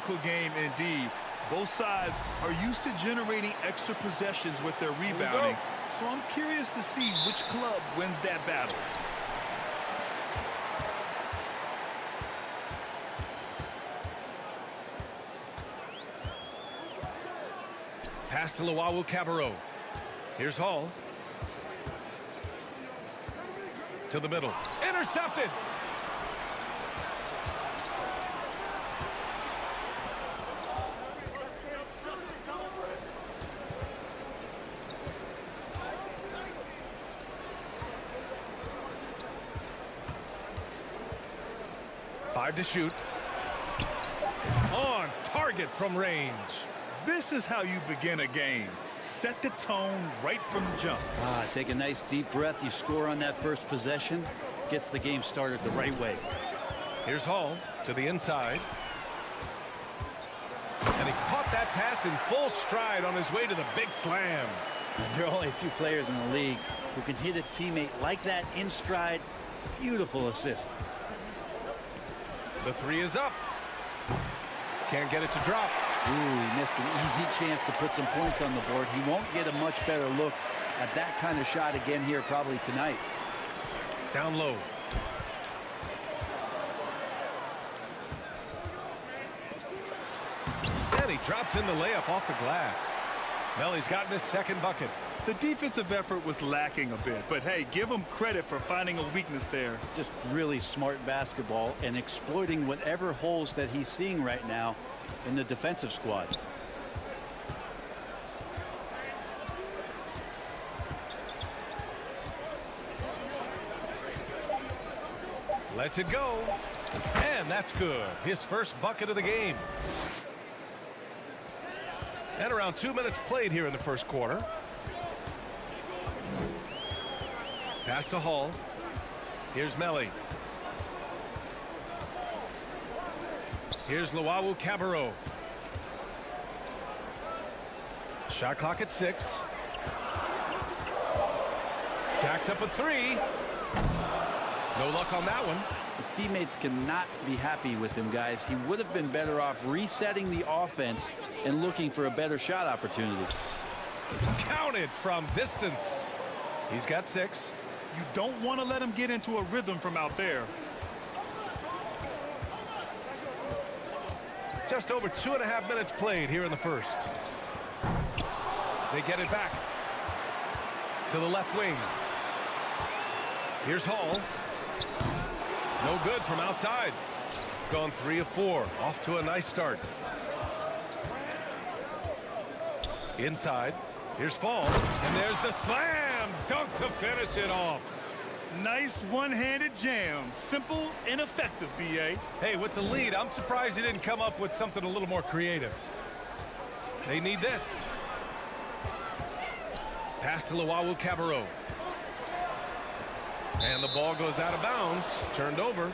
physical game indeed. Both sides are used to generating extra possessions with their rebounding, so I'm curious to see which club wins that battle. Pass to Cabarro. Here's Hall. To the middle. Intercepted! Five to shoot. On target from range. This is how you begin a game. Set the tone right from the jump. Take a nice deep breath. You score on that first possession. Gets the game started the right way. Here's Hall to the inside. And he caught that pass in full stride on his way to the big slam. There are only a few players in the league who can hit a teammate like that in stride. Beautiful assist. The three is up. Can't get it to drop. Ooh, he missed an easy chance to put some points on the board. He won't get a much better look at that kind of shot again here probably tonight. Down low. And he drops in the layup off the glass. Melly's gotten his second bucket. The defensive effort was lacking a bit, but hey, give him credit for finding a weakness there. Just really smart basketball and exploiting whatever holes that he's seeing right now in the defensive squad. Lets it go. And that's good. His first bucket of the game. And around 2 minutes played here in the first quarter. Pass to Hall. Here's Melly. Here's Cabarro. Shot clock at 6. Jacks up a 3. No luck on that one. His teammates cannot be happy with him, guys. He would have been better off resetting the offense and looking for a better shot opportunity. Counted from distance. He's got 6. You don't want to let him get into a rhythm from out there. Just over 2.5 minutes played here in the first. They get it back to the left wing. Here's Hall. No good from outside. Gone 3 of 4. Off to a nice start. Inside. Here's Fall. And there's the slam dunk to finish it off. Nice one-handed jam. Simple and effective, B.A. Hey, with the lead, I'm surprised he didn't come up with something a little more creative. They need this. Pass to Cabarro. And the ball goes out of bounds. Turned over.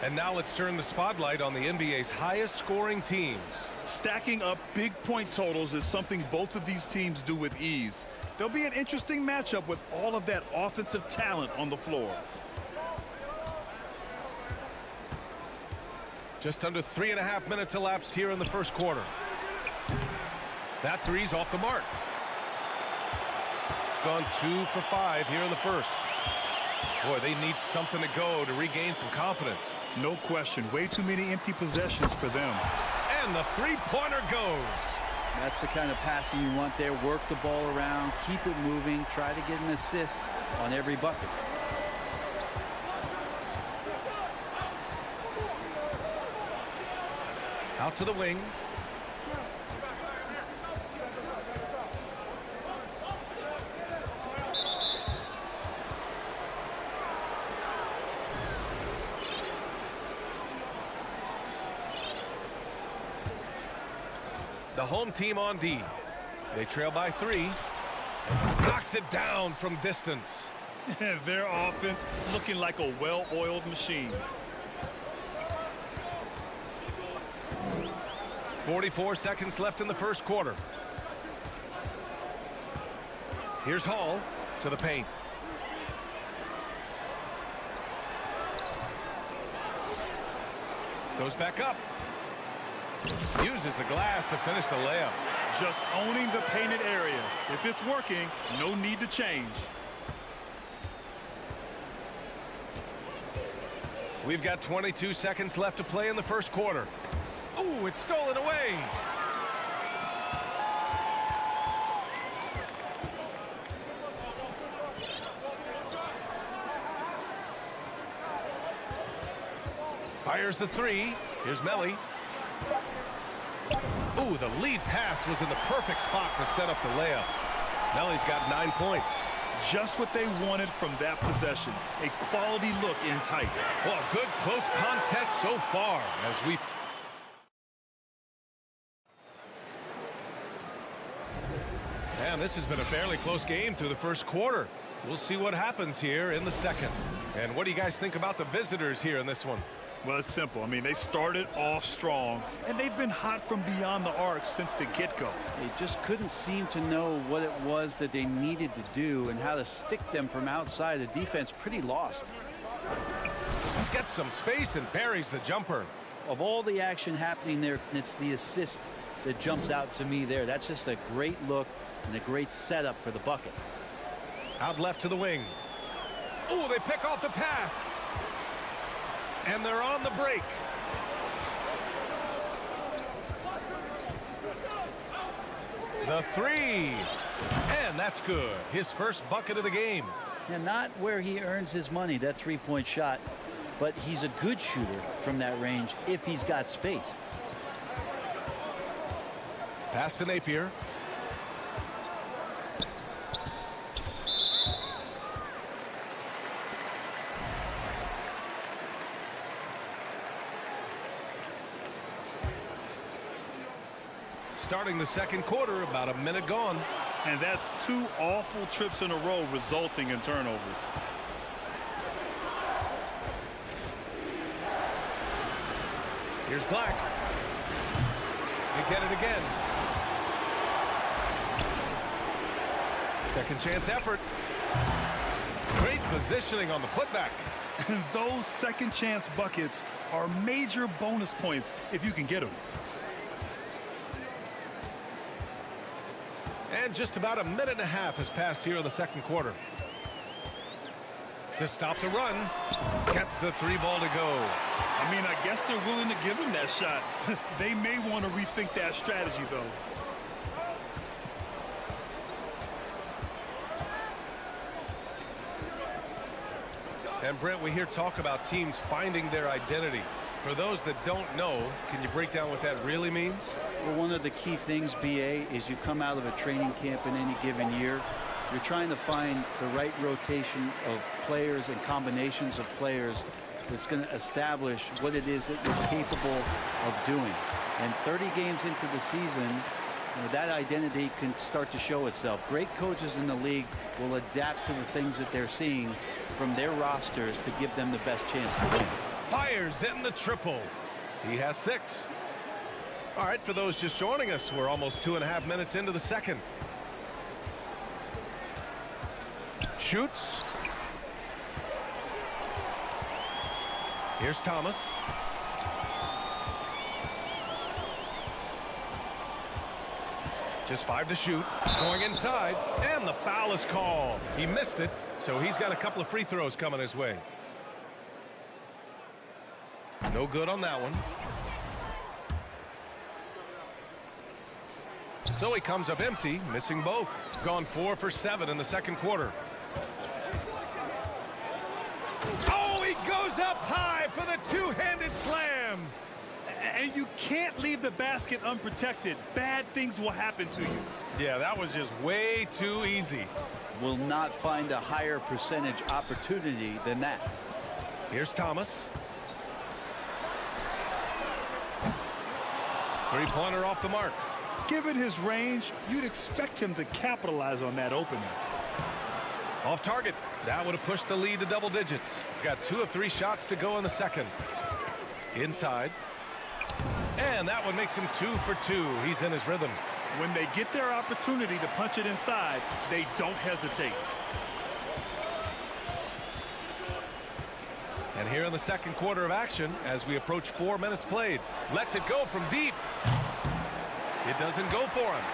And now let's turn the spotlight on the NBA's highest scoring teams. Stacking up big point totals is something both of these teams do with ease. There'll be an interesting matchup with all of that offensive talent on the floor. Just under 3.5 minutes elapsed here in the first quarter. That three's off the mark. Gone 2 for 5 here in the first. Boy, they need something to go to regain some confidence. No question. Way too many empty possessions for them. And the three-pointer goes. That's the kind of passing you want there. Work the ball around, keep it moving, try to get an assist on every bucket. Out to the wing. The home team on D. They trail by 3. Knocks it down from distance. Their offense looking like a well-oiled machine. 44 seconds left in the first quarter. Here's Hall to the paint. Goes back up. Uses the glass to finish the layup. Just owning the painted area. If it's working, no need to change. We've got 22 seconds left to play in the first quarter. Oh, it's stolen away. Fires the three. Here's Melly. Ooh, the lead pass was in the perfect spot to set up the layup. Melly's got 9 points. Just what they wanted from that possession. A quality look in tight. Well, a good close contest so far as we... And this has been a fairly close game through the first quarter. We'll see what happens here in the second. And what do you guys think about the visitors here in this one? Well, it's simple. I mean, they started off strong, and they've been hot from beyond the arc since the get-go. They just couldn't seem to know what it was that they needed to do and how to stick them from outside. The defense pretty lost. Gets some space and buries the jumper. Of all the action happening there, it's the assist that jumps out to me there. That's just a great look and a great setup for the bucket. Out left to the wing. Oh, they pick off the pass. And they're on the break. The three. And that's good. His first bucket of the game. And not where he earns his money, that three-point shot. But he's a good shooter from that range if he's got space. Pass to Napier. Starting the second quarter, about a minute gone. And that's 2 awful trips in a row resulting in turnovers. Here's Black. They get it again. Second chance effort. Great positioning on the putback. Those second chance buckets are major bonus points if you can get them. And just about a minute and a half has passed here in the second quarter. To stop the run, gets the three ball to go. I mean, I guess they're willing to give him that shot. They may want to rethink that strategy, though. And Brent, we hear talk about teams finding their identity. For those that don't know, can you break down what that really means? Well, one of the key things, BA, is you come out of a training camp in any given year. You're trying to find the right rotation of players and combinations of players that's going to establish what it is that you're capable of doing. And 30 games into the season, that identity can start to show itself. Great coaches in the league will adapt to the things that they're seeing from their rosters to give them the best chance to win. Fires in the triple. He has 6. All right, for those just joining us, we're almost 2.5 minutes into the second. Shoots. Here's Thomas. Just 5 to shoot. Going inside, and the foul is called. He missed it, so he's got a couple of free throws coming his way. No good on that one. So he comes up empty, missing both. Gone 4 for 7 in the second quarter. Oh, he goes up high for the two-handed slam. And you can't leave the basket unprotected. Bad things will happen to you. Yeah, that was just way too easy. Will not find a higher percentage opportunity than that. Here's Thomas. Three-pointer off the mark. Given his range, you'd expect him to capitalize on that opening. Off target. That would have pushed the lead to double digits. Got 2 of 3 shots to go in the second. Inside. And that one makes him 2 for 2. He's in his rhythm. When they get their opportunity to punch it inside, they don't hesitate. And here in the second quarter of action, as we approach 4 minutes played, lets it go from deep. It doesn't go for him.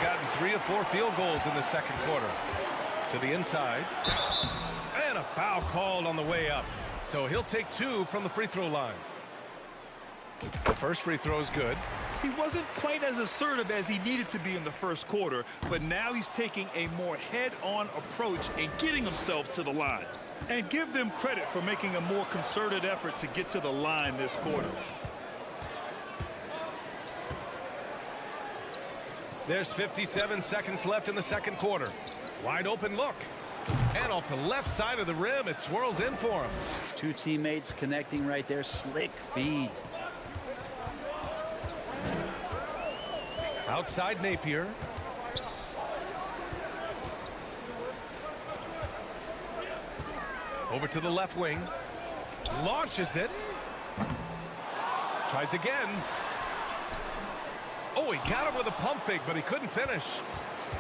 Gotten 3 of 4 field goals in the second quarter. To the inside. And a foul called on the way up. So he'll take 2 from the free throw line. The first free throw is good. He wasn't quite as assertive as he needed to be in the first quarter, but now he's taking a more head-on approach and getting himself to the line. And give them credit for making a more concerted effort to get to the line this quarter. There's 57 seconds left in the second quarter. Wide open look. And off the left side of the rim, it swirls in for him. 2 teammates connecting right there. Slick feed. Outside Napier. Over to the left wing. Launches it. Tries again. Oh, he got him with a pump fake, but he couldn't finish.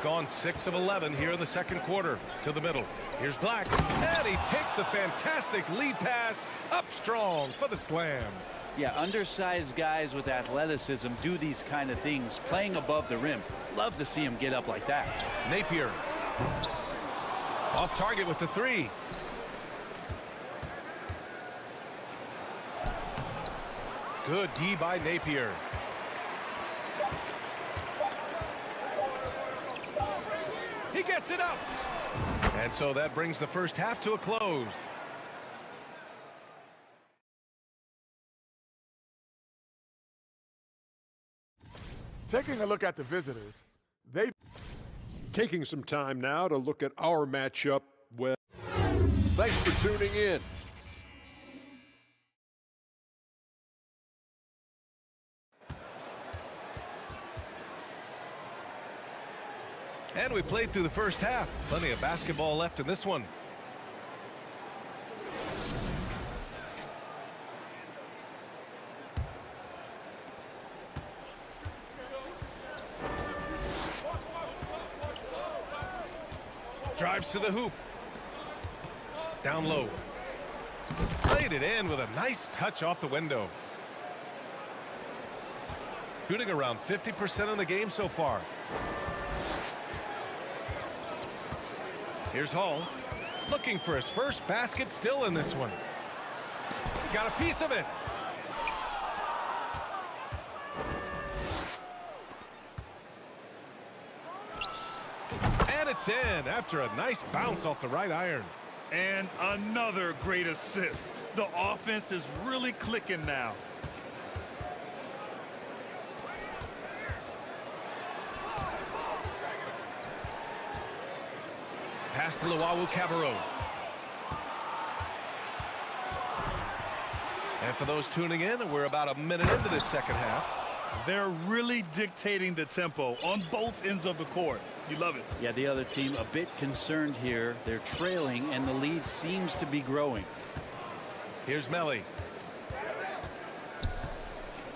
Gone 6 of 11 here in the second quarter. To the middle. Here's Black. And he takes the fantastic lead pass up strong for the slam. Yeah, undersized guys with athleticism do these kind of things, playing above the rim. Love to see him get up like that. Napier. Off target with the 3. Good D by Napier. He gets it up. And so that brings the first half to a close. Taking a look at the visitors, they Taking some time now to look at our matchup. Well, thanks for tuning in. And we played through the first half. Plenty of basketball left in this one. Drives to the hoop. Down low. Played it in with a nice touch off the window. Shooting around 50% in the game so far. Here's Hall. Looking for his first basket still in this one. Got a piece of it. And it's in after a nice bounce off the right iron. And another great assist. The offense is really clicking now. Pass to Luwawu-Cabarrot. And for those tuning in, we're about a minute into this second half. They're really dictating the tempo on both ends of the court. You love it. Yeah, the other team a bit concerned here. They're trailing, and the lead seems to be growing. Here's Melly.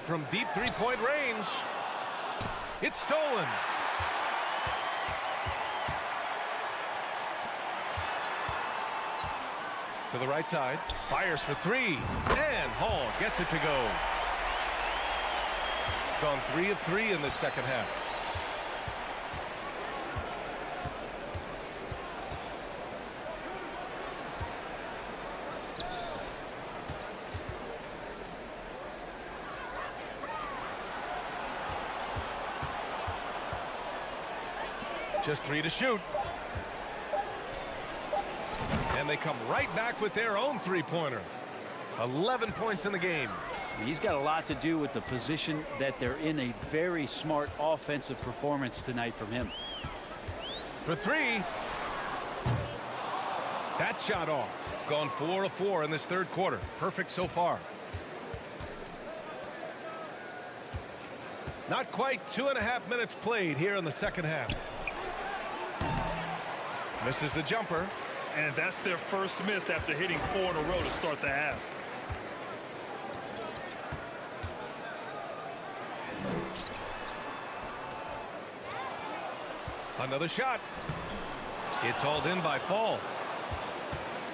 From deep three-point range. It's stolen. To the right side. Fires for 3. And Hall gets it to go. Gone 3 of 3 in this second half. Just 3 to shoot. And they come right back with their own three-pointer. 11 points in the game. He's got a lot to do with the position that they're in. A very smart offensive performance tonight from him. For 3. That shot off. Gone 4 of 4 in this third quarter. Perfect so far. Not quite 2.5 minutes played here in the second half. Misses the jumper. And that's their first miss after hitting 4 in a row to start the half. Another shot. It's hauled in by Fall.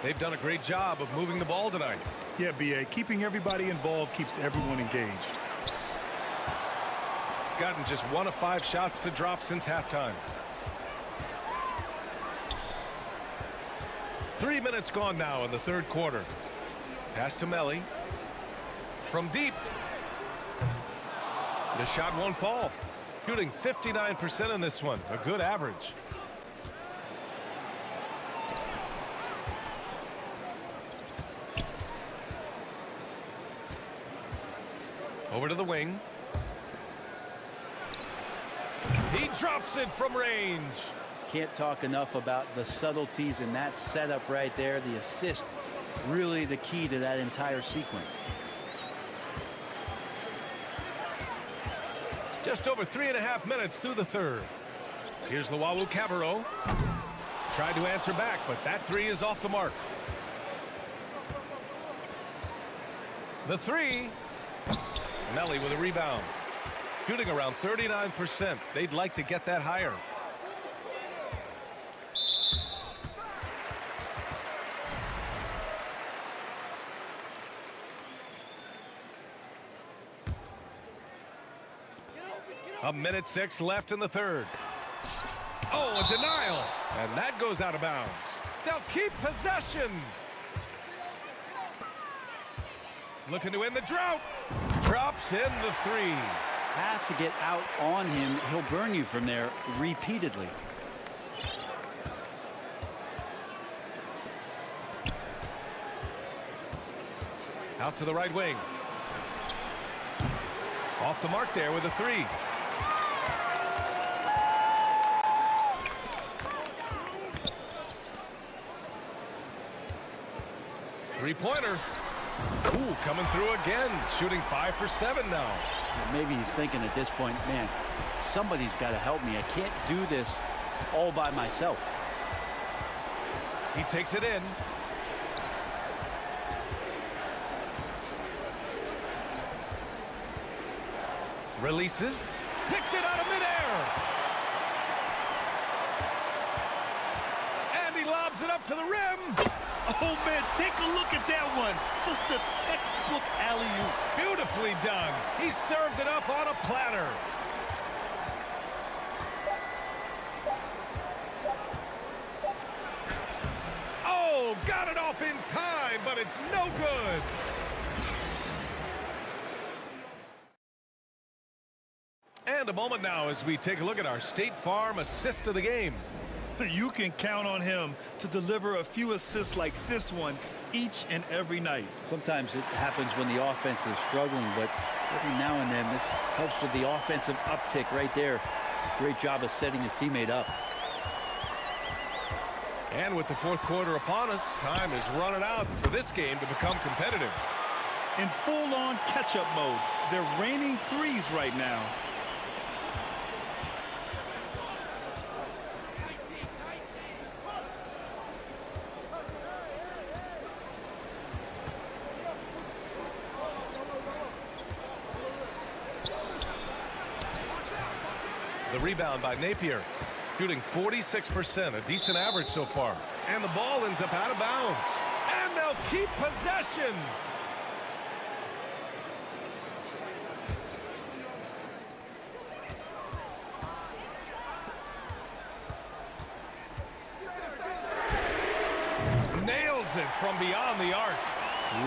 They've done a great job of moving the ball tonight. Yeah, B.A. Keeping everybody involved keeps everyone engaged. Gotten just 1 of 5 shots to drop since halftime. 3 minutes gone now in the third quarter. Pass to Melli. From deep. The shot won't fall. Shooting 59% in this one. A good average. Over to the wing. He drops it from range. Can't talk enough about the subtleties in that setup right there. The assist, really the key to that entire sequence. Just over 3.5 minutes through the third. Here's Luau Cabarro. Tried to answer back, but that three is off the mark. The three. Melli with a rebound. Shooting around 39%. They'd like to get that higher. A minute 6 left in the third. Oh, a denial. And that goes out of bounds. They'll keep possession. Looking to end the drought. Drops in the three. Have to get out on him. He'll burn you from there repeatedly. Out to the right wing. Off the mark there with a three. Three-pointer. Ooh, coming through again. Shooting 5 for 7 now. Maybe he's thinking at this point, man, somebody's got to help me. I can't do this all by myself. He takes it in. Releases. Picked it out of midair. And he lobs it up to the rim. Oh, man, take a look at that one. Just a textbook alley-oop. Beautifully done. He served it up on a platter. Oh, got it off in time, but it's no good. And a moment now as we take a look at our State Farm assist of the game. You can count on him to deliver a few assists like this one each and every night. Sometimes it happens when the offense is struggling, but every now and then this helps with the offensive uptick right there. Great job of setting his teammate up. And with the fourth quarter upon us, time is running out for this game to become competitive. In full-on catch-up mode, they're raining threes right now. The rebound by Napier. Shooting 46%, a decent average so far. And the ball ends up out of bounds. And they'll keep possession. Nails it from beyond the arc.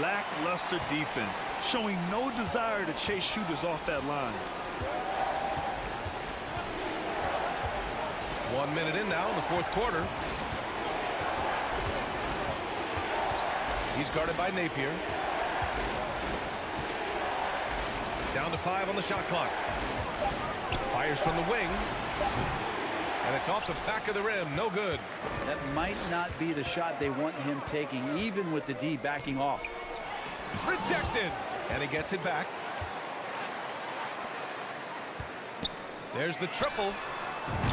Lackluster defense, showing no desire to chase shooters off that line. 1 minute in now in the fourth quarter. He's guarded by Napier. Down to 5 on the shot clock. Fires from the wing. And it's off the back of the rim. No good. That might not be the shot they want him taking, even with the D backing off. Rejected. And he gets it back. There's the triple.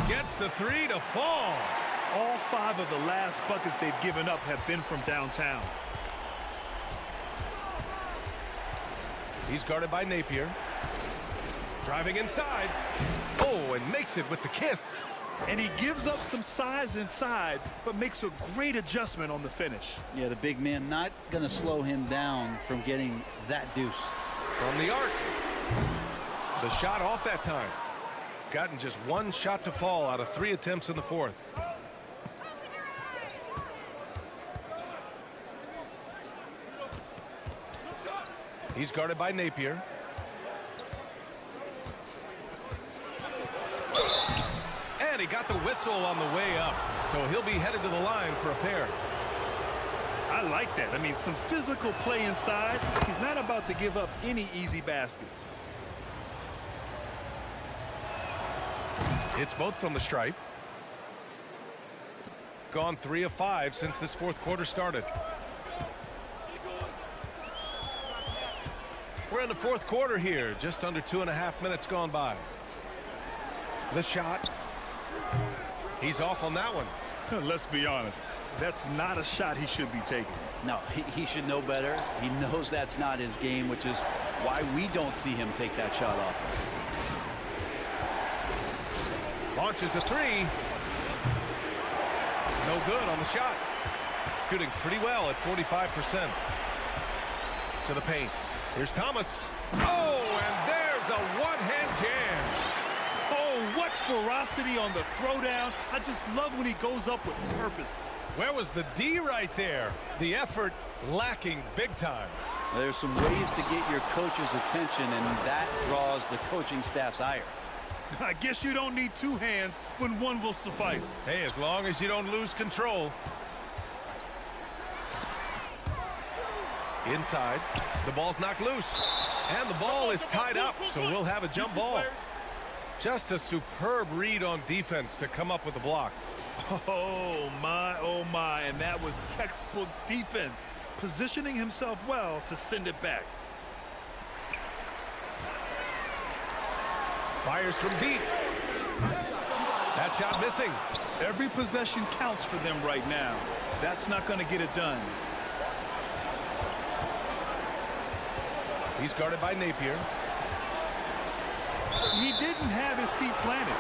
Gets the three to fall. All 5 of the last buckets they've given up have been from downtown. He's guarded by Napier. Driving inside. Oh, and makes it with the kiss. And he gives up some size inside, but makes a great adjustment on the finish. Yeah, the big man not going to slow him down from getting that deuce. From the arc. The shot off that time. Gotten just one shot to fall out of 3 attempts in the fourth. He's guarded by Napier. And he got the whistle on the way up, so he'll be headed to the line for a pair. I like that. I mean, some physical play inside. He's not about to give up any easy baskets. It's both from the stripe. Gone 3 of 5 since this fourth quarter started. We're in the fourth quarter here. Just under 2.5 minutes gone by. The shot. He's off on that one. Let's be honest. That's not a shot he should be taking. No, he should know better. He knows that's not his game, which is why we don't see him take that shot off. Launches a 3. No good on the shot. Shooting pretty well at 45%. To the paint. Here's Thomas. Oh, and there's a one-hand jam. Oh, what ferocity on the throwdown. I just love when he goes up with purpose. Where was the D right there? The effort lacking big time. There's some ways to get your coach's attention, and that draws the coaching staff's ire. I guess you don't need 2 hands when one will suffice. Hey, as long as you don't lose control. Inside, the ball's knocked loose, and the ball is tied up, so we'll have a jump ball. Just a superb read on defense to come up with the block. Oh my, and that was textbook defense, positioning himself well to send it back. Fires from deep. That shot missing. Every possession counts for them right now. That's not going to get it done. He's guarded by Napier. He didn't have his feet planted.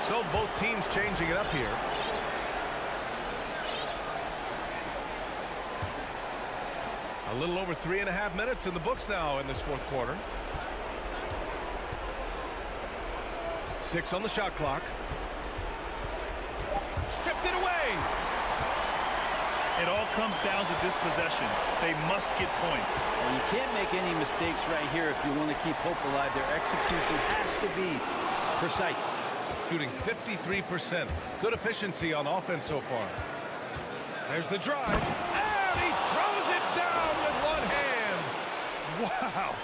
So both teams changing it up here. A little over 3.5 minutes in the books now in this fourth quarter. 6 on the shot clock. Stripped it away. It all comes down to this possession. They must get points. Well, you can't make any mistakes right here if you want to keep hope alive. Their execution has to be precise. Shooting 53%. Good efficiency on offense so far. There's the drive. And he throws it down with one hand. Wow.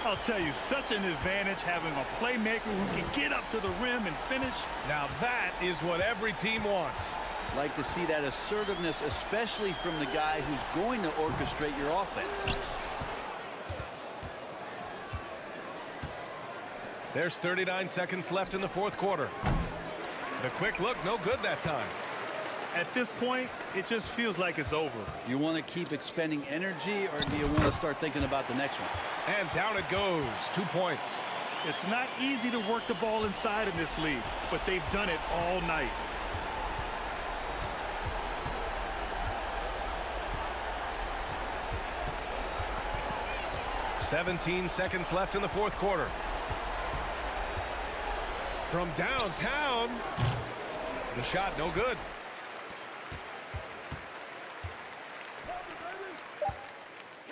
I'll tell you, such an advantage having a playmaker who can get up to the rim and finish. Now that is what every team wants. Like to see that assertiveness, especially from the guy who's going to orchestrate your offense. There's 39 seconds left in the fourth quarter. The quick look, no good that time. At this point, it just feels like it's over. You want to keep expending energy, or do you want to start thinking about the next one? And down it goes. 2 points. It's not easy to work the ball inside in this league, but they've done it all night. $17 seconds left in the fourth quarter. From downtown, the shot no good.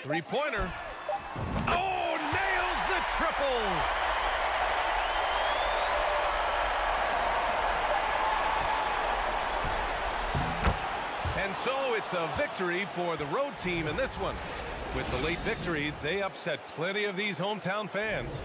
Three-pointer. Oh, nails the triple. And so it's a victory for the road team in this one. With the late victory, they upset plenty of these hometown fans.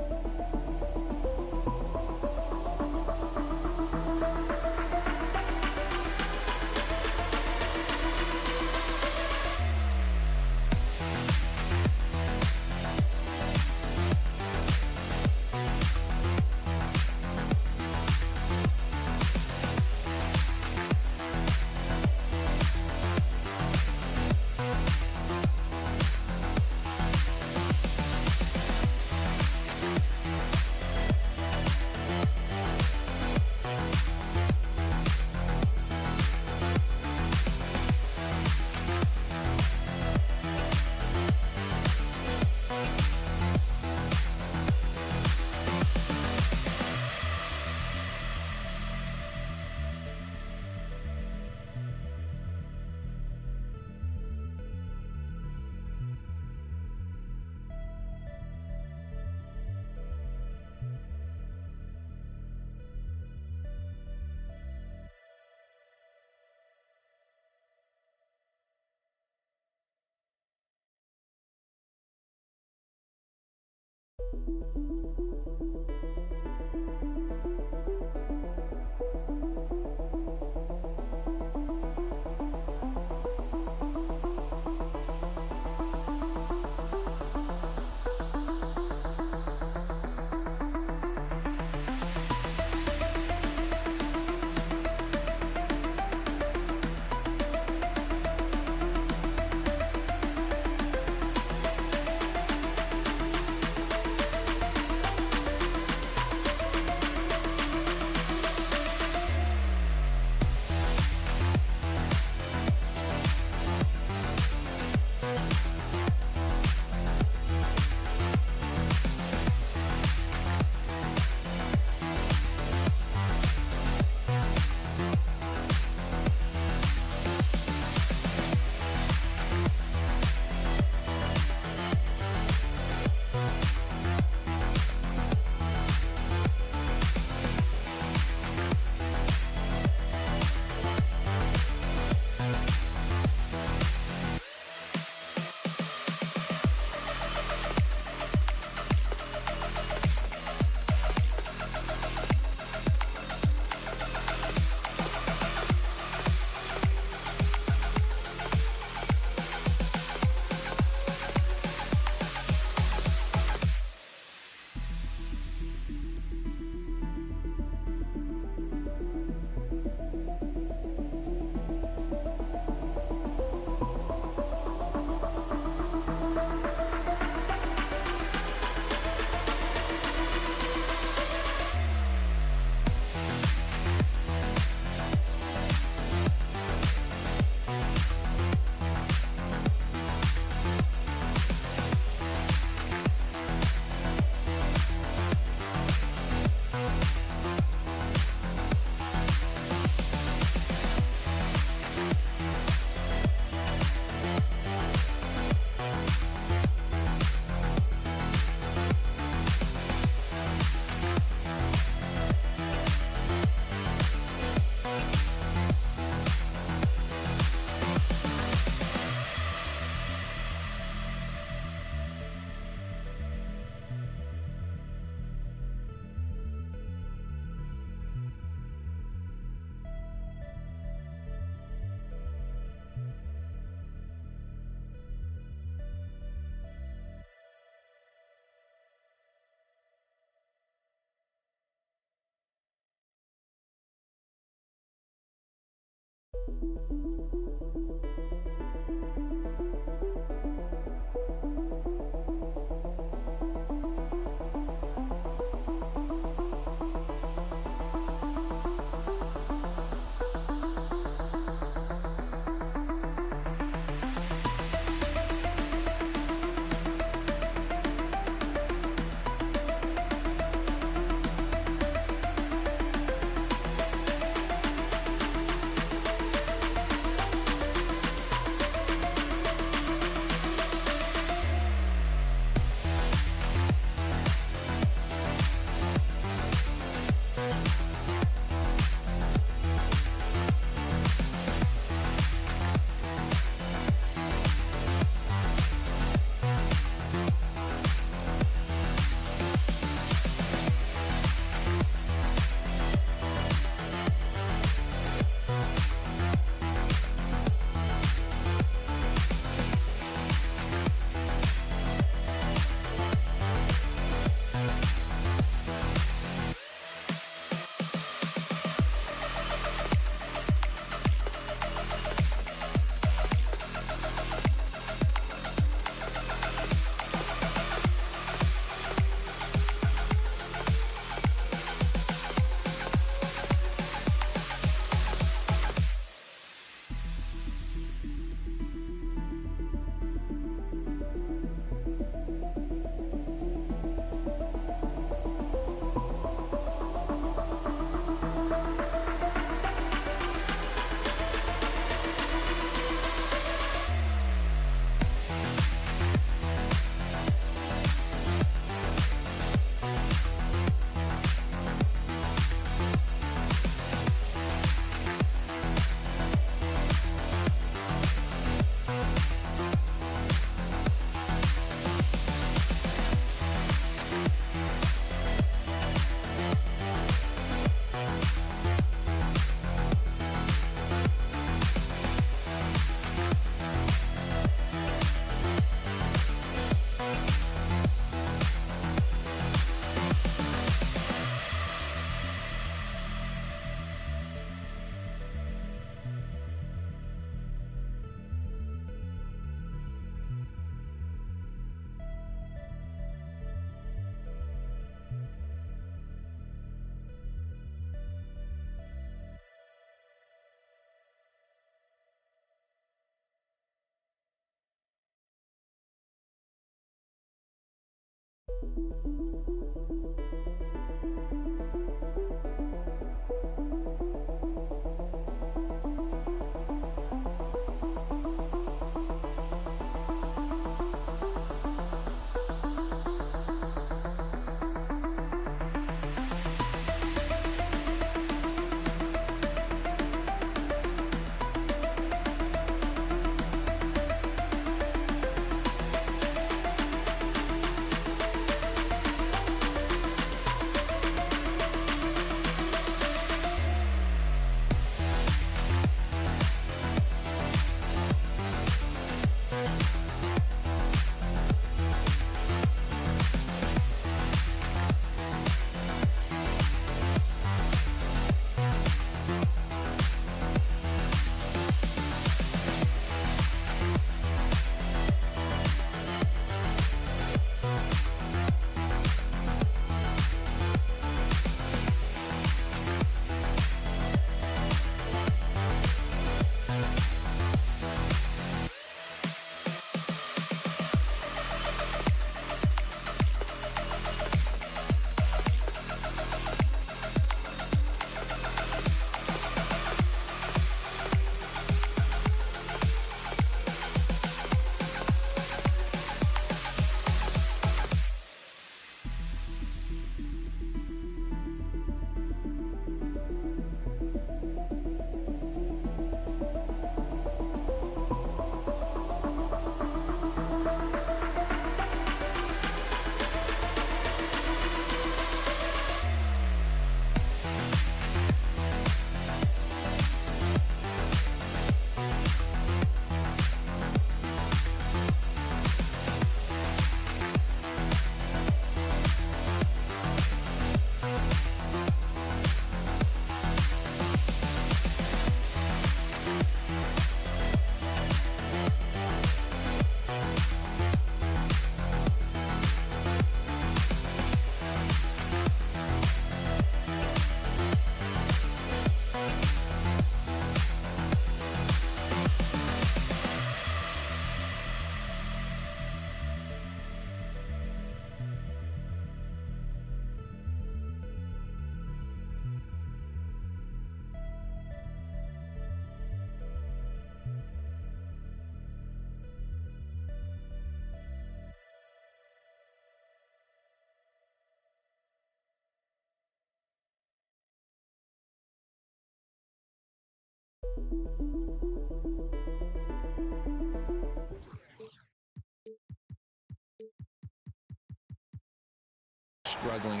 Struggling.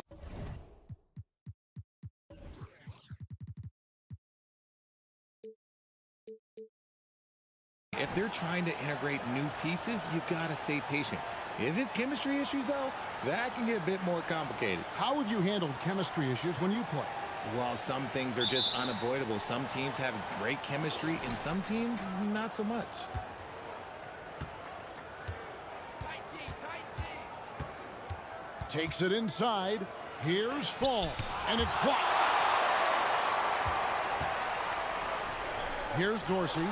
If they're trying to integrate new pieces, you gotta stay patient. If it's chemistry issues, though, that can get a bit more complicated. How have you handled chemistry issues when you play? While some things are just unavoidable, some teams have great chemistry, and some teams, not so much. Takes it inside. Here's Fall, and it's blocked. Here's Dorsey.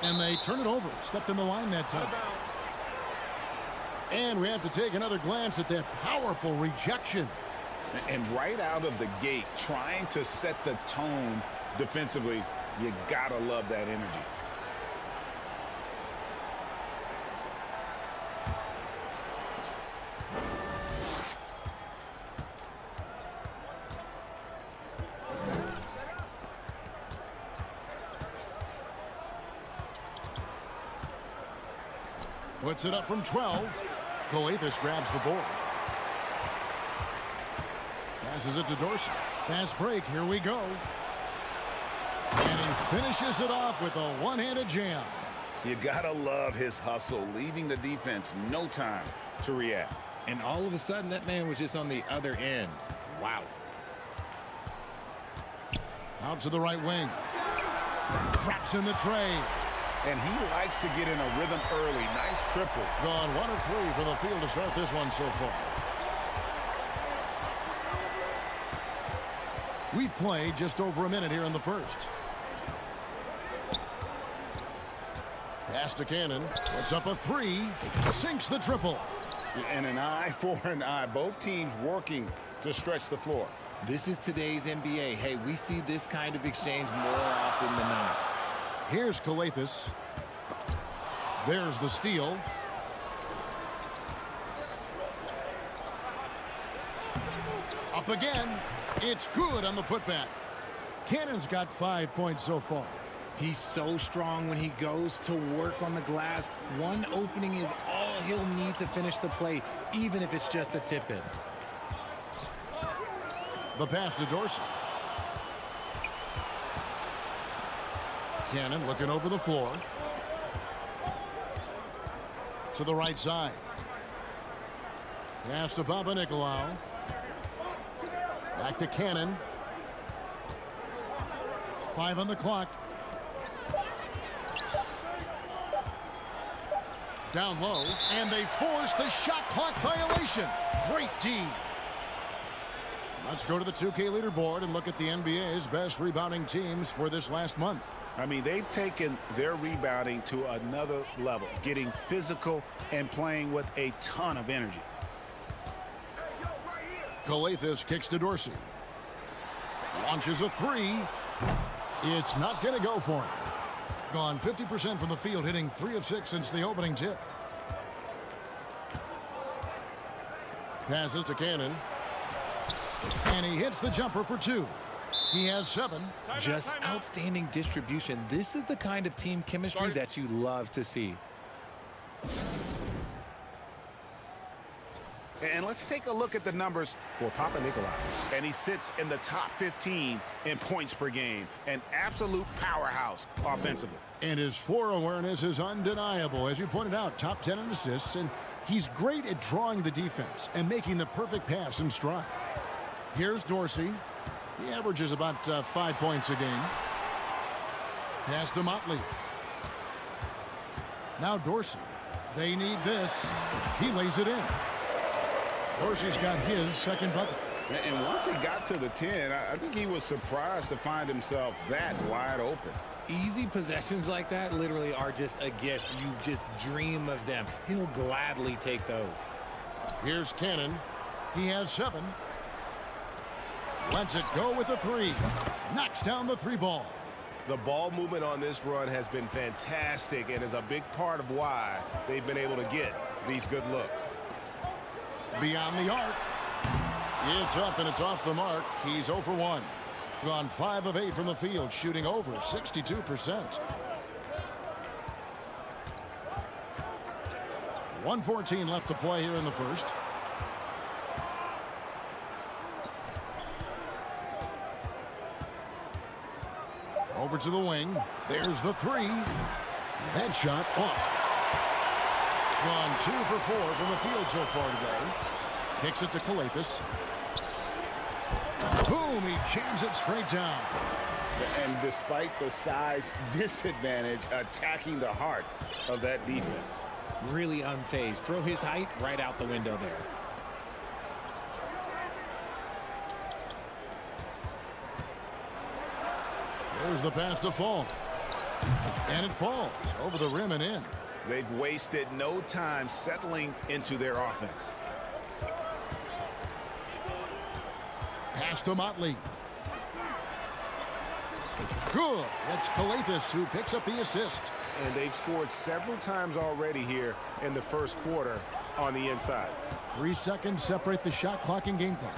And they turn it over. Stepped in the line that time. And we have to take another glance at that powerful rejection. And right out of the gate, trying to set the tone defensively, you gotta love that energy. Puts it up from 12. Skijesss grabs the board. Passes it to Dorsey. Fast break. Here we go. And he finishes it off with a one-handed jam. You gotta love his hustle, leaving the defense no time to react. And all of a sudden, that man was just on the other end. Wow. Out to the right wing. Drops in the tray. And he likes to get in a rhythm early. Nice triple. Gone 1 of 3 for the field to start this one so far. We've played just over a minute here in the first. Pass to Cannon. Puts up a 3. Sinks the triple. And an eye for an eye. Both teams working to stretch the floor. This is today's NBA. Hey, we see this kind of exchange more often than not. Here's Skijesss. There's the steal. Up again. It's good on the putback. Cannon's got 5 points so far. He's so strong when he goes to work on the glass. One opening is all he'll need to finish the play, even if it's just a tip-in. The pass to Dorsey. Cannon looking over the floor. To the right side. Pass to Papanikolaou. Back to Cannon. 5 on the clock. Down low, and they force the shot clock violation. Great D. Let's go to the 2K leaderboard and look at the NBA's best rebounding teams for this last month. I mean, they've taken their rebounding to another level, getting physical and playing with a ton of energy. Skijesss kicks to Dorsey. Launches a three. It's not going to go for him. Gone 50% from the field, hitting 3 of 6 since the opening tip. Passes to Cannon. And he hits the jumper for 2. He has 7. Just outstanding distribution. This is the kind of team chemistry that you love to see. And let's take a look at the numbers for Papanikolaou. And he sits in the top 15 in points per game. An absolute powerhouse offensively. And his floor awareness is undeniable. As you pointed out, top 10 in assists. And he's great at drawing the defense and making the perfect pass in stride. Here's Dorsey. He averages about 5 points a game. Pass to Motley. Now Dorsey. They need this. He lays it in. Dorsey's got his second bucket. And once he got to the 10, I think he was surprised to find himself that wide open. Easy possessions like that literally are just a gift. You just dream of them. He'll gladly take those. Here's Cannon. He has 7. Lets it go with a 3. Knocks down the 3 ball. The ball movement on this run has been fantastic and is a big part of why they've been able to get these good looks. Beyond the arc. It's up and it's off the mark. He's 0 for 1. Gone 5 of 8 from the field, shooting over 62%. 1:14 left to play here in the first. Over to the wing. There's the 3. That shot off. Gone 2 for 4 from the field so far today. Kicks it to Skijesss. Boom, he jams it straight down. And despite the size disadvantage, attacking the heart of that defense. Really unfazed. Throw his height right out the window there. There's the pass to Fall. And it falls over the rim and in. They've wasted no time settling into their offense. Pass to Motley. Good. It's Skijesss who picks up the assist. And they've scored several times already here in the first quarter on the inside. 3 seconds separate the shot clock and game clock.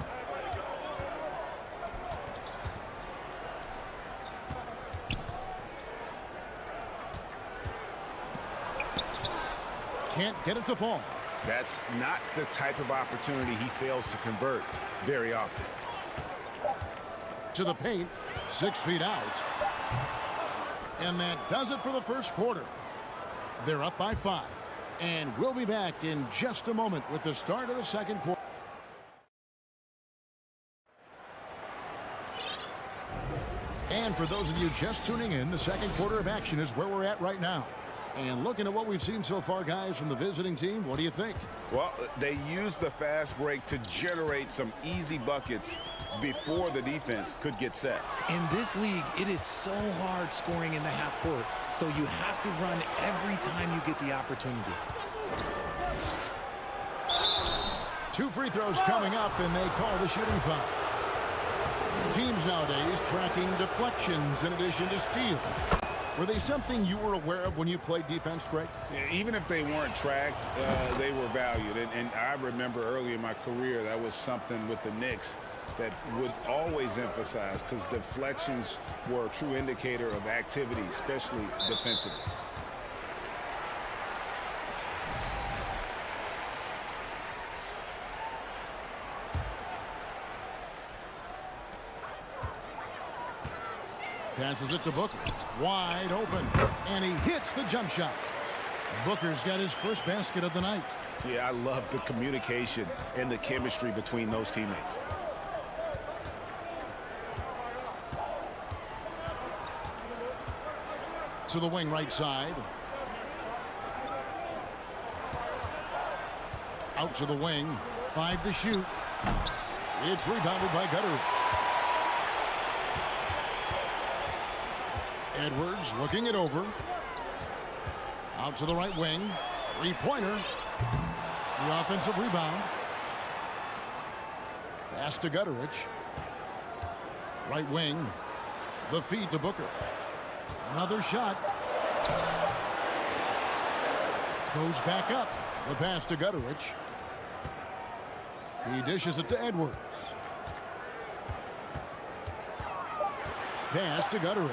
Can't get it to fall. That's not the type of opportunity he fails to convert very often. To the paint, 6 feet out. And that does it for the first quarter. They're up by 5. And we'll be back in just a moment with the start of the second quarter. And for those of you just tuning in, the second quarter of action is where we're at right now. And looking at what we've seen so far, guys, from the visiting team, what do you think? Well, they used the fast break to generate some easy buckets before the defense could get set. In this league, it is so hard scoring in the half court, so you have to run every time you get the opportunity. 2 free throws coming up, and they call the shooting foul. Teams nowadays tracking deflections in addition to steals. Were they something you were aware of when you played defense, Greg? Even if they weren't tracked, they were valued. And I remember early in my career, that was something with the Knicks that would always emphasize, because deflections were a true indicator of activity, especially defensively. Passes it to Booker. Wide open. And he hits the jump shot. Booker's got his first basket of the night. Yeah, I love the communication and the chemistry between those teammates. To the wing right side. Out to the wing. 5 to shoot. It's rebounded by Gutteridge. Edwards looking it over. Out to the right wing. 3-pointer. The offensive rebound. Pass to Gutteridge. Right wing. The feed to Booker. Another shot. Goes back up. The pass to Gutteridge. He dishes it to Edwards. Pass to Gutteridge.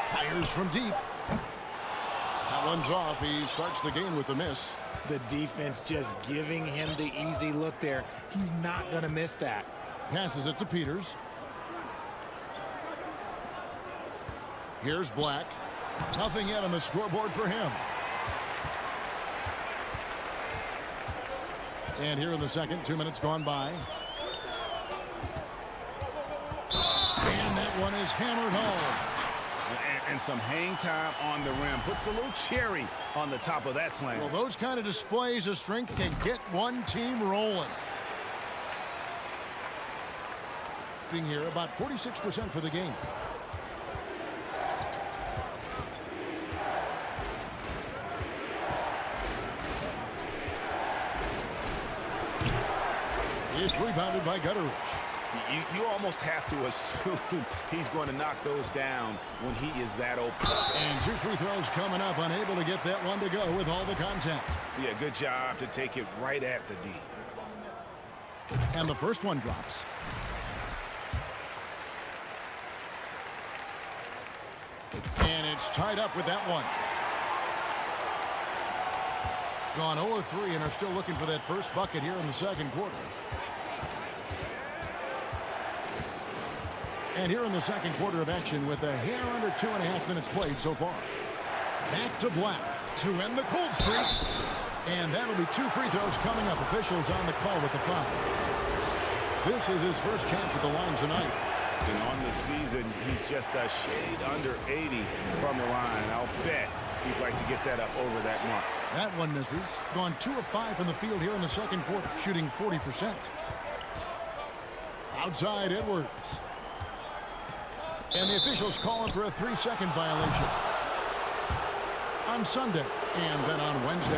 Fires from deep. That one's off. He starts the game with a miss. The defense just giving him the easy look there. He's not going to miss that. Passes it to Peters. Here's Black. Nothing yet on the scoreboard for him. And here in the second, 2 minutes gone by. And that one is hammered home. And some hang time on the rim. Puts a little cherry on the top of that slam. Well, those kind of displays of strength can get one team rolling. Being here about 46% for the game. It's rebounded by Gutteridge. You almost have to assume he's going to knock those down when he is that open. And 2 free throws coming up. Unable to get that one to go with all the contact. Yeah, good job to take it right at the D. And the first one drops. And it's tied up with that one. Gone 0 of 3 and are still looking for that first bucket here in the second quarter. And here in the second quarter of action with a hair under 2.5 minutes played so far. Back to Black to end the cold streak. And that'll be 2 free throws coming up. Officials on the call with the foul. This is his first chance at the line tonight. And on the season, he's just a shade under 80 from the line. I'll bet he'd like to get that up over that mark. That one misses. Gone 2 of 5 from the field here in the second quarter, shooting 40%. Outside Edwards. And the officials calling for a 3-second violation. On Sunday and then on Wednesday.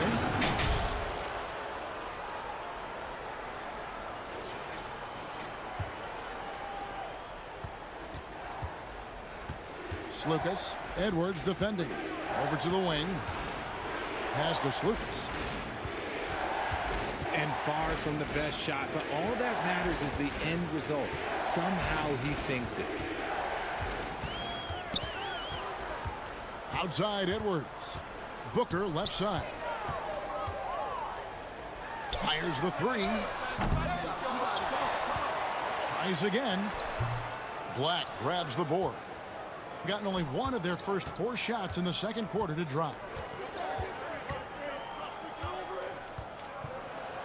Skijesss. Edwards defending. Over to the wing. Pass to Skijesss. And far from the best shot, but all that matters is the end result. Somehow he sinks it. Outside Edwards. Booker left side. Fires the 3. Tries again. Black grabs the board. Gotten only one of their first 4 shots in the second quarter to drop.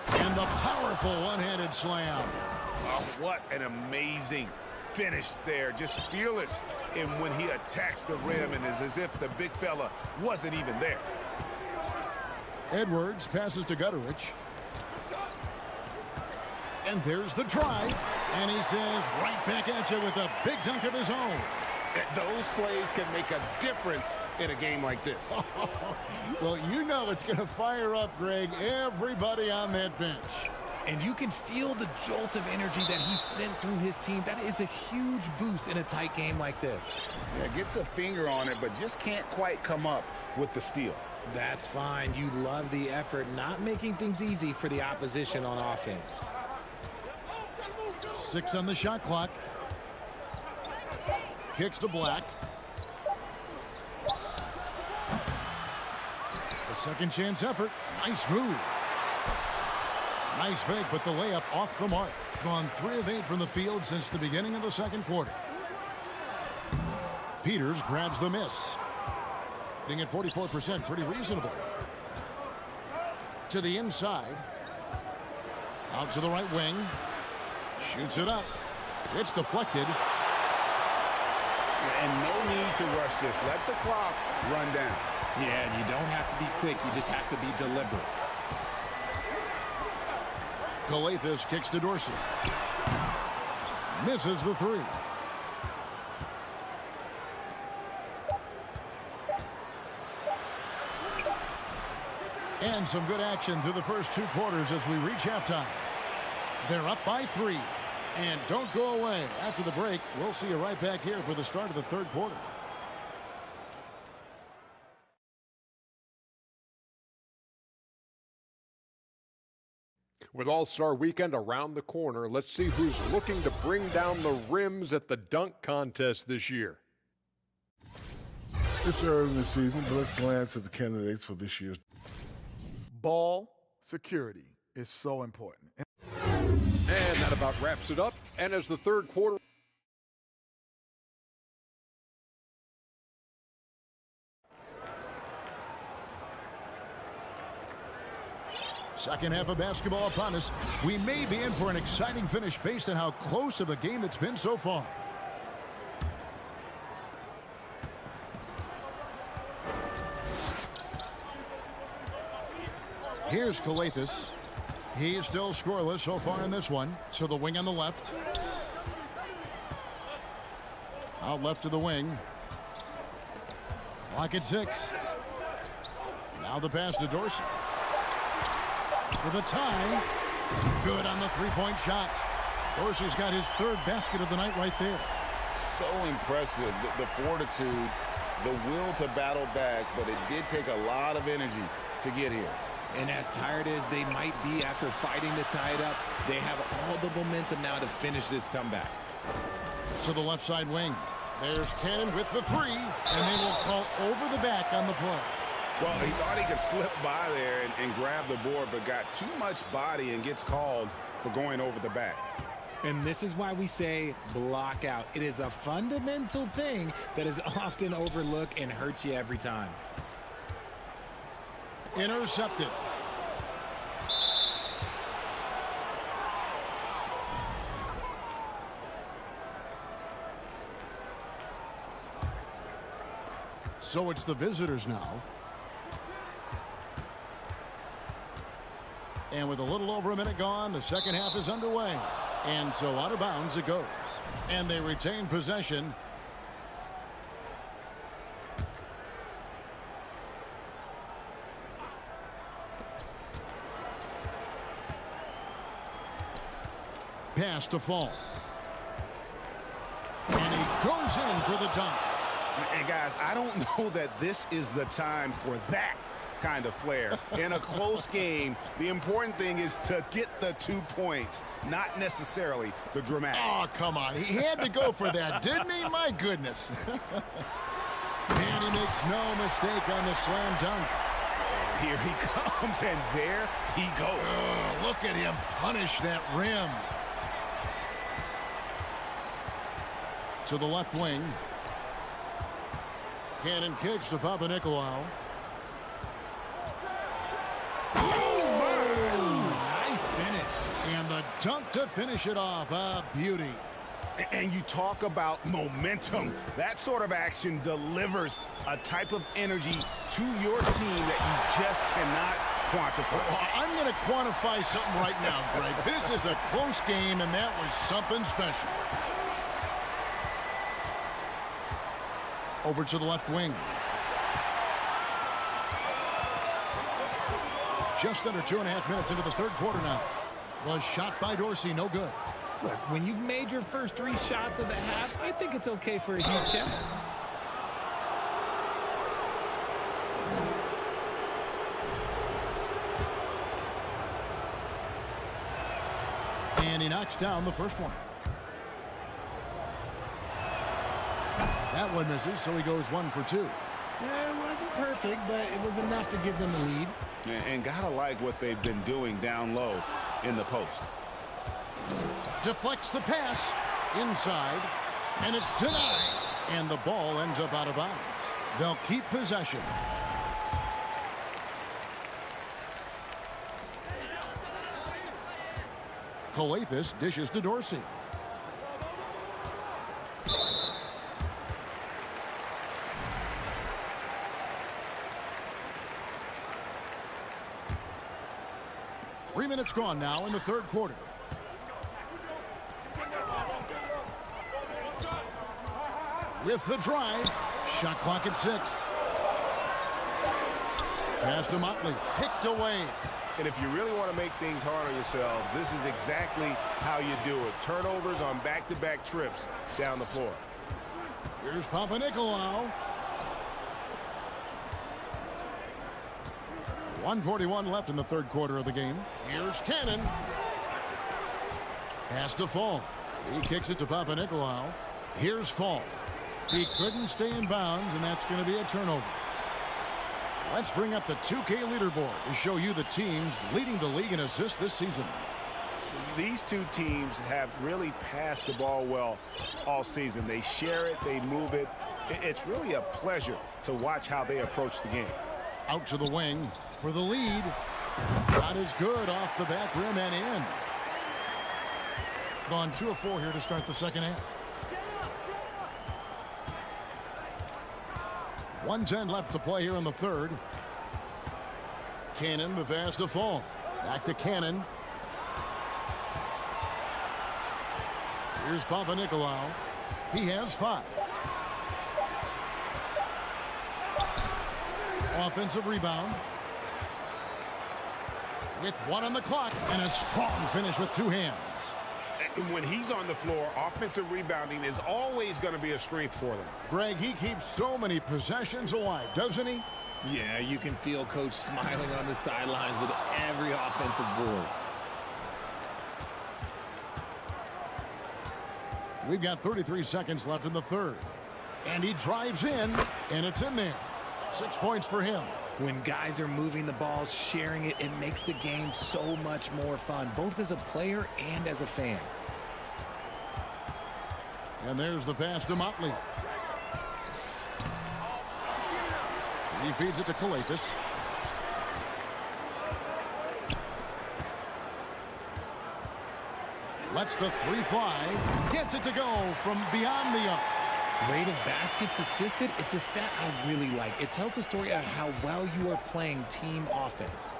And the powerful one-handed slam. Oh, what an amazing finish there. Just fearless in when he attacks the rim, and is as if the big fella wasn't even there. Edwards passes to Gutteridge. And there's the drive. And he says right back at you with a big dunk of his own. Those plays can make a difference in a game like this. Well, you know it's going to fire up, Greg, everybody on that bench. And you can feel the jolt of energy that he sent through his team. That is a huge boost in a tight game like this. Yeah, gets a finger on it, but just can't quite come up with the steal. That's fine. You love the effort, not making things easy for the opposition on offense. 6 on the shot clock. Kicks to Black. A second chance effort. Nice move. Nice fake, but the layup off the mark. Gone 3 of 8 from the field since the beginning of the second quarter. Peters grabs the miss. Hitting at 44%, pretty reasonable. To the inside. Out to the right wing. Shoots it up. It's deflected. And no need to rush this. Let the clock run down. Yeah, and you don't have to be quick. You just have to be deliberate. Skijesss kicks to Dorsey. Misses the 3. And some good action through the first 2 quarters as we reach halftime. They're up by 3. And don't go away. After the break, we'll see you right back here for the start of the third quarter. With All-Star Weekend around the corner, let's see who's looking to bring down the rims at the dunk contest this year. It's early in the season, but let's glance at the candidates for this year's. Ball security is so important. And that about wraps it up. And as the third quarter. Second half of basketball upon us. We may be in for an exciting finish based on how close of a game it's been so far. Here's Skijesss. He's still scoreless so far in this one. To the wing on the left. Out left to the wing. Clock at 6. Now the pass to Dorsey. For the tie. Good on the three-point shot. Dorsey's got his 3rd basket of the night right there. So impressive. The fortitude, the will to battle back, but it did take a lot of energy to get here. And as tired as they might be after fighting to tie it up, they have all the momentum now to finish this comeback. To the left side wing. There's Cannon with the 3, and they will call over the back on the play. Well, he thought he could slip by there and grab the board, but got too much body and gets called for going over the back. And this is why we say block out. It is a fundamental thing that is often overlooked and hurts you every time. Intercepted. So it's the visitors now. And with a little over a minute gone, the second half is underway. And so out of bounds it goes. And they retain possession. Pass to Fall. And he goes in for the dunk. And guys, I don't know that this is the time for that kind of flair. In a close game, the important thing is to get the 2 points, not necessarily the dramatics. Oh, come on. He had to go for that, didn't he? My goodness. And he makes no mistake on the slam dunk. Here he comes, and there he goes. Oh, look at him punish that rim. To the left wing. Cannon kicks to Papanikolaou. Nice finish. And the dunk to finish it off. A beauty. And you talk about momentum. That sort of action delivers a type of energy to your team that you just cannot quantify. Well, I'm going to quantify something right now, Greg. This is a close game, and that was something special. Over to the left wing. Just under 2.5 minutes into the third quarter now. Was shot by Dorsey, no good. Look, when you've made your first 3 shots of the half, I think it's okay for a huge check. And he knocks down the first one. That one misses, so he goes 1 for 2. It wasn't perfect, but it was enough to give them the lead. And gotta like what they've been doing down low in the post. Deflects the pass inside, and it's denied. And the ball ends up out of bounds. They'll keep possession. Skijesss dishes to Dorsey. Three minutes gone now in the third quarter. With the drive, shot clock at 6. Pass to Motley, picked away. And if you really want to make things hard on yourselves, this is exactly how you do it. Turnovers on back-to-back trips down the floor. Here's Papanikolaou. 1:41 left in the third quarter of the game. Here's Cannon. Pass to Fall. He kicks it to Papanikolaou. Here's Fall. He couldn't stay in bounds, and that's going to be a turnover. Let's bring up the 2K leaderboard to show you the teams leading the league in assists this season. These two teams have really passed the ball well all season. They share it, they move it. It's really a pleasure to watch how they approach the game. Out to the wing for the lead. Shot is good off the back rim and in. Gone 2 of 4 here to start the second half. 1:10 left to play here in the third. Cannon, the pass to Fall. Back to Cannon. Here's Papanikolaou. He has 5. Offensive rebound. With 1 on the clock and a strong finish with 2 hands. When he's on the floor, offensive rebounding is always going to be a strength for them. Greg, he keeps so many possessions alive, doesn't he? Yeah, you can feel Coach smiling on the sidelines with every offensive board. We've got 33 seconds left in the third. And he drives in, and it's in there. 6 points for him. When guys are moving the ball, sharing it, it makes the game so much more fun, both as a player and as a fan. And there's the pass to Motley. He feeds it to Skijesss. Lets the 3 fly. Gets it to go from beyond the arc. Rate of baskets assisted, it's a stat I really like. It tells the story of how well you are playing team offense.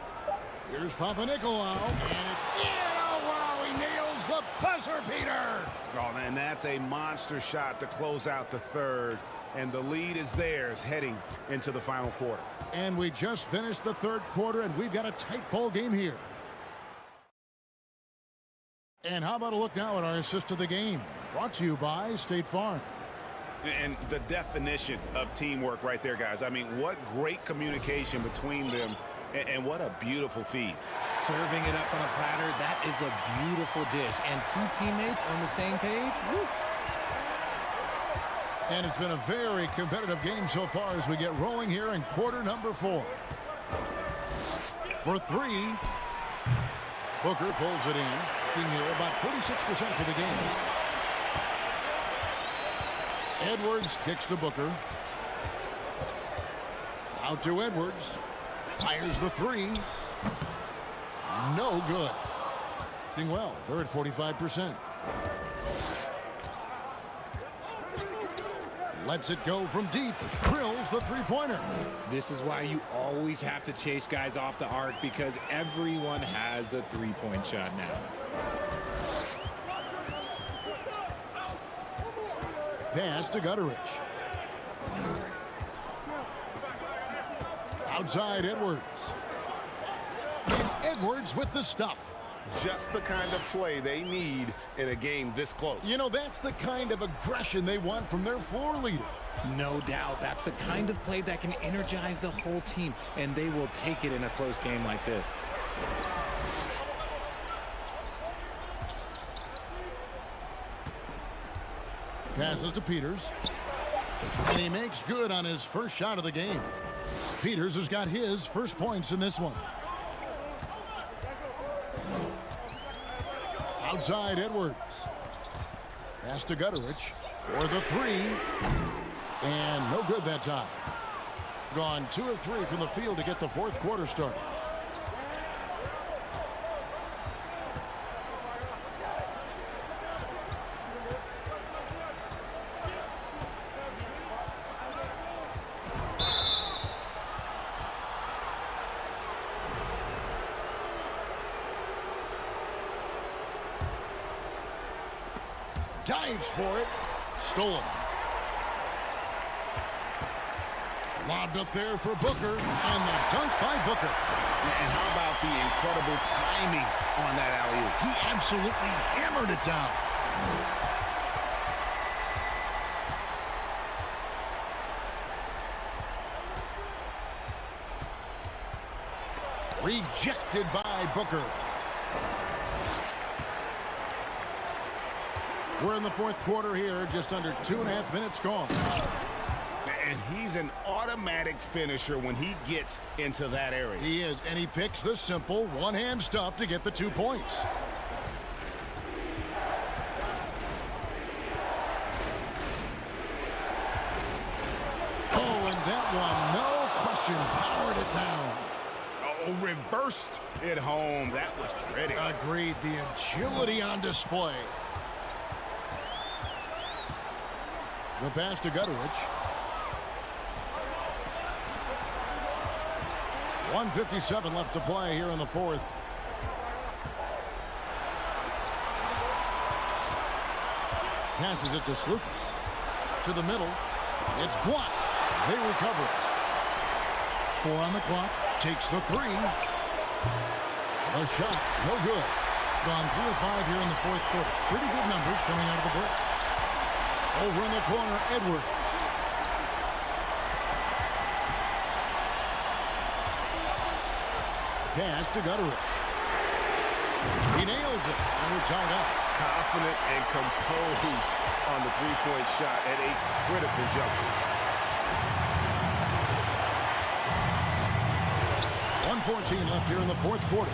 Here's Papanikolaou, and it's in. Oh, wow, he nails the buzzer beater. Oh, and that's a monster shot to close out the third. And the lead is theirs heading into the final quarter. And we just finished the third quarter, and we've got a tight ball game here. And how about a look now at our assist of the game? Brought to you by State Farm. And the definition of teamwork right there, guys. I mean, what great communication between them, and what a beautiful feed. Serving it up on a platter, that is a beautiful dish. And 2 teammates on the same page, woo. And it's been a very competitive game so far as we get rolling here in quarter number 4. For 3, Booker pulls it in. Being here about 46% for the game. Edwards kicks to Booker. Out to Edwards. Fires the 3. No good. Doing well. They're at 45%. Lets it go from deep. Drills the 3-pointer. This is why you always have to chase guys off the arc, because everyone has a 3-point shot now. Pass to Gutteridge. Outside Edwards. And Edwards with the stuff. Just the kind of play they need in a game this close. You know, that's the kind of aggression they want from their floor leader. No doubt. That's the kind of play that can energize the whole team, and they will take it in a close game like this. Passes to Peters. And he makes good on his first shot of the game. Peters has got his first points in this one. Outside Edwards. Pass to Gutterich for the three. And no good that time. Gone 2 of 3 from the field to get the fourth quarter started. Dives for it. Stolen. Lobbed up there for Booker. And the dunk by Booker. And how about the incredible timing on that alley-oop? He absolutely hammered it down. Rejected by Booker. We're in the fourth quarter here, just under 2.5 minutes gone. And he's an automatic finisher when he gets into that area. He is, and he picks the simple one-hand stuff to get the 2 points. Oh, and that one, no question, powered it down. Oh, reversed it home. That was pretty. Agreed, the agility on display. The pass to Gutterich. 1:57 left to play here in the fourth. Passes it to Slukas. To the middle. It's blocked. They recover it. 4 on the clock. Takes the three. A shot. No good. Gone 3 of 5 here in the fourth quarter. Pretty good numbers coming out of the break. Over in the corner, Edwards. Pass to Gutterich. He nails it, and we're tied up. Confident and composed on the three-point shot at a critical juncture. 1:14 left here in the fourth quarter.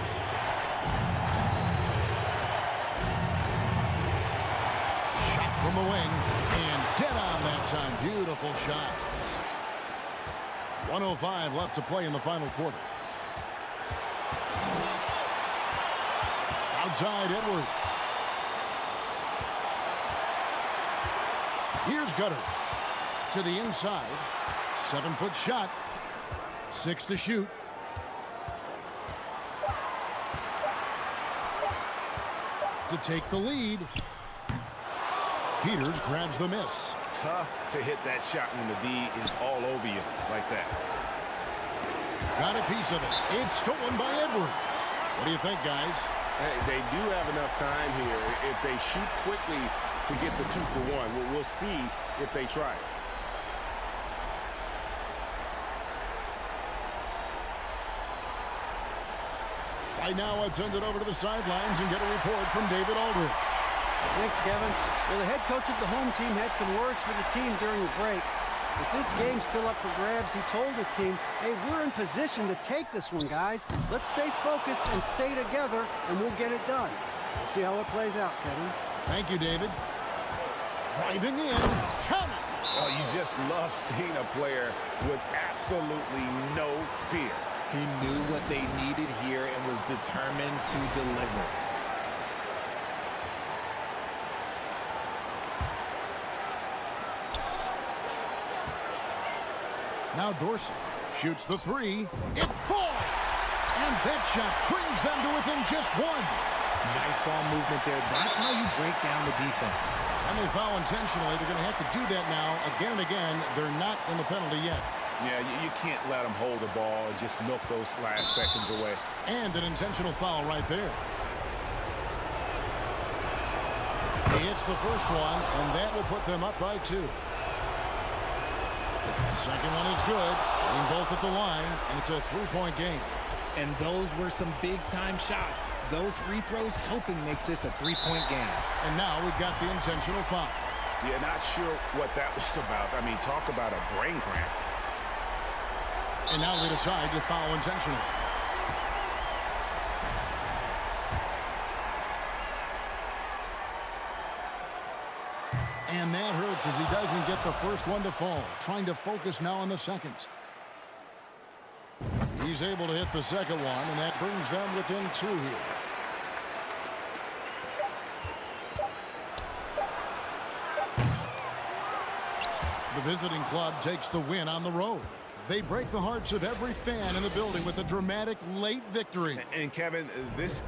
Shot from the wing, and dead on that time. Beautiful shot. 1:05 left to play in the final quarter. Outside Edwards. Here's Gutterich. To the inside. 7-foot shot. 6 to shoot. To take the lead. Peters grabs the miss. Tough to hit that shot when the D is all over you like that. Got a piece of it. It's stolen by Edwards. What do you think, guys? Hey, they do have enough time here. If they shoot quickly to get the 2 for 1, we'll see if they try it. Right now, let's send it over to the sidelines and get a report from David Aldridge. Thanks, Kevin. Well, the head coach of the home team had some words for the team during the break. With this game still up for grabs, he told his team, hey, we're in position to take this one, guys. Let's stay focused and stay together, and we'll get it done. We'll see how it plays out, Kevin. Thank you, David. Driving in. Count it. Oh, you just love seeing a player with absolutely no fear. He knew what they needed here and was determined to deliver. Now Dorsey shoots the three. It falls! And that shot brings them to within just 1. Nice ball movement there. That's how you break down the defense. And they foul intentionally. They're going to have to do that now again and again. They're not in the penalty yet. Yeah, you can't let them hold the ball and just milk those last seconds away. And an intentional foul right there. He hits the first one, and that will put them up by 2. Second one is good. Getting both at the line, and it's a 3-point game. And those were some big-time shots. Those free throws helping make this a 3-point game. And now we've got the intentional foul. Yeah, not sure what that was about. I mean, talk about a brain cramp. And now they decide to foul intentionally. And that hurts as he doesn't get the first one to fall. Trying to focus now on the second. He's able to hit the second one, and that brings them within 2 here. The visiting club takes the win on the road. They break the hearts of every fan in the building with a dramatic late victory. And Kevin, this...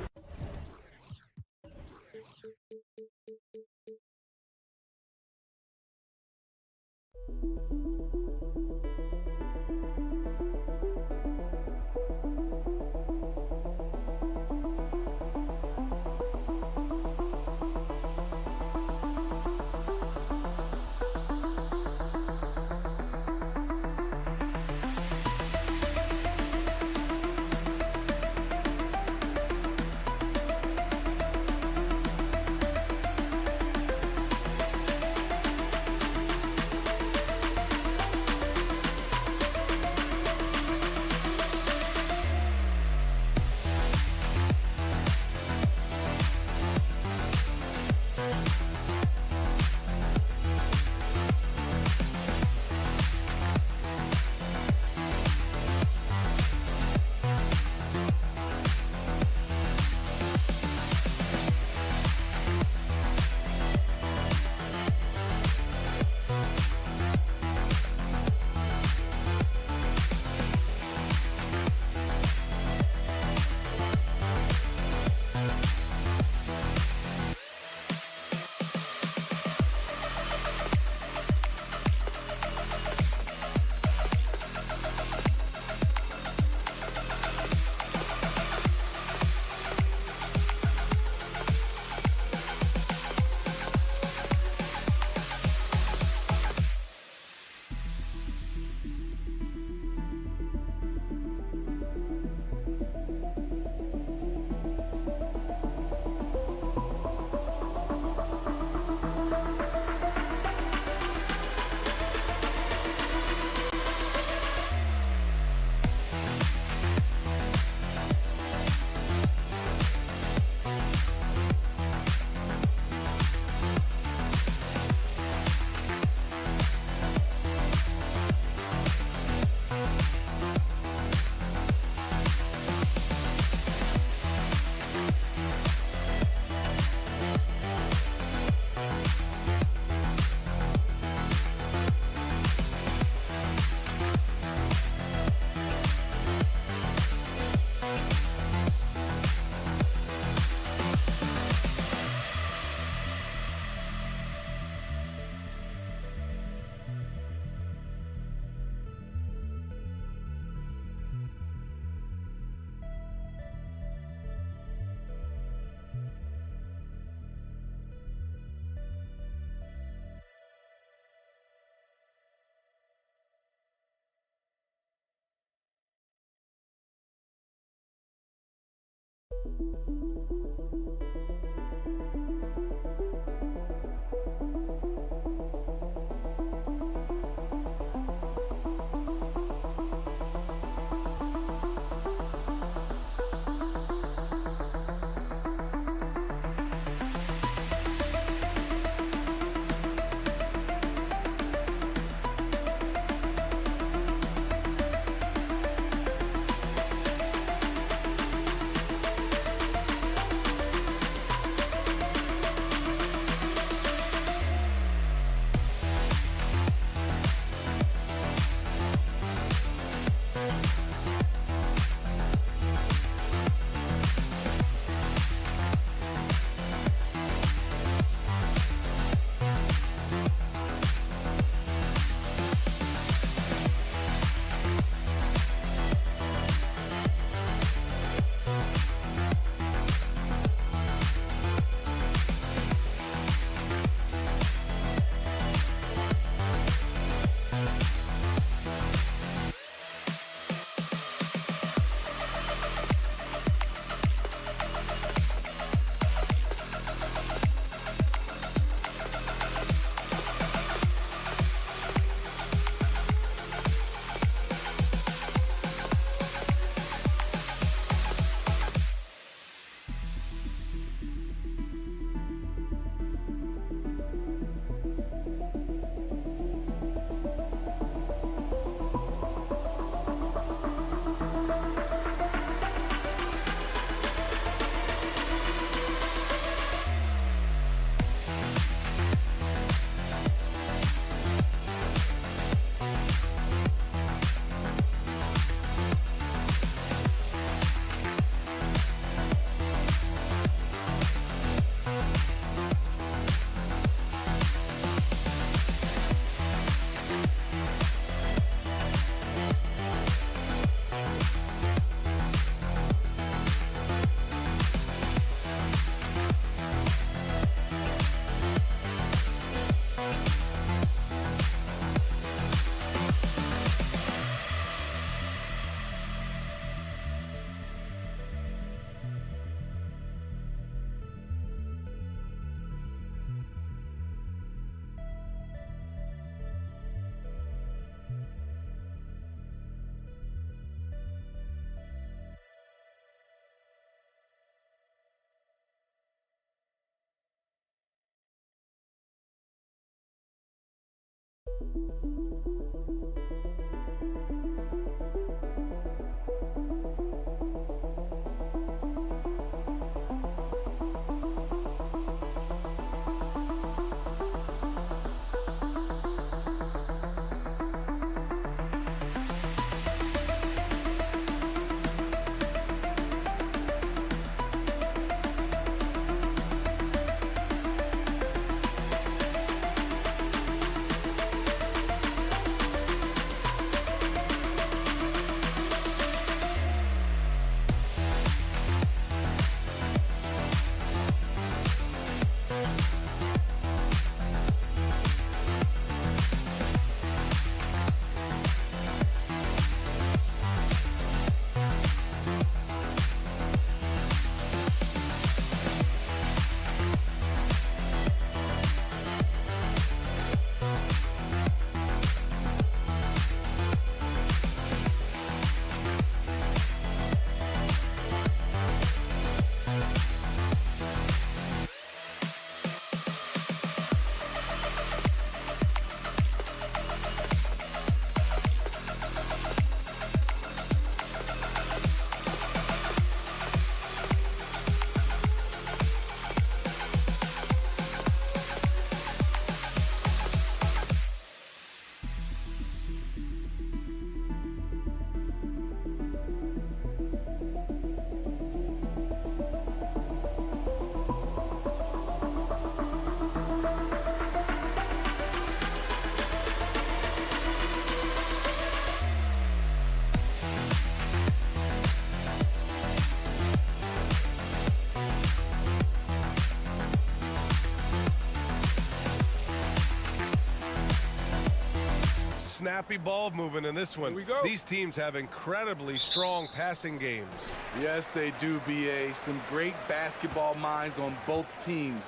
Snappy ball movement in this one. Here we go. These teams have incredibly strong passing games. Yes, they do, BA. Some great basketball minds on both teams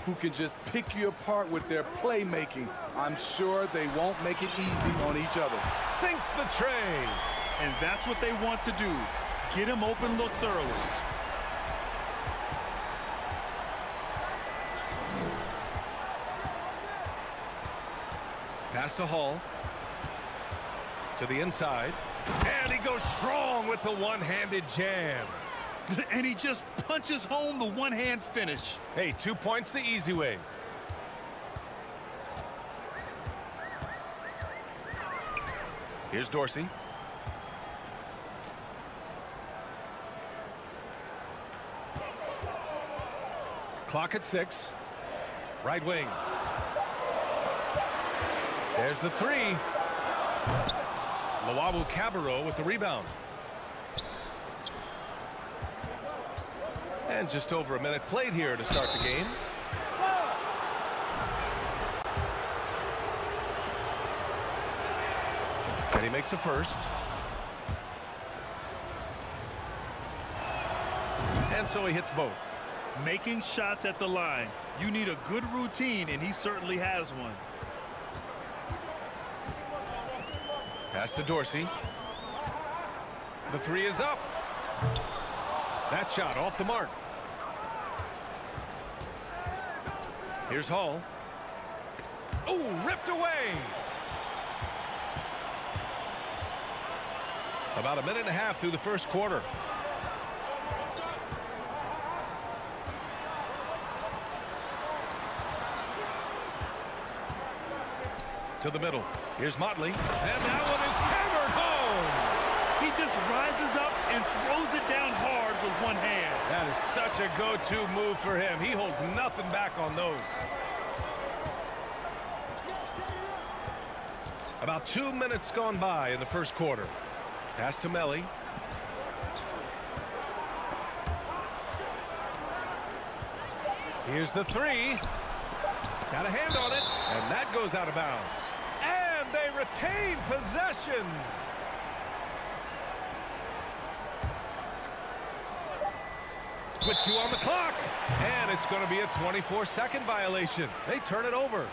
who can just pick you apart with their playmaking. I'm sure they won't make it easy on each other. Sinks the tray. And that's what they want to do. Get him open looks early. Pass to Hall. To the inside. And he goes strong with the one-handed jam. And he just punches home the one-hand finish. Hey, 2 points the easy way. Here's Dorsey. Clock at 6. Right wing. There's the three. Lawabu Cabarro with the rebound. And just over a minute played here to start the game. And he makes a first. And so he hits both. Making shots at the line. You need a good routine, and he certainly has one. Pass to Dorsey. The three is up. That shot off the mark. Here's Hall. Oh, ripped away. About a minute and a half through the first quarter. To the middle. Here's Motley. And that one is hammered home. He just rises up and throws it down hard with one hand. That is such a go-to move for him. He holds nothing back on those. About 2 minutes gone by in the first quarter. Pass to Melly. Here's the three. Got a hand on it. And that goes out of bounds. And they retain possession. With 2 on the clock. And it's going to be a 24-second violation. They turn it over.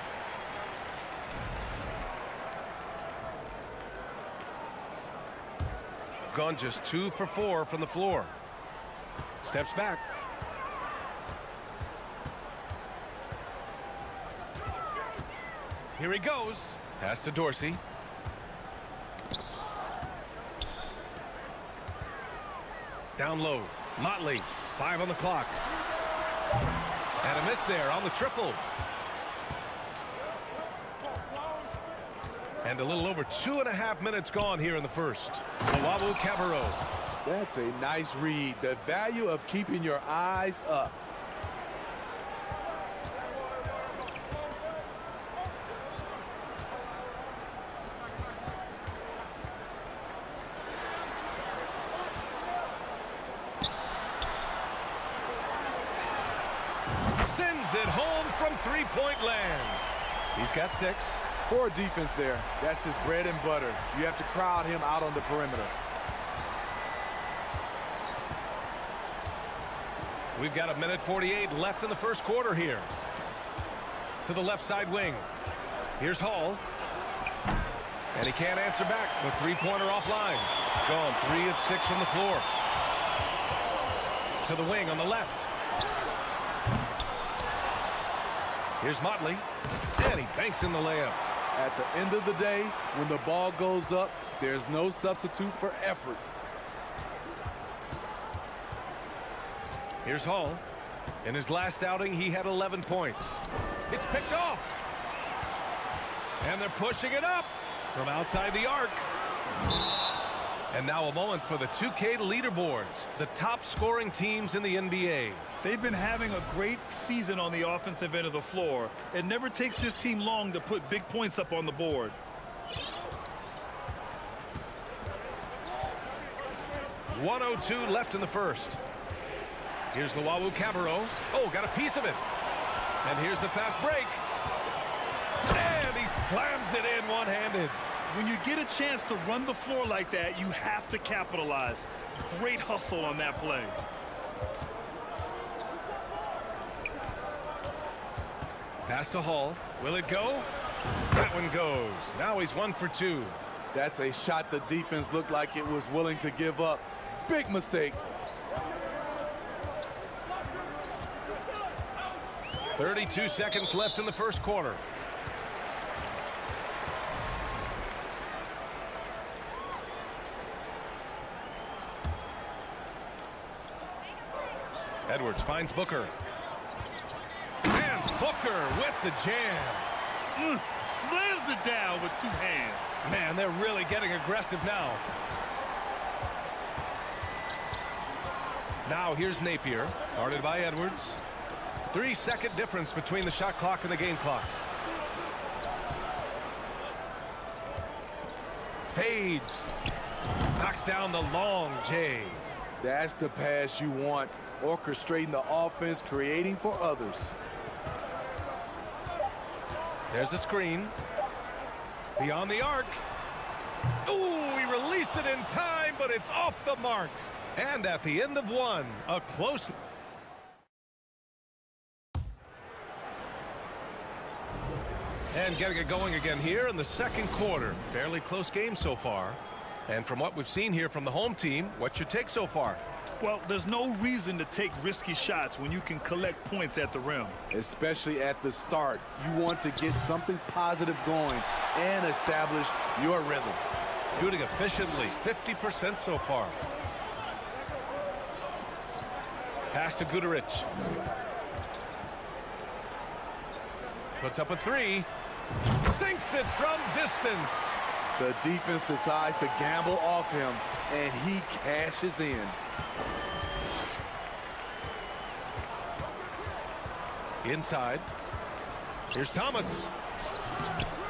Gone just 2 for 4 from the floor. Steps back. Here he goes. Pass to Dorsey. Down low. Motley. 5 on the clock. And a miss there on the triple. And a little over 2.5 minutes gone here in the first. Luau Cabarro. That's a nice read. The value of keeping your eyes up. Sends it home from three-point land. He's got 6. Poor defense there. That's his bread and butter. You have to crowd him out on the perimeter. We've got 1:48 left in the first quarter here. To the left side wing. Here's Hall. And he can't answer back. The three-pointer offline. Gone 3 of 6 from the floor. To the wing on the left. Here's Motley. And he banks in the layup. At the end of the day, when the ball goes up, there's no substitute for effort. Here's Hall. In his last outing, he had 11 points. It's picked off. And they're pushing it up from outside the arc. And now a moment for the 2K leaderboards, the top scoring teams in the NBA. They've been having a great season on the offensive end of the floor. It never takes this team long to put big points up on the board. .102 left in the first. Here's Luau Cabarro. Oh, got a piece of it. And here's the fast break. And he slams it in one-handed. When you get a chance to run the floor like that, you have to capitalize. Great hustle on that play. Pass to Hall. Will it go? That one goes. Now he's 1 for 2. That's a shot the defense looked like it was willing to give up. Big mistake. 32 seconds left in the first quarter. Edwards finds Booker. And Booker with the jam. Slams it down with 2 hands. Man, they're really getting aggressive now. Now here's Napier, guarded by Edwards. 3-second difference between the shot clock and the game clock. Fades. Knocks down the long J. That's the pass you want. Orchestrating the offense, creating for others. There's a screen. Beyond the arc. Ooh, he released it in time, but it's off the mark. And at the end of one, a close... And getting it going again here in the second quarter. Fairly close game so far. And from what we've seen here from the home team, what's your take so far? Well, there's no reason to take risky shots when you can collect points at the rim. Especially at the start. You want to get something positive going and establish your rhythm. Shooting efficiently, 50% so far. Pass to Guduric. Puts up a 3. Sinks it from distance. The defense decides to gamble off him, and he cashes in. Inside. Here's Thomas.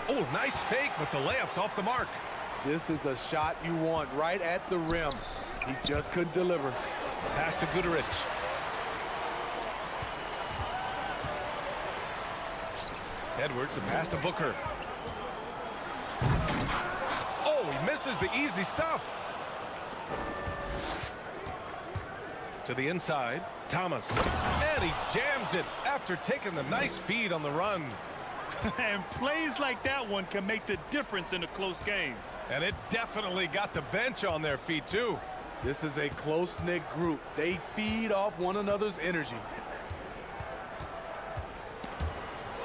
Oh, nice fake, but the layup's off the mark. This is the shot you want right at the rim. He just couldn't deliver. Pass to Guduric. Edwards, a pass to Booker. Oh, he misses the easy stuff. To the inside, Thomas. And he jams it after taking the nice feed on the run. And plays like that one can make the difference in a close game. And it definitely got the bench on their feet, too. This is a close-knit group. They feed off one another's energy.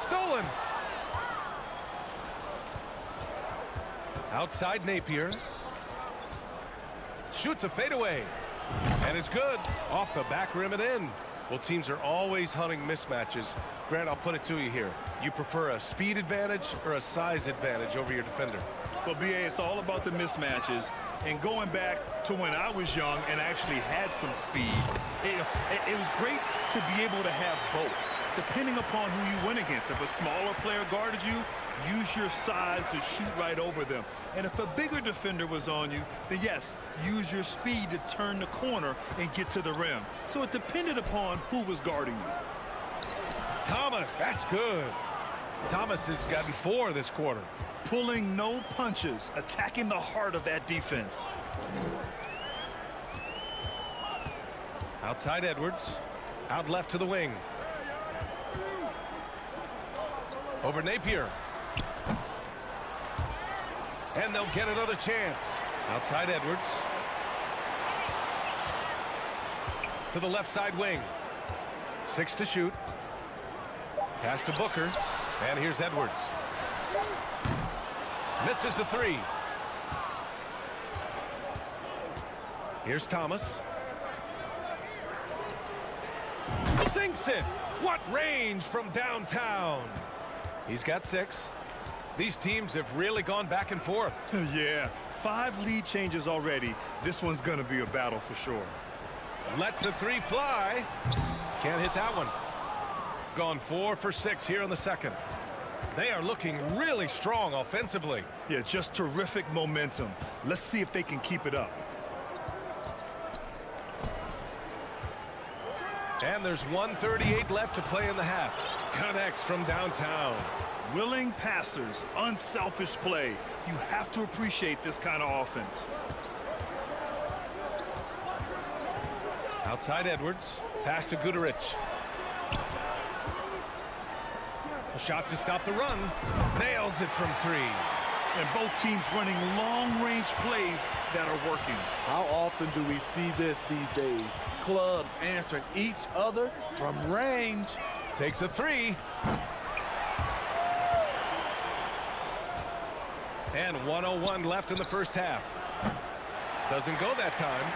Stolen. Outside Napier. Shoots a fadeaway. And it's good. Off the back rim and in. Well, teams are always hunting mismatches. Grant, I'll put it to you here. You prefer a speed advantage or a size advantage over your defender? Well, BA, it's all about the mismatches. And going back to when I was young and actually had some speed, it was great to be able to have both, depending upon who you went against. If a smaller player guarded you, use your size to shoot right over them. And if a bigger defender was on you, then yes, use your speed to turn the corner and get to the rim. So it depended upon who was guarding you. Thomas, that's good. Thomas has gotten 4 this quarter. Pulling no punches, attacking the heart of that defense. Outside Edwards. Out left to the wing. Over Napier. And they'll get another chance. Outside Edwards. To the left side wing. 6 to shoot. Pass to Booker. And here's Edwards. Misses the 3. Here's Thomas. Sinks it. What range from downtown. He's got 6. These teams have really gone back and forth. Yeah, 5 lead changes already. This one's going to be a battle for sure. Lets the 3 fly. Can't hit that one. Gone 4 for 6 here in the second. They are looking really strong offensively. Yeah, just terrific momentum. Let's see if they can keep it up. And there's 1:38 left to play in the half. Connects from downtown. Willing passers, unselfish play. You have to appreciate this kind of offense. Outside Edwards. Pass to Guterich. A shot to stop the run. Nails it from 3. And both teams running long-range plays that are working. How often do we see this these days? Clubs answering each other from range. Takes a 3. And 1:01 left in the first half. Doesn't go that time.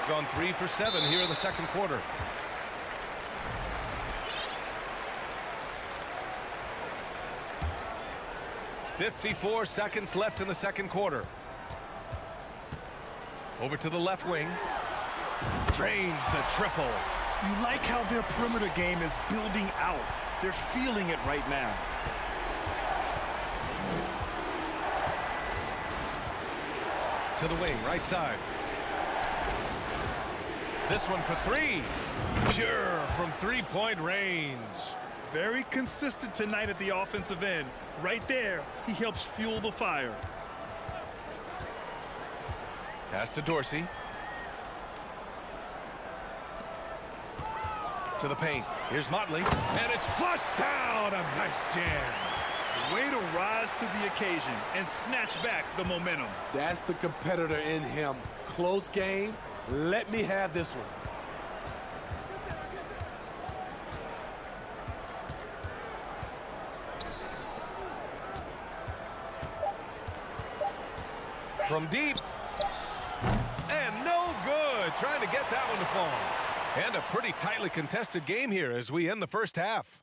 Gone 3 for 7 here in the second quarter. .54 seconds left in the second quarter. Over to the left wing. Drains the triple. You like how their perimeter game is building out. They're feeling it right now. To the wing, right side. This one for 3. Pure from 3-point range. Very consistent tonight at the offensive end. Right there, he helps fuel the fire. Pass to Dorsey. To the paint. Here's Motley. And it's flushed down. A nice jam. Way to rise to the occasion and snatch back the momentum. That's the competitor in him. Close game. Let me have this one. From deep. And no good. Trying to get that one to fall. And a pretty tightly contested game here as we end the first half.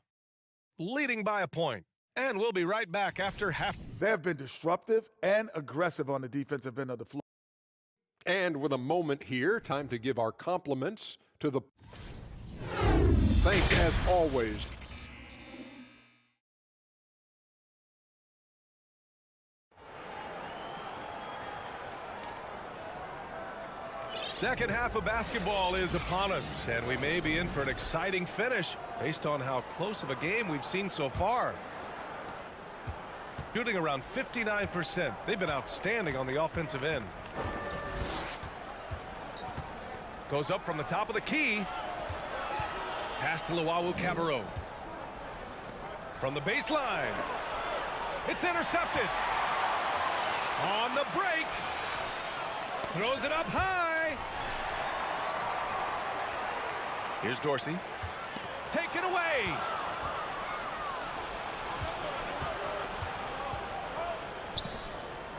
Leading by a point. And we'll be right back after half. They have been disruptive and aggressive on the defensive end of the floor. And with a moment here, time to give our compliments to the... Thanks as always. Second half of basketball is upon us, and we may be in for an exciting finish based on how close of a game we've seen so far. Shooting around 59%. They've been outstanding on the offensive end. Goes up from the top of the key. Pass to Luwawu-Cabarrot. From the baseline. It's intercepted. On the break. Throws it up high. Here's Dorsey. Taken away.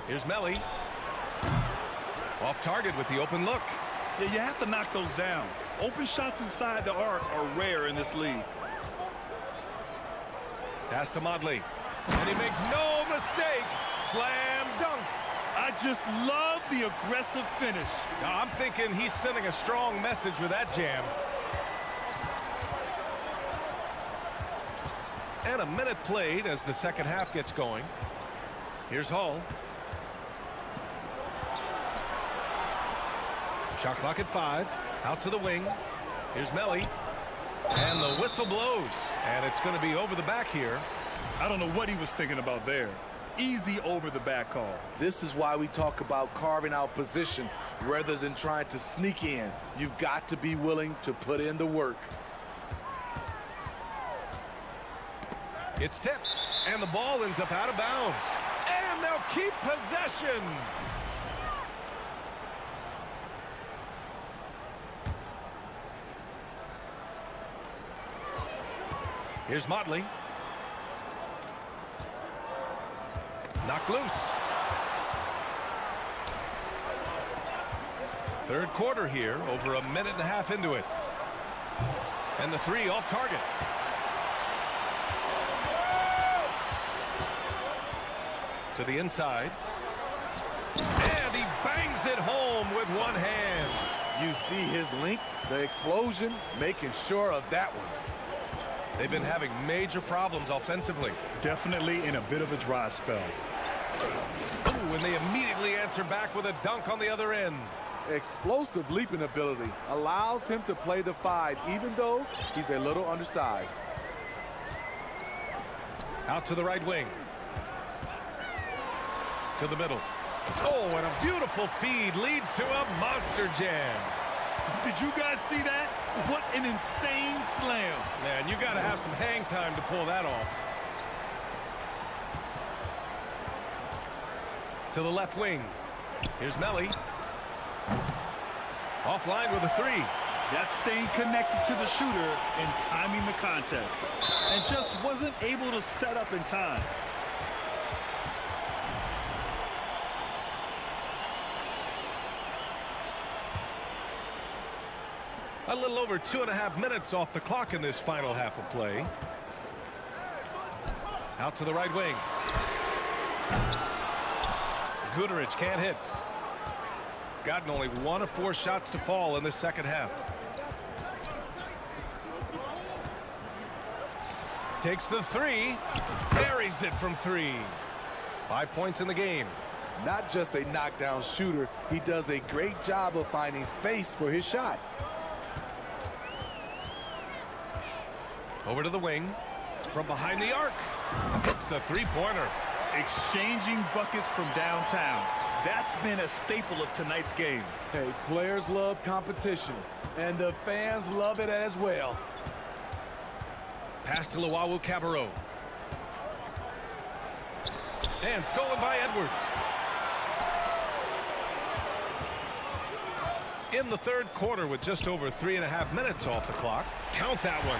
Here's Melli. Off target with the open look. Yeah, you have to knock those down. Open shots inside the arc are rare in this league. Pass to Modley. And he makes no mistake. Slam dunk. I just love the aggressive finish. Now, I'm thinking he's sending a strong message with that jam. And a minute played as the second half gets going. Here's Hull. Shot clock at 5. Out to the wing. Here's Melli. And the whistle blows. And it's going to be over the back here. I don't know what he was thinking about there. Easy over the back call. This is why we talk about carving out position rather than trying to sneak in. You've got to be willing to put in the work. It's tipped, and the ball ends up out of bounds. And they'll keep possession. Here's Motley. Knocked loose. Third quarter here, over a minute and a half into it. And the three off target. To the inside. And he bangs it home with one hand. You see his length, the explosion, making sure of that one. They've been having major problems offensively. Definitely in a bit of a dry spell. Ooh, and they immediately answer back with a dunk on the other end. Explosive leaping ability allows him to play the 5, even though he's a little undersized. Out to the right wing. To the middle. Oh, and a beautiful feed leads to a monster jam. Did you guys see that? What an insane slam. Man, you got to have some hang time to pull that off. To the left wing. Here's Melli. Offline with a 3. That's staying connected to the shooter and timing the contest. And just wasn't able to set up in time. A little over 2.5 minutes off the clock in this final half of play. Out to the right wing. Guterich can't hit. Gotten only 1 of 4 shots to fall in this second half. Takes the 3. Buries it from 3. 5 points in the game. Not just a knockdown shooter, he does a great job of finding space for his shot. Over to the wing. From behind the arc. Hits the 3-pointer. Exchanging buckets from downtown. That's been a staple of tonight's game. Hey, players love competition, and the fans love it as well. Pass to Luau Cabarro. And stolen by Edwards. In the third quarter with just over 3.5 minutes off the clock. Count that one.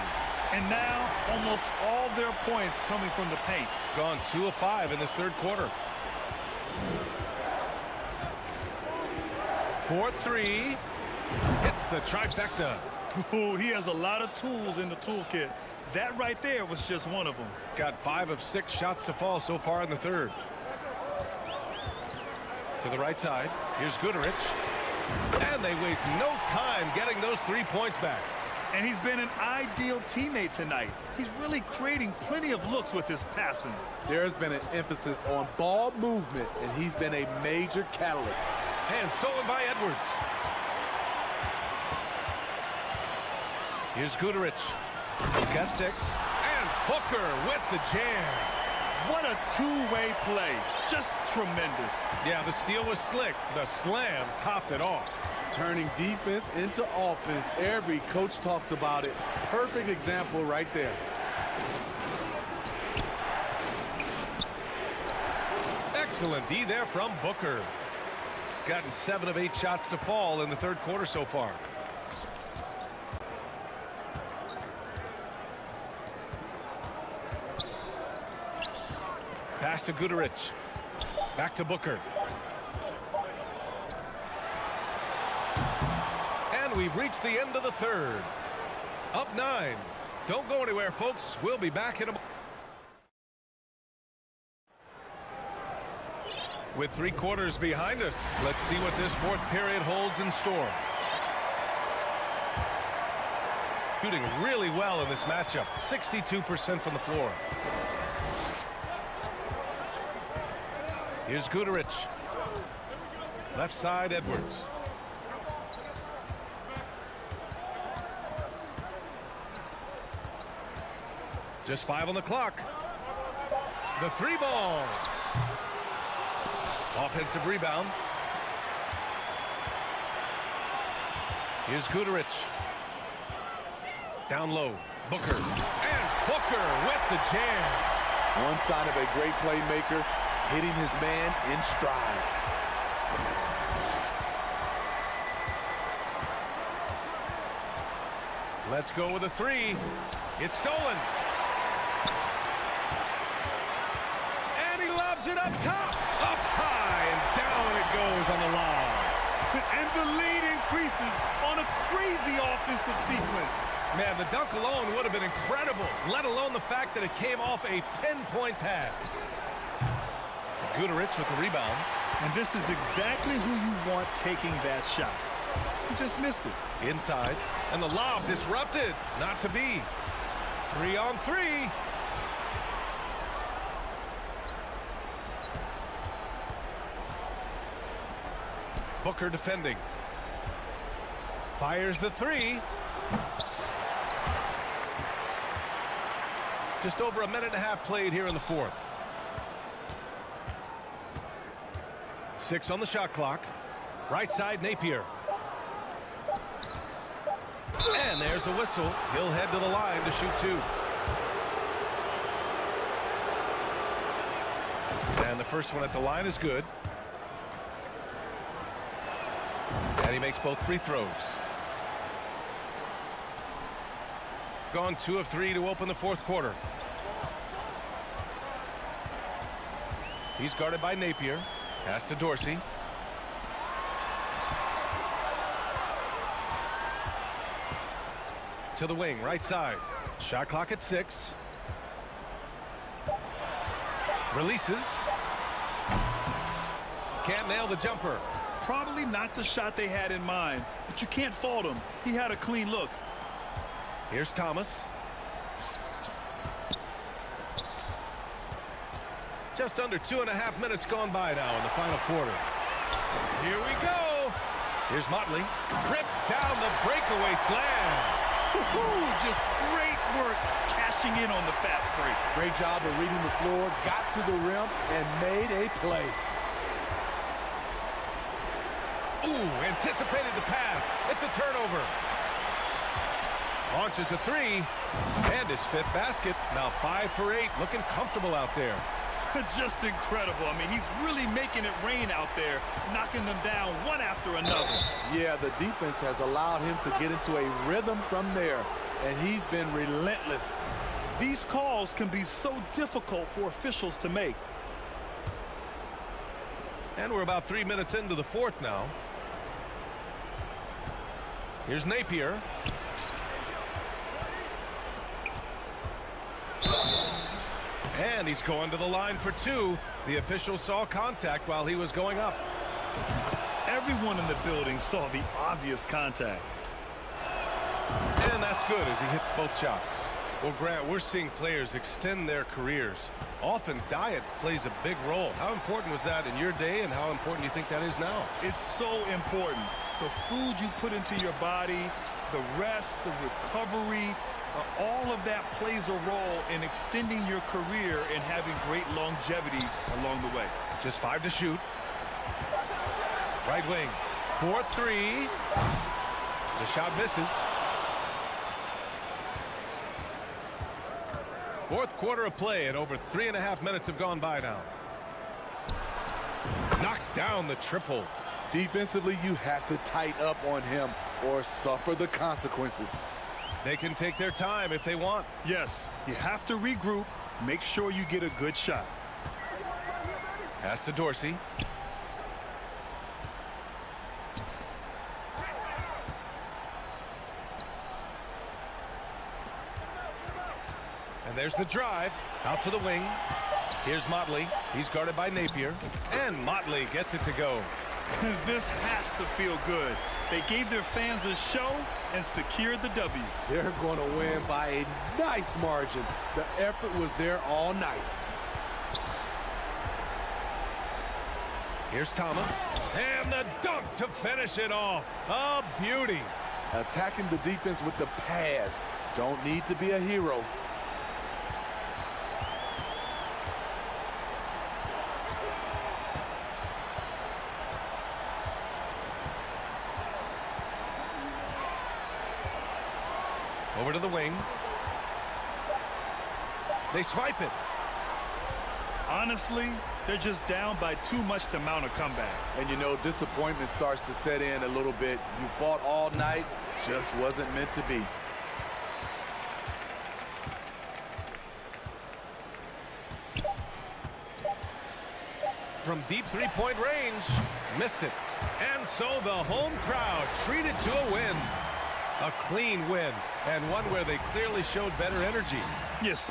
And now almost all their points coming from the paint. Gone 2 of 5 in this third quarter. 4-3. Hits the trifecta. Ooh, he has a lot of tools in the toolkit. That right there was just one of them. Got 5 of 6 shots to fall so far in the third. To the right side. Here's Guterich. And they waste no time getting those 3 points back. And he's been an ideal teammate tonight. He's really creating plenty of looks with his passing. There's been an emphasis on ball movement, and he's been a major catalyst. And stolen by Edwards. Here's Guterich. He's got 6. And Booker with the jam. What a two-way play. Just tremendous. Yeah, the steal was slick. The slam topped it off. Turning defense into offense. Every coach talks about it. Perfect example right there. Excellent D there from Booker. Gotten 7 of 8 shots to fall in the third quarter so far. Pass to Guterich. Back to Booker. And we've reached the end of the third. Up 9. Don't go anywhere, folks. We'll be back in a... With 3 quarters behind us, let's see what this fourth period holds in store. Shooting really well in this matchup. 62% from the floor. Here's Guduric. Left side, Edwards. Just 5 on the clock. The 3 ball. Offensive rebound. Here's Guduric. Down low. Booker. And Booker with the jam. One sign of a great playmaker, hitting his man in stride. Let's go with a 3. It's stolen. And he lobs it up top. Up high, and down it goes on the line. And the lead increases on a crazy offensive sequence. Man, the dunk alone would have been incredible, let alone the fact that it came off a pinpoint pass. Guduric with the rebound. And this is exactly who you want taking that shot. He just missed it. Inside, and the lob disrupted. Not to be. 3 on 3. Booker defending. Fires the 3. Just over a minute and a half played here in the fourth. 6 on the shot clock. Right side, Napier. And there's a whistle. He'll head to the line to shoot 2. And the first one at the line is good. And he makes both free throws. Gone 2 of 3 to open the fourth quarter. He's guarded by Napier. Pass to Dorsey. To the wing, right side. Shot clock at 6. Releases. Can't nail the jumper. Probably not the shot they had in mind, but you can't fault him. He had a clean look. Here's Thomas. Just under 2.5 minutes gone by now in the final quarter. Here we go. Here's Motley. Rips down the breakaway slam. Just great work cashing in on the fast break. Great job of reading the floor, got to the rim, and made a play. Ooh, anticipated the pass. It's a turnover. Launches a 3. And his 5th basket. Now 5 for 8. Looking comfortable out there. Just incredible. I mean, he's really making it rain out there, knocking them down one after another. Yeah, the defense has allowed him to get into a rhythm from there, and he's been relentless. These calls can be so difficult for officials to make. And we're about 3 minutes into the fourth now. Here's Napier. And he's going to the line for 2. The official saw contact while he was going up. Everyone in the building saw the obvious contact. And that's good as he hits both shots. Well, Grant, we're seeing players extend their careers. Often diet plays a big role. How important was that in your day, and how important do you think that is now? It's so important. The food you put into your body, the rest, the recovery, all of that plays a role in extending your career and having great longevity along the way. Just 5 to shoot. Right wing. 4-3. The shot misses. Fourth quarter of play, and over 3.5 minutes have gone by now. Knocks down the triple. Defensively, you have to tighten up on him or suffer the consequences. They can take their time if they want. Yes, you have to regroup. Make sure you get a good shot. Pass to Dorsey. And there's the drive out to the wing. Here's Motley. He's guarded by Napier. And Motley gets it to go. This has to feel good. They gave their fans a show and secured the W. They're going to win by a nice margin. The effort was there all night. Here's Thomas. And the dunk to finish it off. A beauty. Attacking the defense with the pass. Don't need to be a hero. Over to the wing. They swipe it. Honestly, they're just down by too much to mount a comeback. And you know, disappointment starts to set in a little bit. You fought all night, just wasn't meant to be. From deep three-point range, missed it. And so the home crowd treated to a win. A clean win, and one where they clearly showed better energy. Yes.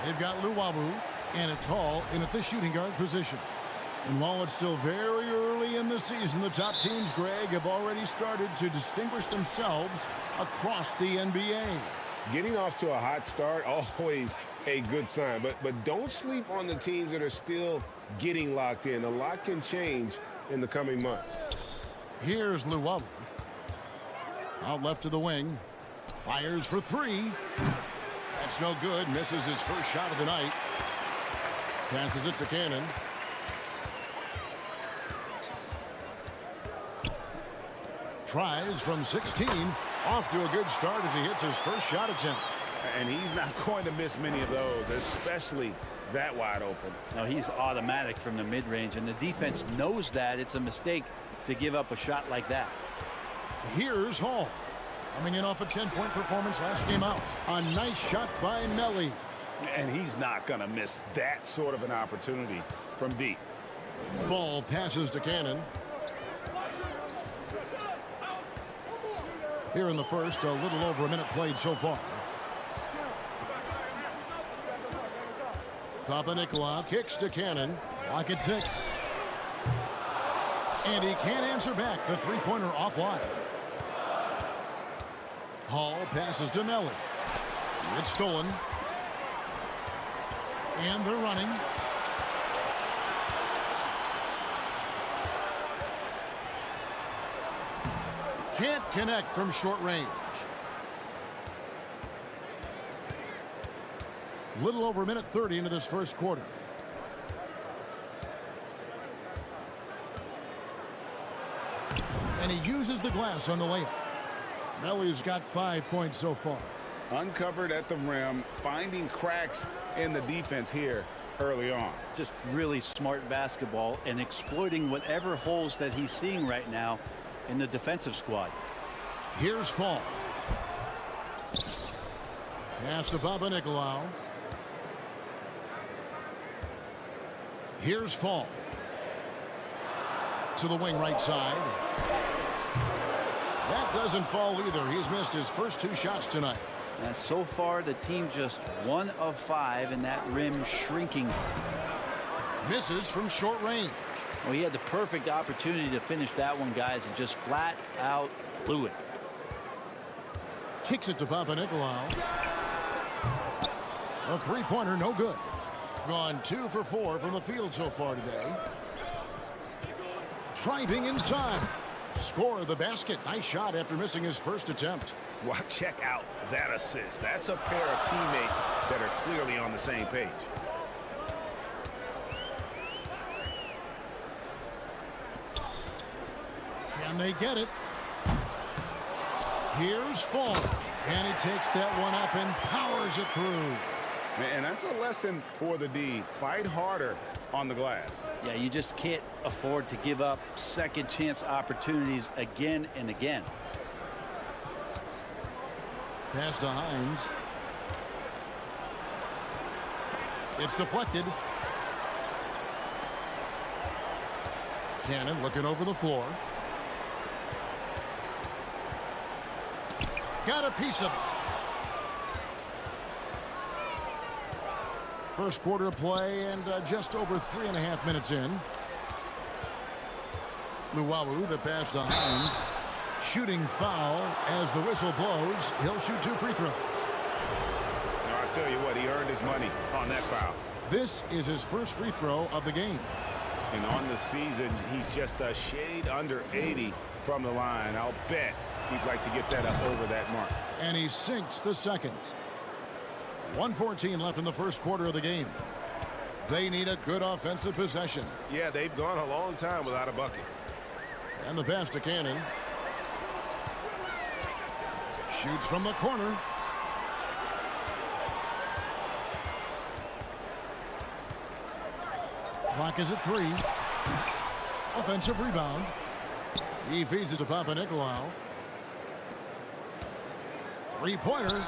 They've got Luwawu, and it's Hall in at the shooting guard position. And while it's still very early in the season, the top teams, Greg, have already started to distinguish themselves across the NBA. Getting off to a hot start, always a good sign. But don't sleep on the teams that are still getting locked in. A lot can change in the coming months. Here's Luwawu. Out left to the wing. Fires for three. That's no good. Misses his first shot of the night. Passes it to Cannon. Tries from 16. Off to a good start as he hits his first shot attempt. And he's not going to miss many of those, especially that wide open. No, he's automatic from the mid-range, and the defense knows that it's a mistake to give up a shot like that. Here's Hall. Coming in off a 10-point performance last game out. A nice shot by Melli. And he's not going to miss that sort of an opportunity from deep. Fall passes to Cannon. Here in the first, a little over a minute played so far. Papanikolaou kicks to Cannon. Clock at 6. And he can't answer back. The three-pointer offline. Hall passes to Melli. It's stolen. And they're running. Can't connect from short range. Little over a minute 30 into this first quarter. And he uses the glass on the layup. Melli's got 5 points so far. Uncovered at the rim, finding cracks in the defense here early on. Just really smart basketball and exploiting whatever holes that he's seeing right now in the defensive squad. Here's Fall. Pass to Papanikolaou. Here's Fall. To the wing right side. That doesn't fall either. He's missed his first 2 shots tonight. And so far, the team just 1 of 5 in that rim shrinking. Misses from short range. Well, he had the perfect opportunity to finish that one, guys, and just flat out blew it. Kicks it to Papanikolaou. A three-pointer, no good. Gone 2 for 4 from the field so far today. Driving inside. Score the basket. Nice shot after missing his first attempt. Well, check out that assist. That's a pair of teammates that are clearly on the same page. Can they get it? Here's Fall. And he takes that one up and powers it through. And that's a lesson for the D. Fight harder on the glass. Yeah, you just can't afford to give up second chance opportunities again and again. Pass to Hines. It's deflected. Cannon looking over the floor. Got a piece of it. First quarter play and just over 3.5 minutes in. Luwawu, the pass to Hines. Shooting foul as the whistle blows. He'll shoot 2 free throws. Now, I tell you what, he earned his money on that foul. This is his first free throw of the game. And on the season, he's just a shade under 80 from the line. I'll bet he'd like to get that up over that mark. And he sinks the second. 1:14 left in the first quarter of the game. They need a good offensive possession. Yeah, they've gone a long time without a bucket. And the pass to Cannon. Shoots from the corner. Clock is at 3. Offensive rebound. He feeds it to Papanikolaou. Three-pointer.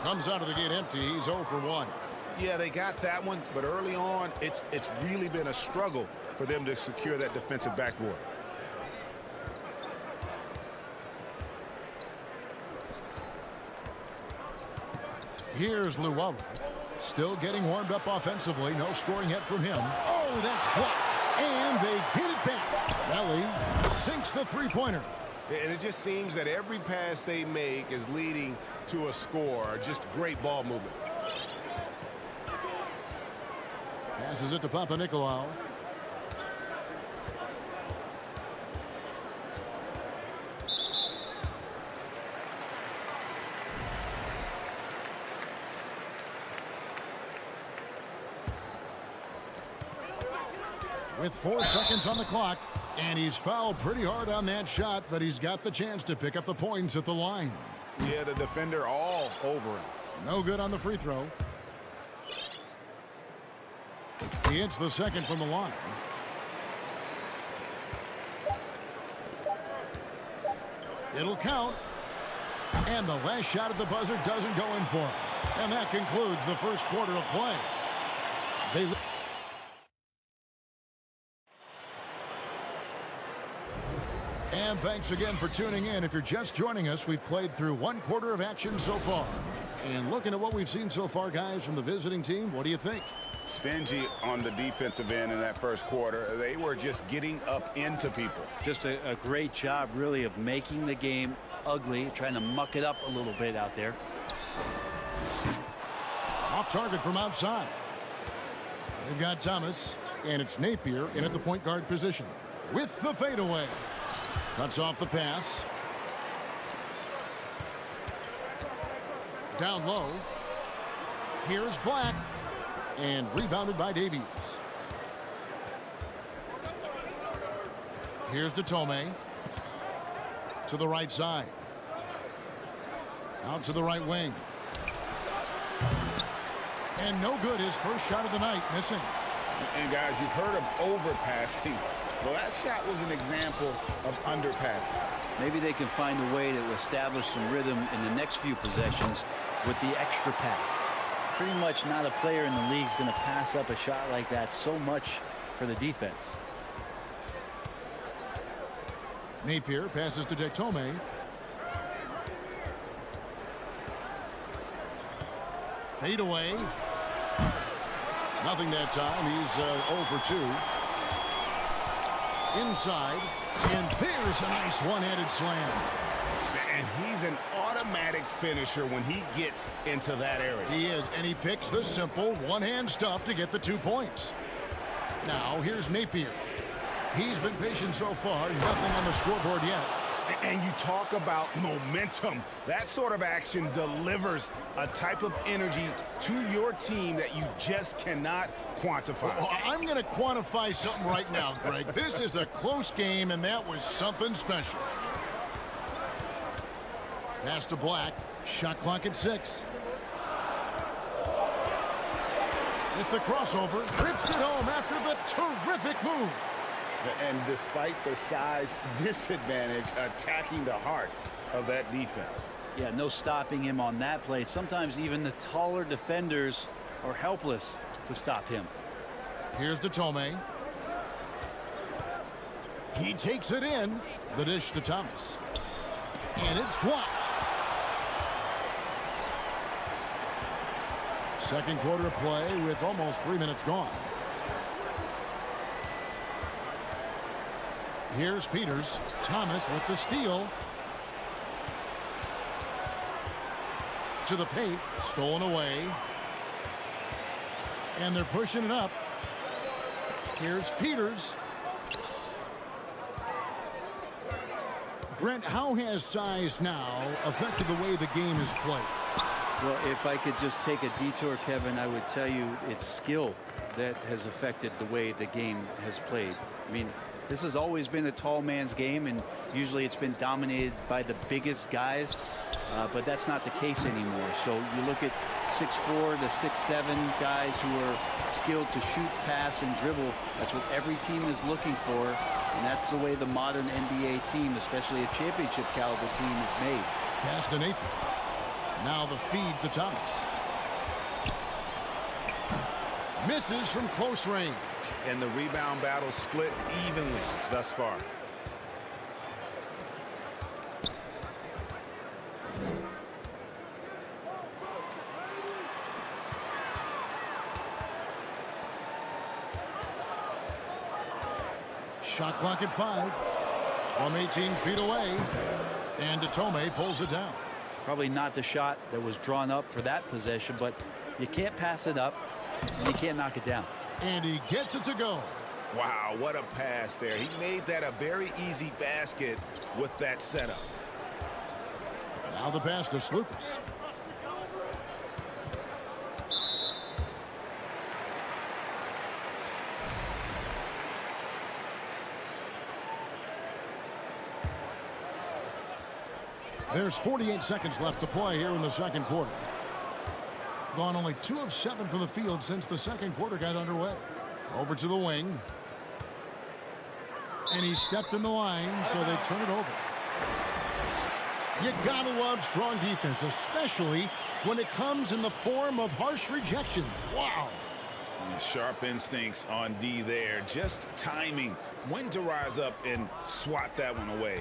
Comes out of the gate empty. He's 0 for 1. Yeah, they got that one, but early on, it's really been a struggle for them to secure that defensive backboard. Here's Llewellyn. Still getting warmed up offensively. No scoring yet from him. Oh, that's blocked. And they get it back. Belly sinks the three-pointer. And it just seems that every pass they make is leading to a score. Just great ball movement. Passes it to Papanikolaou. With 4 seconds on the clock, and he's fouled pretty hard on that shot, but he's got the chance to pick up the points at the line. Yeah, the defender all over him. No good on the free throw. He hits the second from the line. It'll count. And the last shot at the buzzer doesn't go in for him. And that concludes the first quarter of play. And thanks again for tuning in. If you're just joining us, we've played through 1 quarter of action so far. And looking at what we've seen so far, guys, from the visiting team, what do you think? Stingy on the defensive end in that first quarter. They were just getting up into people. Just a great job, really, of making the game ugly, trying to muck it up a little bit out there. Off target from outside. They've got Thomas, and it's Napier in at the point guard position with the fadeaway. Cuts off the pass. Down low. Here's Black. And rebounded by Davies. Here's Datome. To the right side. Out to the right wing. And no good. His first shot of the night missing. And guys, you've heard of overpassing. Well, that shot was an example of underpassing. Maybe they can find a way to establish some rhythm in the next few possessions with the extra pass. Pretty much not a player in the league is going to pass up a shot like that so much for the defense. Napier passes to Datome. Fade away. Nothing that time. He's 0 for 2. Inside, and there's a nice one-handed slam. And he's an automatic finisher when he gets into that area. He is, and he picks the simple one-hand stuff to get the 2 points. Now, here's Napier. He's been patient so far, nothing on the scoreboard yet. And you talk about momentum. That sort of action delivers a type of energy to your team that you just cannot quantify. Well, I'm going to quantify something right now, Greg. This is a close game, and that was something special. Pass to Black. Shot clock at 6. With the crossover, rips it home after the terrific move. And despite the size disadvantage, attacking the heart of that defense. Yeah, no stopping him on that play. Sometimes even the taller defenders are helpless to stop him. Here's Datome. He takes it in. The dish to Thomas. And it's blocked. Second quarter of play with almost 3 minutes gone. Here's Peters. Thomas with the steal. To the paint. Stolen away. And they're pushing it up. Here's Peters. Brent, how has size now affected the way the game is played? Well, if I could just take a detour, Kevin, I would tell you it's skill that has affected the way the game has played. I mean, this has always been a tall man's game, and usually it's been dominated by the biggest guys, but that's not the case anymore. So you look at 6'4" to 6'7" guys who are skilled to shoot, pass, and dribble. That's what every team is looking for, and that's the way the modern NBA team, especially a championship caliber team, is made. Pass to Napier. Now the feed to Thomas. Misses from close range. And the rebound battle split evenly thus far. clock at 5. From 18 feet away. And Tome pulls it down. Probably not the shot that was drawn up for that possession, but you can't pass it up, and you can't knock it down. And he gets it to go. Wow, what a pass there. He made that a very easy basket with that setup. Now the pass to Skijesss. There's 48 seconds left to play here in the second quarter. Gone only 2 of 7 from the field since the second quarter got underway. Over to the wing. And he stepped in the line, so they turn it over. You gotta love strong defense, especially when it comes in the form of harsh rejection. Wow. Sharp instincts on D there. Just timing when to rise up and swat that one away.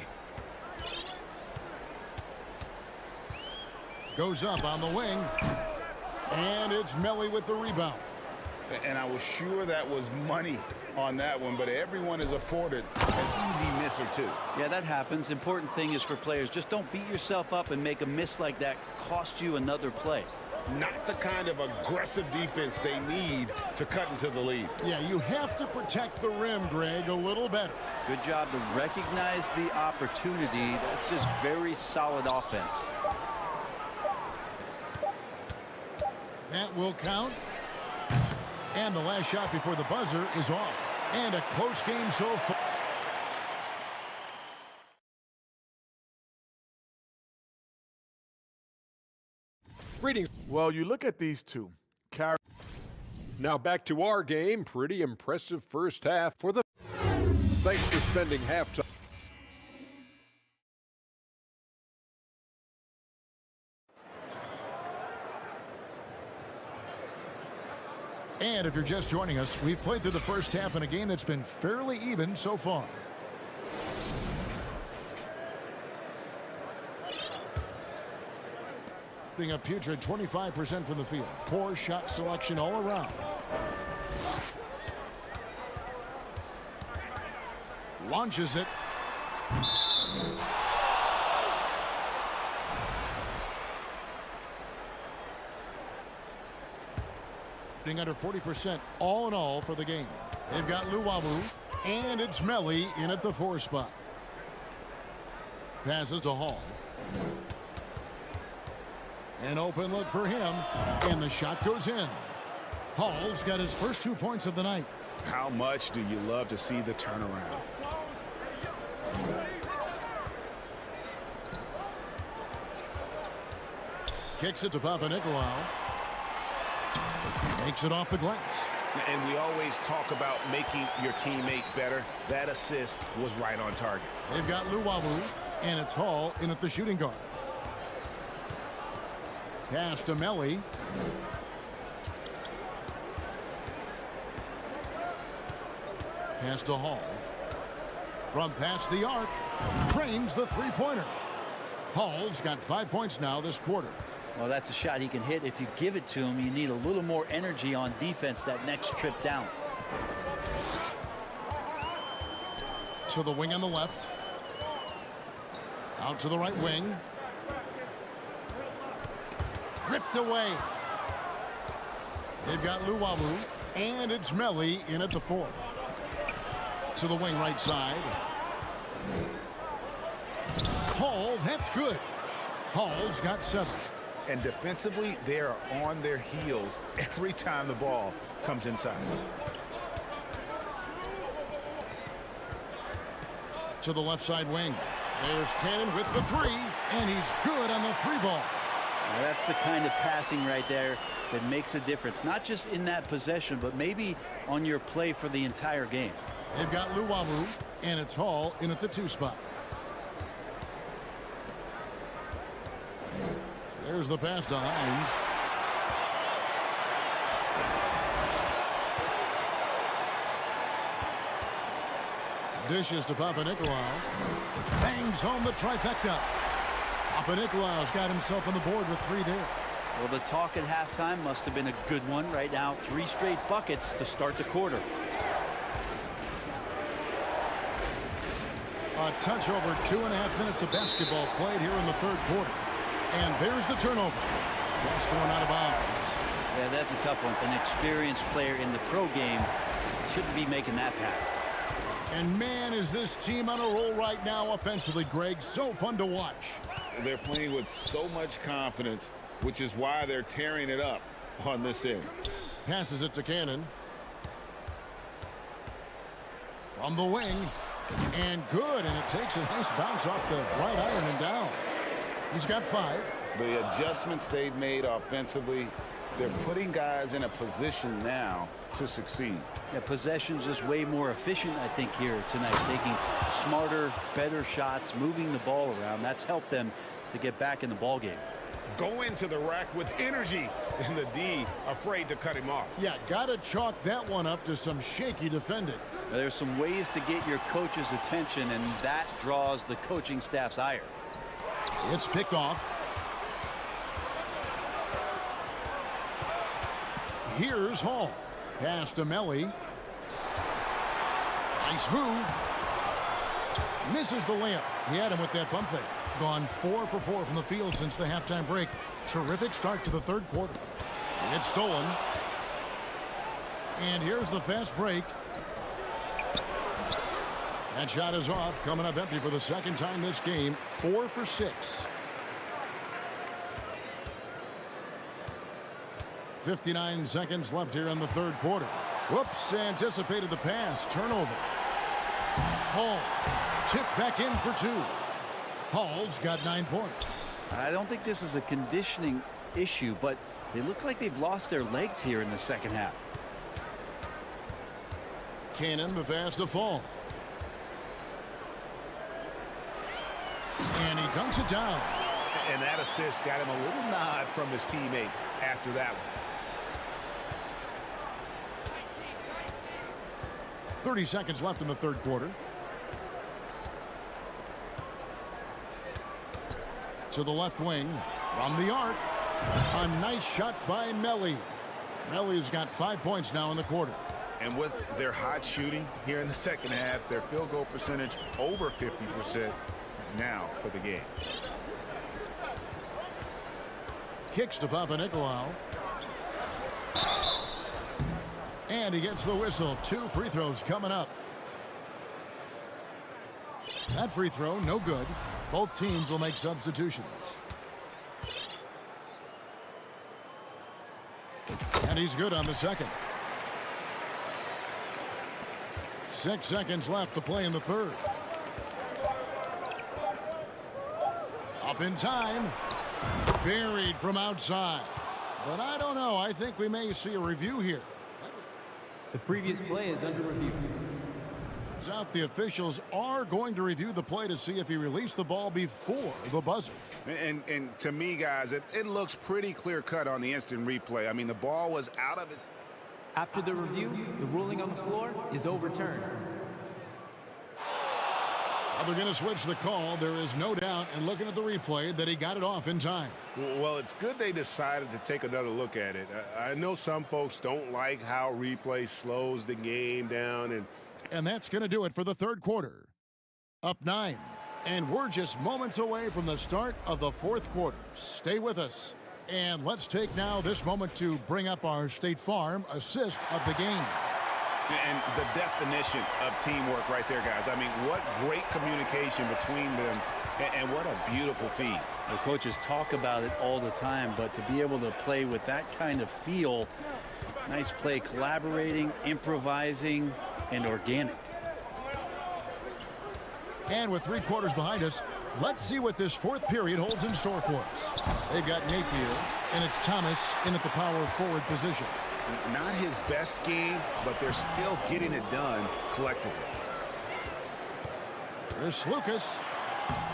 Goes up on the wing. And it's Melly with the rebound. And I was sure that was money on that one, but everyone is afforded an easy miss or two. Yeah, that happens. Important thing is for players, just don't beat yourself up and make a miss like that cost you another play. Not the kind of aggressive defense they need to cut into the lead. Yeah, you have to protect the rim, Greg, a little better. Good job to recognize the opportunity. That's just very solid offense. That will count. And the last shot before the buzzer is off. And a close game so far. Greetings. Well, you look at these two. Now back to our game. Pretty impressive first half for the... Thanks for spending halftime. And if you're just joining us, we've played through the first half in a game that's been fairly even so far. A putrid 25% from the field. Poor shot selection all around. Launches it. Under 40% all in all for the game. They've got Luwawu, and it's Melly in at the 4 spot. Passes to Hall. An open look for him, and the shot goes in. Hall's got his first 2 points of the night. How much do you love to see the turnaround? Kicks it to Papanikolaou. Makes it off the glass. And we always talk about making your teammate better. That assist was right on target. They've got Luwawu, and it's Hall in at the shooting guard. Pass to Melly. Pass to Hall. From past the arc, trains the three-pointer. Hall's got 5 points now this quarter. Well, that's a shot he can hit. If you give it to him, you need a little more energy on defense that next trip down. To the wing on the left. Out to the right wing. Ripped away. They've got Luwawu, and it's Melly in at the 4. To the wing right side. Hall, that's good. Hall's got 7. And defensively, they are on their heels every time the ball comes inside. To the left side wing. There's Cannon with the 3, and he's good on the 3 ball. Now that's the kind of passing right there that makes a difference, not just in that possession, but maybe on your play for the entire game. They've got Luwawu, and it's Hall in at the 2 spot. There's the pass to Hines. Dishes to Papanikolaou. Bangs home the trifecta. Papanikolaou's got himself on the board with 3 there. Well, the talk at halftime must have been a good one. Right now, 3 straight buckets to start the quarter. A touch over 2.5 minutes of basketball played here in the third quarter. And there's the turnover. That's going out of bounds. Yeah, that's a tough one. An experienced player in the pro game shouldn't be making that pass. And man, is this team on a roll right now offensively, Greg. So fun to watch. They're playing with so much confidence, which is why they're tearing it up on this end. Passes it to Cannon. From the wing. And good. And it takes a nice bounce off the right iron and down. He's got 5. The adjustments they've made offensively, they're putting guys in a position now to succeed. Yeah, possession's just way more efficient, I think, here tonight. Taking smarter, better shots, moving the ball around. That's helped them to get back in the ball game. Go into the rack with energy, and the D afraid to cut him off. Yeah, got to chalk that one up to some shaky defending. Now, there's some ways to get your coach's attention, and that draws the coaching staff's ire. It's picked off. Here's Hall. Pass to Melly. Nice move. Misses the layup. He had him with that pump fake. Gone 4 for 4 from the field since the halftime break. Terrific start to the third quarter. It's stolen. And here's the fast break. That shot is off. Coming up empty for the second time this game. 4 for 6. 59 seconds left here in the third quarter. Whoops, anticipated the pass. Turnover. Hall tipped back in for 2. Hall's got 9 points. I don't think this is a conditioning issue, but they look like they've lost their legs here in the second half. Cannon, the pass to Fall. And he dunks it down. And that assist got him a little nod from his teammate after that one. 30 seconds left in the third quarter. To the left wing from the arc. A nice shot by Melly. Melly's got 5 points now in the quarter. And with their hot shooting here in the second half, their field goal percentage over 50% now for the game. Kicks to Papanikolaou. And he gets the whistle. 2 free throws coming up. That free throw, no good. Both teams will make substitutions. And he's good on the second. 6 seconds left to play in the third. Up in time. Buried from outside. But I don't know. I think we may see a review here. The previous play is under review. Turns out the officials are going to review the play to see if he released the ball before the buzzer. And to me, guys, it looks pretty clear-cut on the instant replay. I mean, the ball was out of his... After the review, the ruling on the floor is overturned. Well, they're going to switch the call. There is no doubt, and looking at the replay, that he got it off in time. Well, it's good they decided to take another look at it. I know some folks don't like how replay slows the game down. And that's going to do it for the third quarter. Up 9. And we're just moments away from the start of the fourth quarter. Stay with us. And let's take now this moment to bring up our State Farm assist of the game. And the definition of teamwork right there, guys. I mean, what great communication between them, and what a beautiful feed. The coaches talk about it all the time, but to be able to play with that kind of feel, nice play, collaborating, improvising, and organic. And with 3 quarters behind us, let's see what this fourth period holds in store for us. They've got Napier, and it's Thomas in at the power forward position. Not his best game, but they're still getting it done collectively. There's Lucas,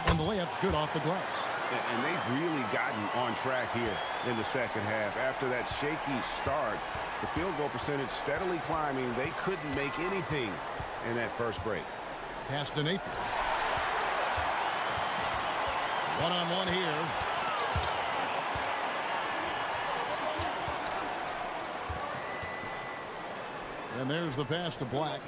and the layup's good off the glass. And they've really gotten on track here in the second half. After that shaky start, the field goal percentage steadily climbing. They couldn't make anything in that first break. Pass to Napier. One-on-one here. And there's the pass to Black.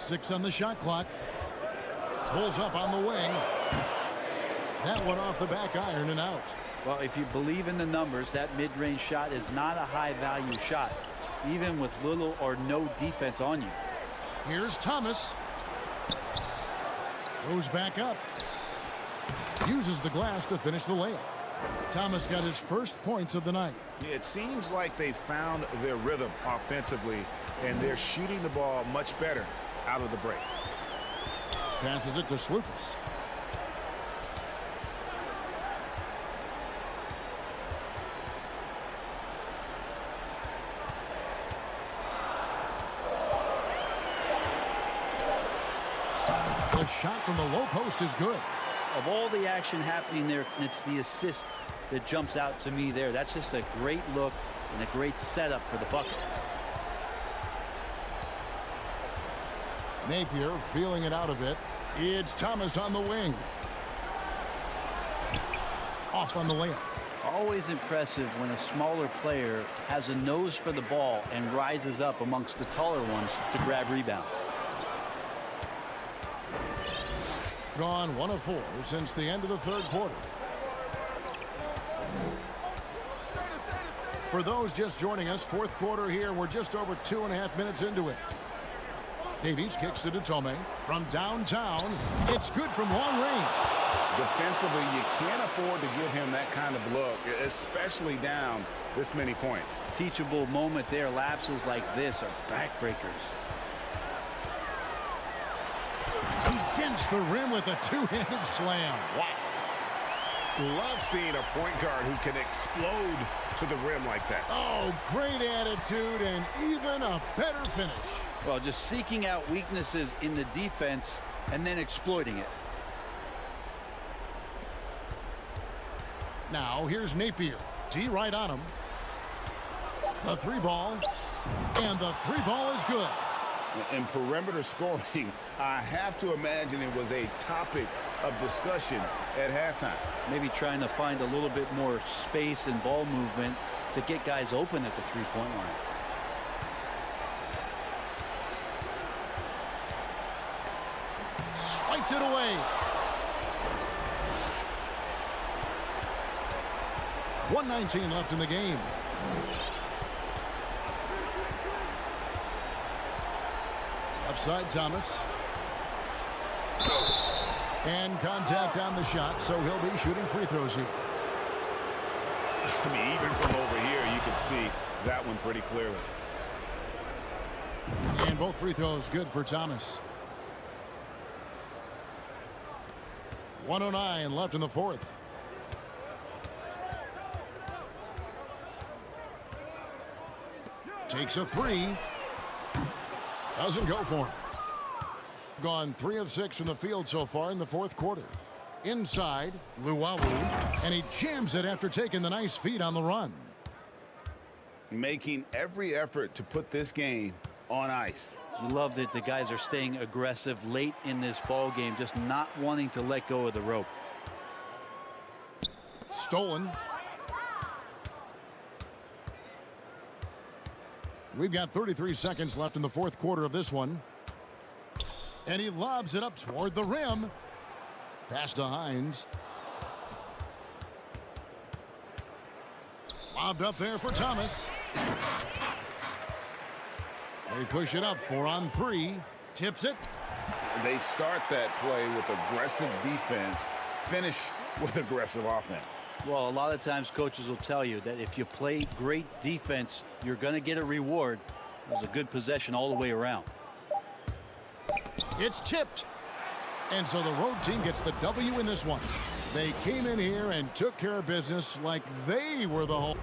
6 on the shot clock. Pulls up on the wing. That one off the back iron and out. Well, if you believe in the numbers, that mid-range shot is not a high-value shot, even with little or no defense on you. Here's Thomas. Goes back up. Uses the glass to finish the layup. Thomas got his first points of the night. It seems like they found their rhythm offensively, and they're shooting the ball much better out of the break. Passes it to Slukas. The shot from the low post is good. Of all the action happening there, it's the assist that jumps out to me there. That's just a great look and a great setup for the bucket. Napier feeling it out a bit. It's Thomas on the wing. Off on the layup. Always impressive when a smaller player has a nose for the ball and rises up amongst the taller ones to grab rebounds. Gone 1 of 4 since the end of the third quarter. For those just joining us, fourth quarter here. We're just over 2.5 minutes into it. Davies kicks to Tome from downtown. It's good from long range. Defensively, you can't afford to give him that kind of look, especially down this many points. Teachable moment there. Lapses like this are backbreakers. He dents the rim with a two-handed slam. Wow. Love seeing a point guard who can explode to the rim like that. Oh, great attitude and even a better finish. Well, just seeking out weaknesses in the defense and then exploiting it. Now here's Napier. D right on him. The 3-ball. And the 3-ball is good. In perimeter scoring, I have to imagine it was a topic of discussion at halftime. Maybe trying to find a little bit more space and ball movement to get guys open at the three-point line. Swiped it away. .119 left in the game. Left side, Thomas. And contact on the shot, so he'll be shooting free throws here. I mean, even from over here, you can see that one pretty clearly. And both free throws good for Thomas. 1:09 left in the fourth. Takes a 3. Doesn't go for him. Gone 3 of 6 from the field so far in the fourth quarter. Inside, Luawu, and he jams it after taking the nice feed on the run. Making every effort to put this game on ice. You love that the guys are staying aggressive late in this ball game, just not wanting to let go of the rope. Stolen. We've got 33 seconds left in the fourth quarter of this one. And he lobs it up toward the rim. Pass to Hines. Lobbed up there for Thomas. They push it up 4 on 3. Tips it. They start that play with aggressive defense, finish with aggressive offense. Well, a lot of times coaches will tell you that if you play great defense, you're going to get a reward. It was a good possession all the way around. It's tipped. And so the road team gets the W in this one. They came in here and took care of business like they were the home.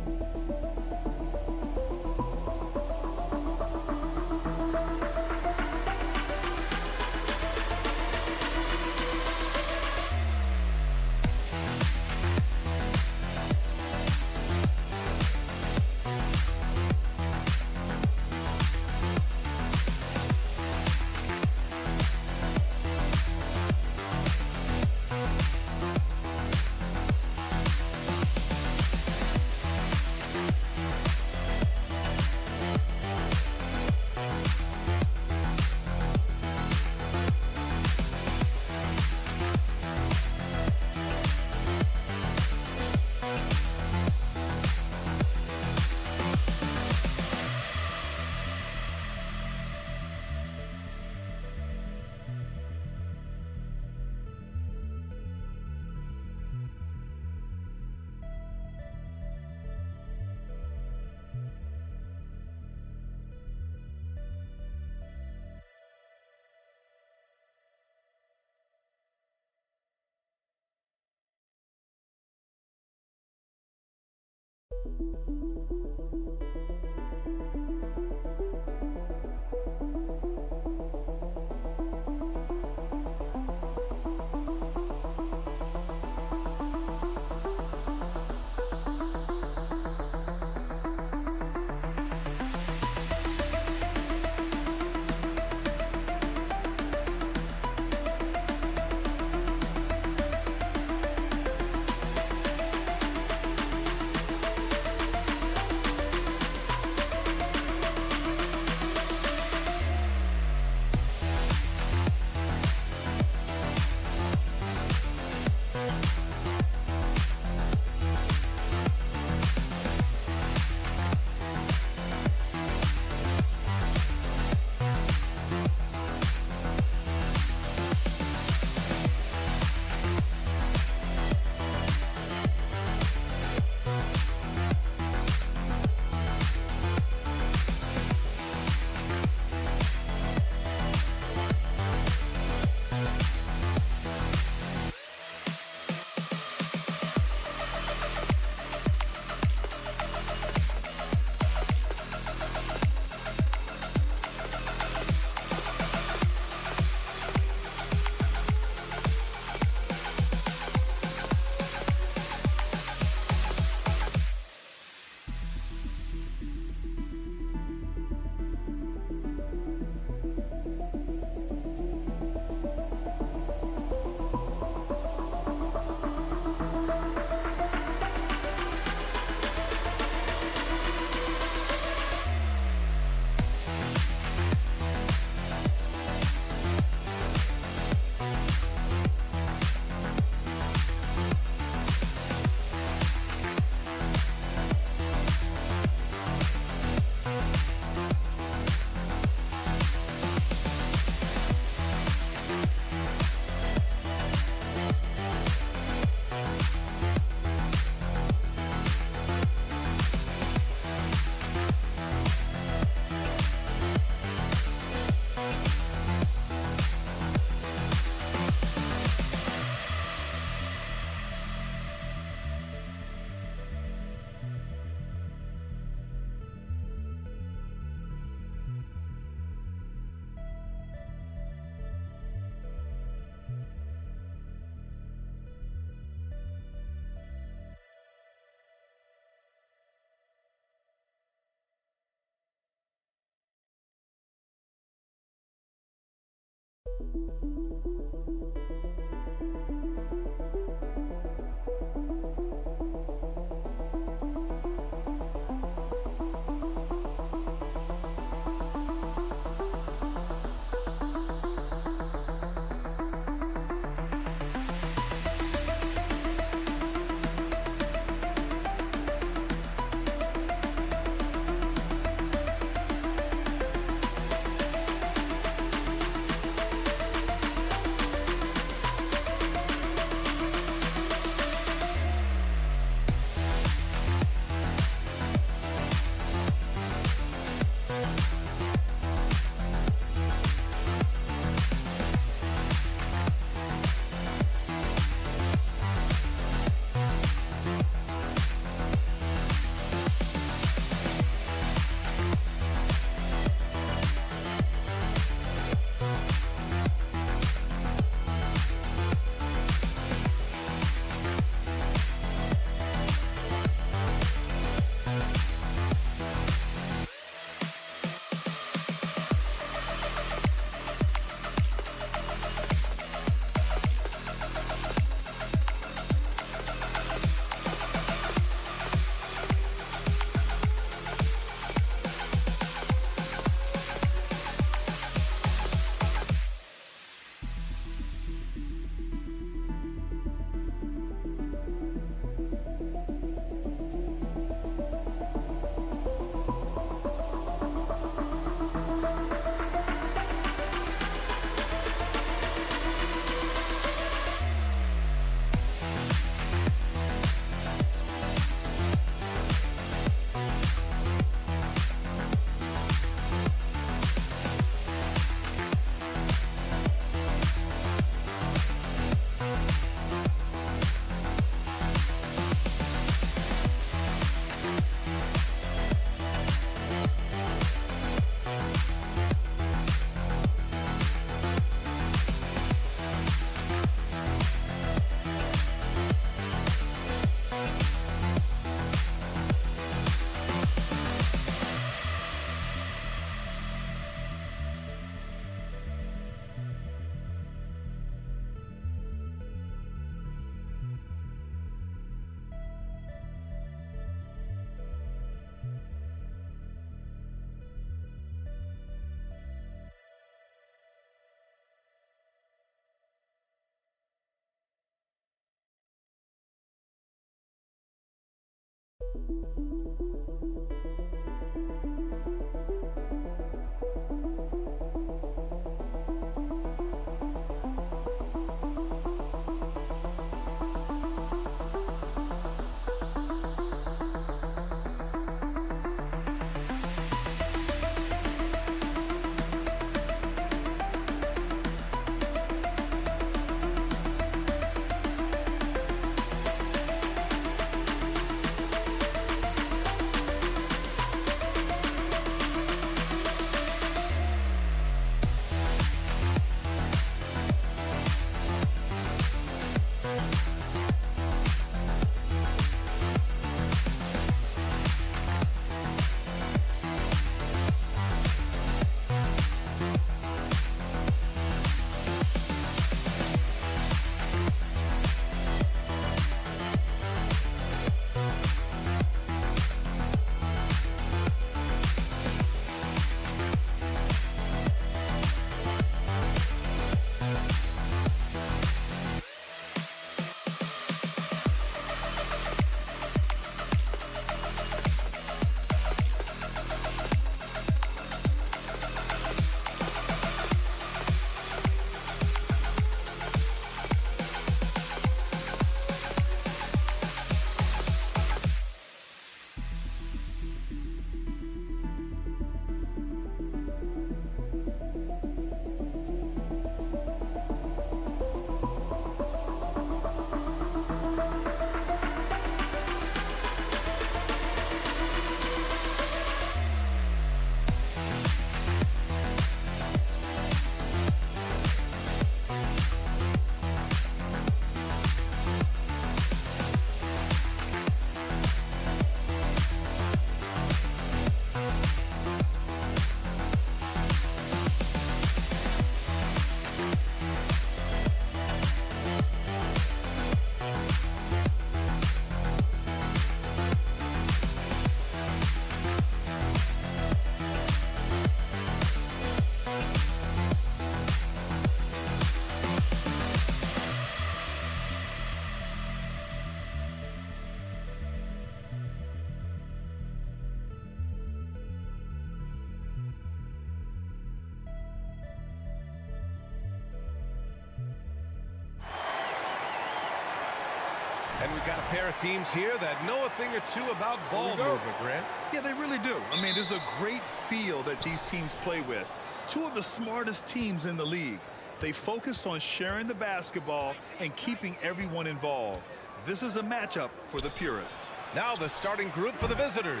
And we've got a pair of teams here that know a thing or two about ball movement, Grant. Yeah, they really do. I mean, there's a great feel that these teams play with. Two of the smartest teams in the league. They focus on sharing the basketball and keeping everyone involved. This is a matchup for the purist. Now the starting group for the visitors.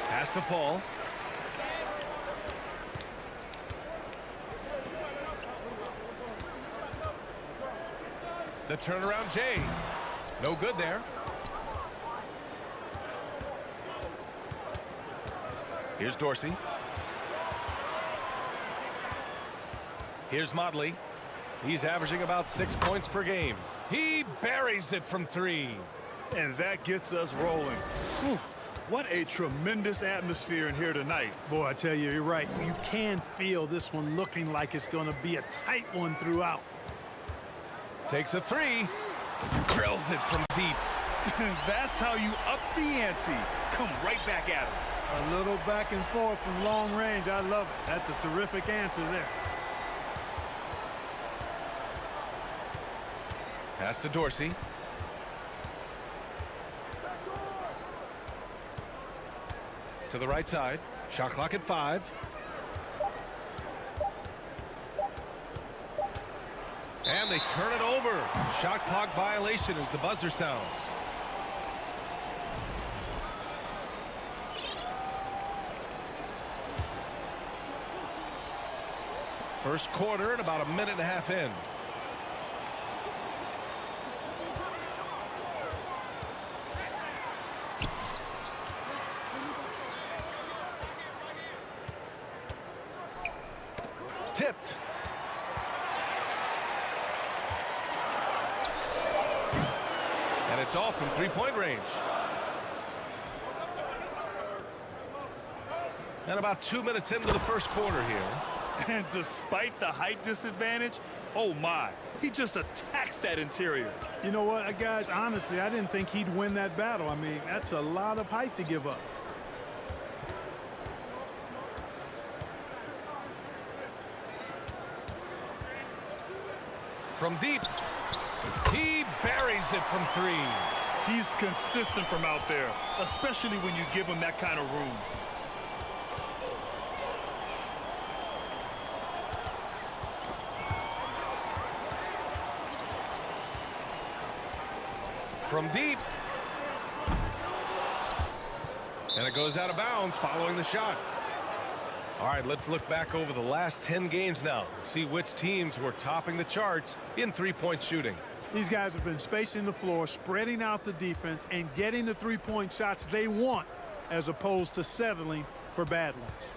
Has to fall. The turnaround Jay. No good there. Here's Dorsey. Here's Motley. He's averaging about 6 points per game. He buries it from three. And that gets us rolling. Whew. What a tremendous atmosphere in here tonight. Boy, I tell you, you're right. You can feel this one looking like it's going to be a tight one throughout. Takes a three. Drills it from deep. That's how you up the ante. Come right back at him. A little back and forth from long range. I love it. That's a terrific answer there. Pass to Dorsey. To the right side. Shot clock at 5. And they turn it over. Shot clock violation as the buzzer sounds. First quarter and about a minute and a half in. Tipped. And it's off from three-point range. And about 2 minutes into the first quarter here. And despite the height disadvantage, Oh, my. He just attacks that interior. You know what, guys, honestly, I didn't think he'd win that battle. I mean, that's a lot of height to give up. From deep, he buries it from 3. He's consistent from out there, especially when you give him that kind of room. From deep. And it goes out of bounds following the shot. All right, let's look back over the last 10 games now and see which teams were topping the charts in three-point shooting. These guys have been spacing the floor, spreading out the defense, and getting the three-point shots they want as opposed to settling for bad ones.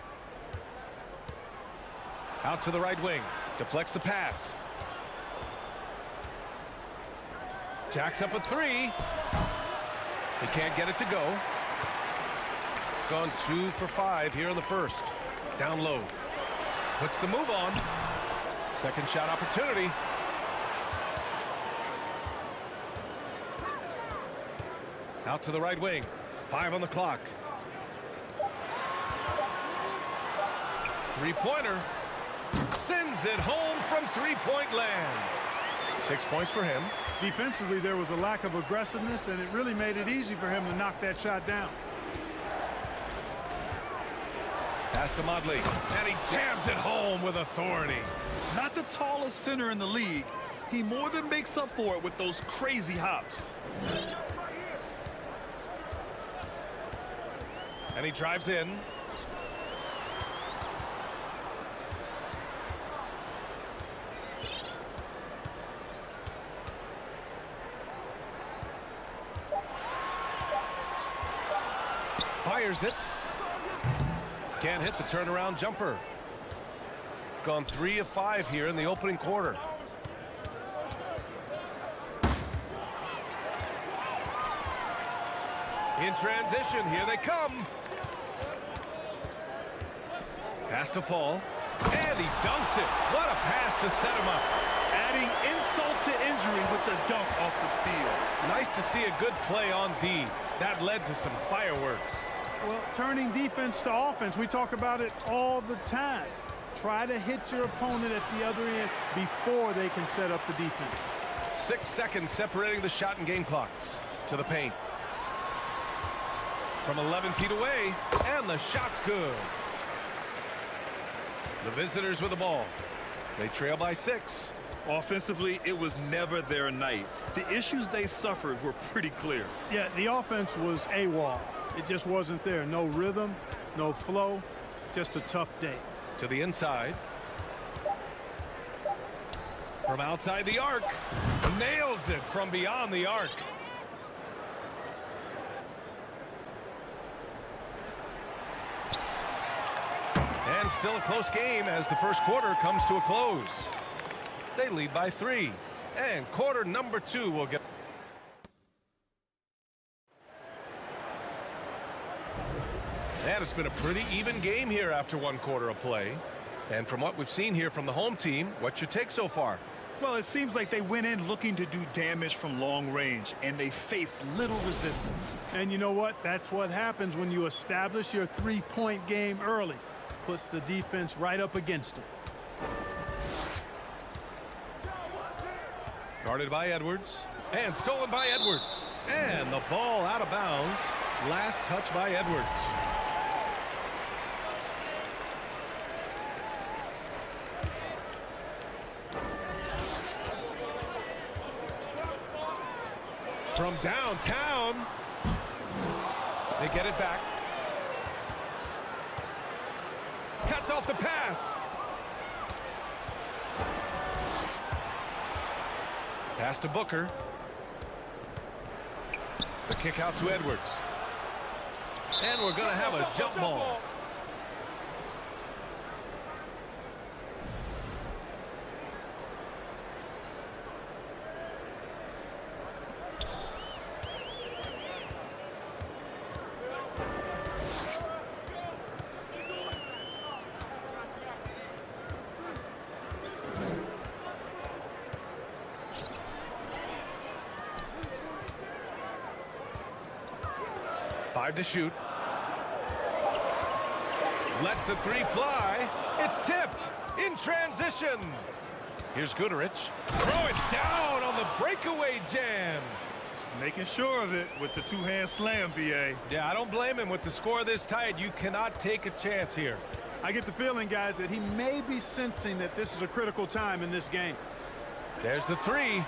Out to the right wing. Deflects the pass. Jacks up a 3. He can't get it to go. Gone 2 for 5 here in the first. Down low. Puts the move on. Second shot opportunity. Out to the right wing. 5 on the clock. Three-pointer. Sends it home from three-point land. 6 points for him. Defensively, there was a lack of aggressiveness, and it really made it easy for him to knock that shot down. Pass to Motley, and he jams it home with authority. Not the tallest center in the league. He more than makes up for it with those crazy hops. And he drives in. Fires it. Can't hit the turnaround jumper. Gone 3 of 5 here in the opening quarter. In transition, here they come. Pass to Fall, and he dunks it. What a pass to set him up. Adding insult to injury with the dunk off the steal. Nice to see a good play on D. That led to some fireworks. Well, turning defense to offense, we talk about it all the time. Try to hit your opponent at the other end before they can set up the defense. 6 seconds separating the shot and game clocks. To the paint. From 11 feet away, and the shot's good. The visitors with the ball. They trail by 6. Offensively, it was never their night. The issues they suffered were pretty clear. Yeah, the offense was AWOL. It just wasn't there. No rhythm, no flow, just a tough day. To the inside. From outside the arc. Nails it from beyond the arc. And still a close game as the first quarter comes to a close. They lead by 3. And quarter number 2 will get. And it's been a pretty even game here after 1 quarter of play. And from what we've seen here from the home team, what's your take so far? Well, it seems like they went in looking to do damage from long range, and they faced little resistance. And you know what? That's what happens when you establish your three-point game early. Puts the defense right up against it. Guarded by Edwards. And stolen by Edwards. And the ball out of bounds. Last touch by Edwards. From downtown. They get it back. Cuts off the pass. Pass to Booker. The kick out to Edwards. And we're going to have a jump ball. 5 to shoot. Lets the three fly. It's tipped in transition. Here's Guduric. Throw it down on the breakaway jam. Making sure of it with the two-hand slam, B.A. Yeah, I don't blame him. With the score this tight, you cannot take a chance here. I get the feeling, guys, that he may be sensing that this is a critical time in this game. There's the three.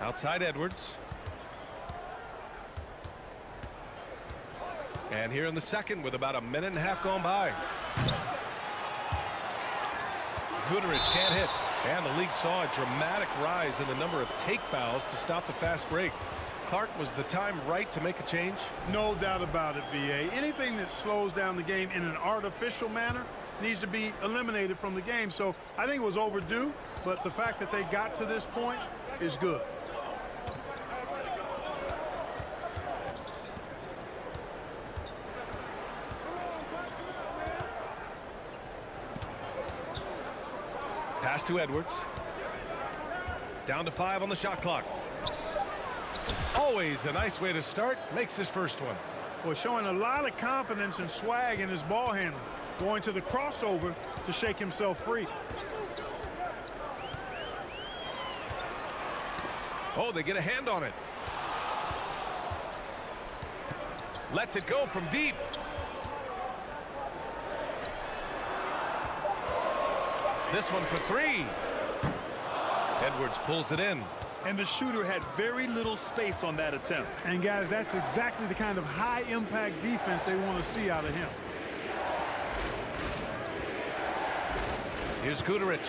Outside Edwards. And here in the second with about a minute and a half gone by. Guduric can't hit. And the league saw a dramatic rise in the number of take fouls to stop the fast break. Clark, was the time right to make a change? No doubt about it, B.A. Anything that slows down the game in an artificial manner needs to be eliminated from the game. So I think it was overdue, but the fact that they got to this point is good. Pass to Edwards. Down to 5 on the shot clock. Always a nice way to start. Makes his first one. Well, showing a lot of confidence and swag in his ball handling. Going to the crossover to shake himself free. Oh, they get a hand on it. Lets it go from deep. This one for 3. Edwards pulls it in. And the shooter had very little space on that attempt. And guys, that's exactly the kind of high impact defense they want to see out of him. Here's Guduric.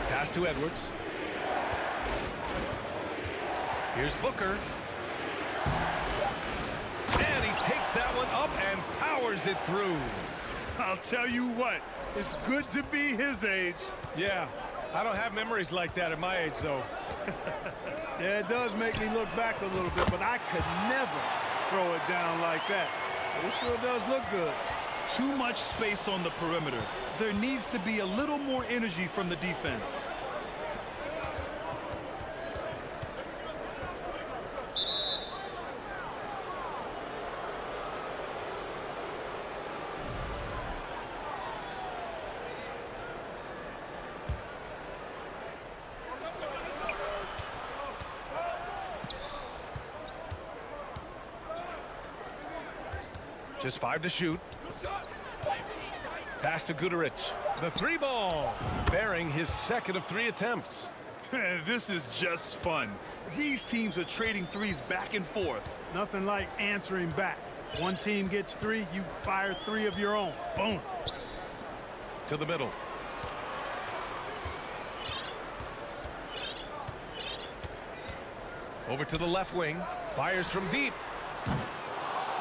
Pass to Edwards. Here's Booker. And he takes that one up and powers it through. I'll tell you what, it's good to be his age. Yeah, I don't have memories like that at my age, though. Yeah, it does make me look back a little bit, but I could never throw it down like that. But it sure does look good. Too much space on the perimeter. There needs to be a little more energy from the defense. Just 5 to shoot. Pass to Guduric. The 3 ball. Bearing his second of 3 attempts. This is just fun. These teams are trading threes back and forth. Nothing like answering back. One team gets 3, you fire 3 of your own. Boom. To the middle. Over to the left wing. Fires from deep.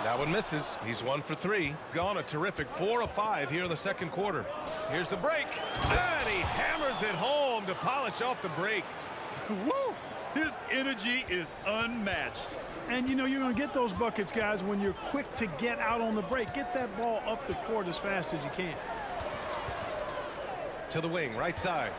That one misses. He's 1 for 3. Gone a terrific 4 of 5 here in the second quarter. Here's the break. And he hammers it home to polish off the break. Woo! His energy is unmatched. And you know you're going to get those buckets, guys, when you're quick to get out on the break. Get that ball up the court as fast as you can. To the wing, right side.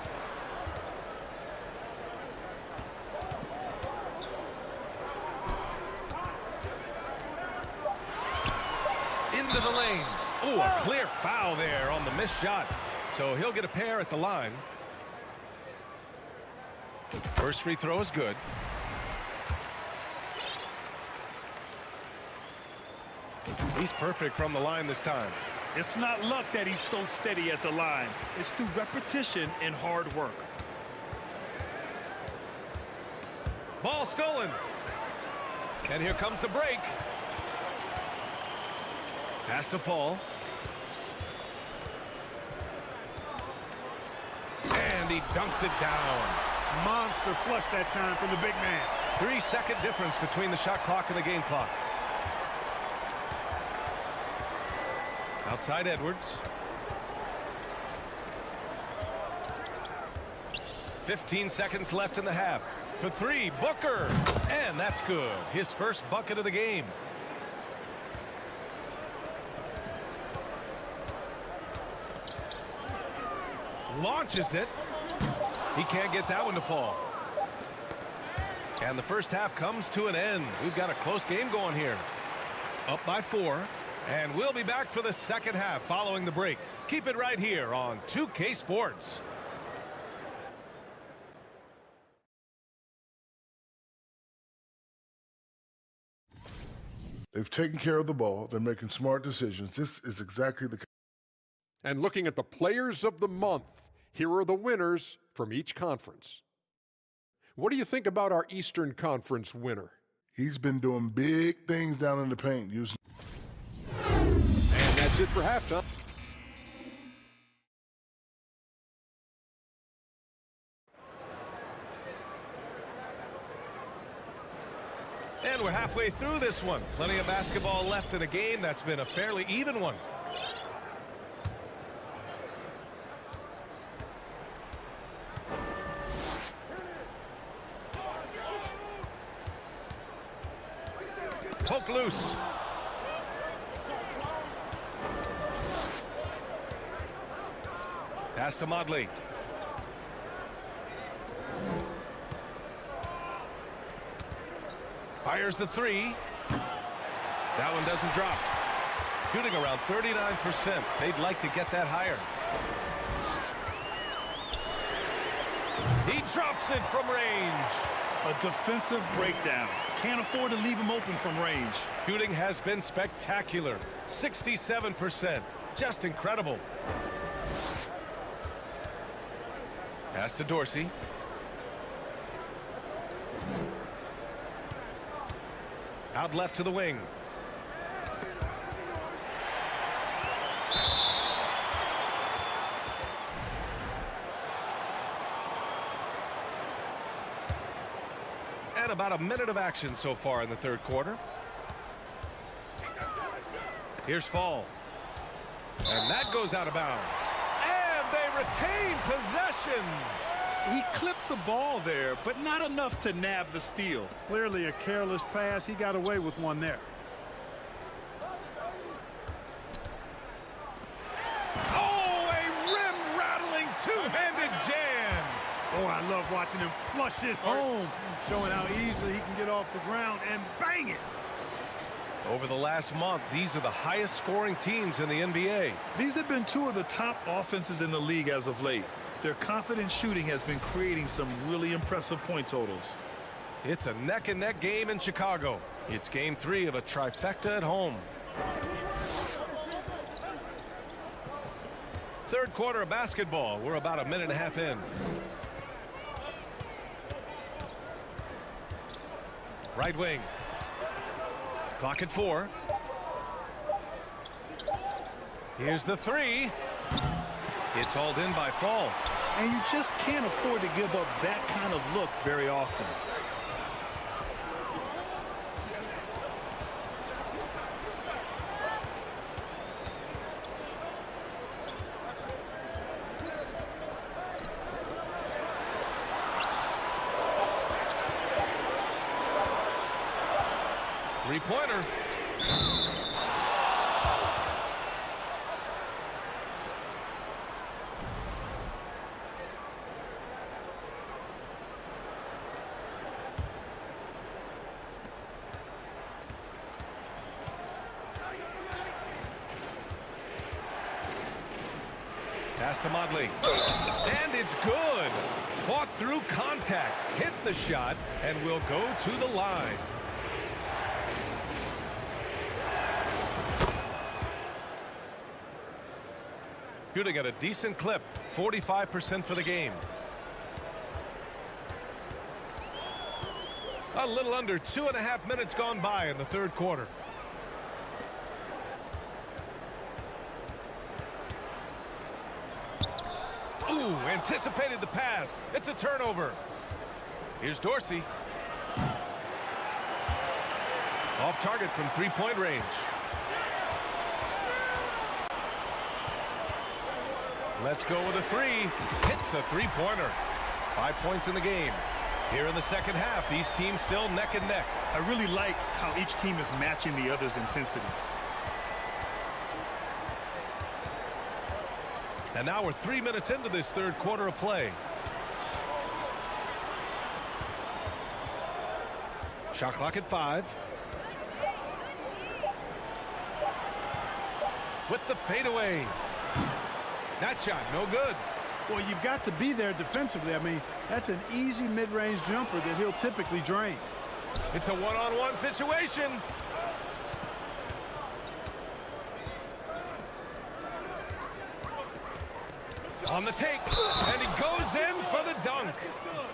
Into the lane. Ooh, a clear foul there on the missed shot. So he'll get a pair at the line. First free throw is good. He's perfect from the line this time. It's not luck that he's so steady at the line. It's through repetition and hard work. Ball stolen. And here comes the break. Has to fall. And he dunks it down. Monster flush that time from the big man. 3-second difference between the shot clock and the game clock. Outside Edwards. 15 seconds left in the half. For 3, Booker. And that's good. His first bucket of the game. launches it. He can't get that one to fall. And the first half comes to an end. We've got a close game going here. Up by 4. And we'll be back for the second half following the break. Keep it right here on 2K Sports. They've taken care of the ball. They're making smart decisions. This is exactly the... And looking at the players of the month, here are the winners from each conference. What do you think about our Eastern Conference winner? He's been doing big things down in the paint. Using... And that's it for halftime. And we're halfway through this one. Plenty of basketball left in a game that's been a fairly even one. Poke loose. Pass to Modley. Fires the 3. That one doesn't drop. Shooting around 39%. They'd like to get that higher. He drops it from range. A defensive breakdown. Can't afford to leave him open from range. Shooting has been spectacular. 67%. Just incredible. Pass to Dorsey. Out left to the wing. And about a minute of action so far in the third quarter. Here's Fall. And that goes out of bounds. And they retain possession. He clipped the ball there, but not enough to nab the steal. Clearly a careless pass. He got away with one there. Oh, a rim-rattling two-handed jam. Oh, I love watching him flush it home, showing how easily he can get off the ground and bang it. Over the last month, these are the highest scoring teams in the NBA. These have been two of the top offenses in the league as of late. Their confident shooting has been creating some really impressive point totals. It's a neck-and-neck game in Chicago. It's game 3 of a trifecta at home. Third quarter of basketball. We're about a minute and a half in. Right wing. Clock at 4. Here's the 3. It's hauled in by Fall. And you just can't afford to give up that kind of look very often. Three-pointer. Pass to Modley. And it's good. Fought through contact. Hit the shot and will go to the line. Shooting at a decent clip. 45% for the game. A little under 2.5 minutes gone by in the third quarter. Ooh, anticipated the pass. It's a turnover. Here's Dorsey. Off target from three-point range. Let's go with a 3. Hits a three-pointer. 5 points in the game. Here in the second half, these teams still neck and neck. I really like how each team is matching the other's intensity. And now we're 3 minutes into this third quarter of play. Shot clock at 5. With the fadeaway. That shot, no good. Well, you've got to be there defensively. I mean, that's an easy mid-range jumper that he'll typically drain. It's a one-on-one situation. On the take, and he goes in for the dunk.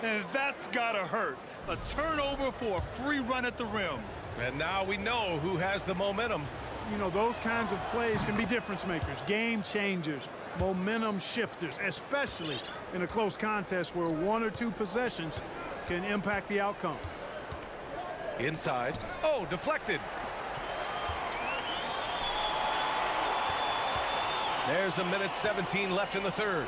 And that's gotta hurt. A turnover for a free run at the rim. And now we know who has the momentum. You know, those kinds of plays can be difference makers, game changers, momentum shifters, especially in a close contest where 1 or 2 possessions can impact the outcome. Inside. Oh, deflected. There's 1:17 left in the third.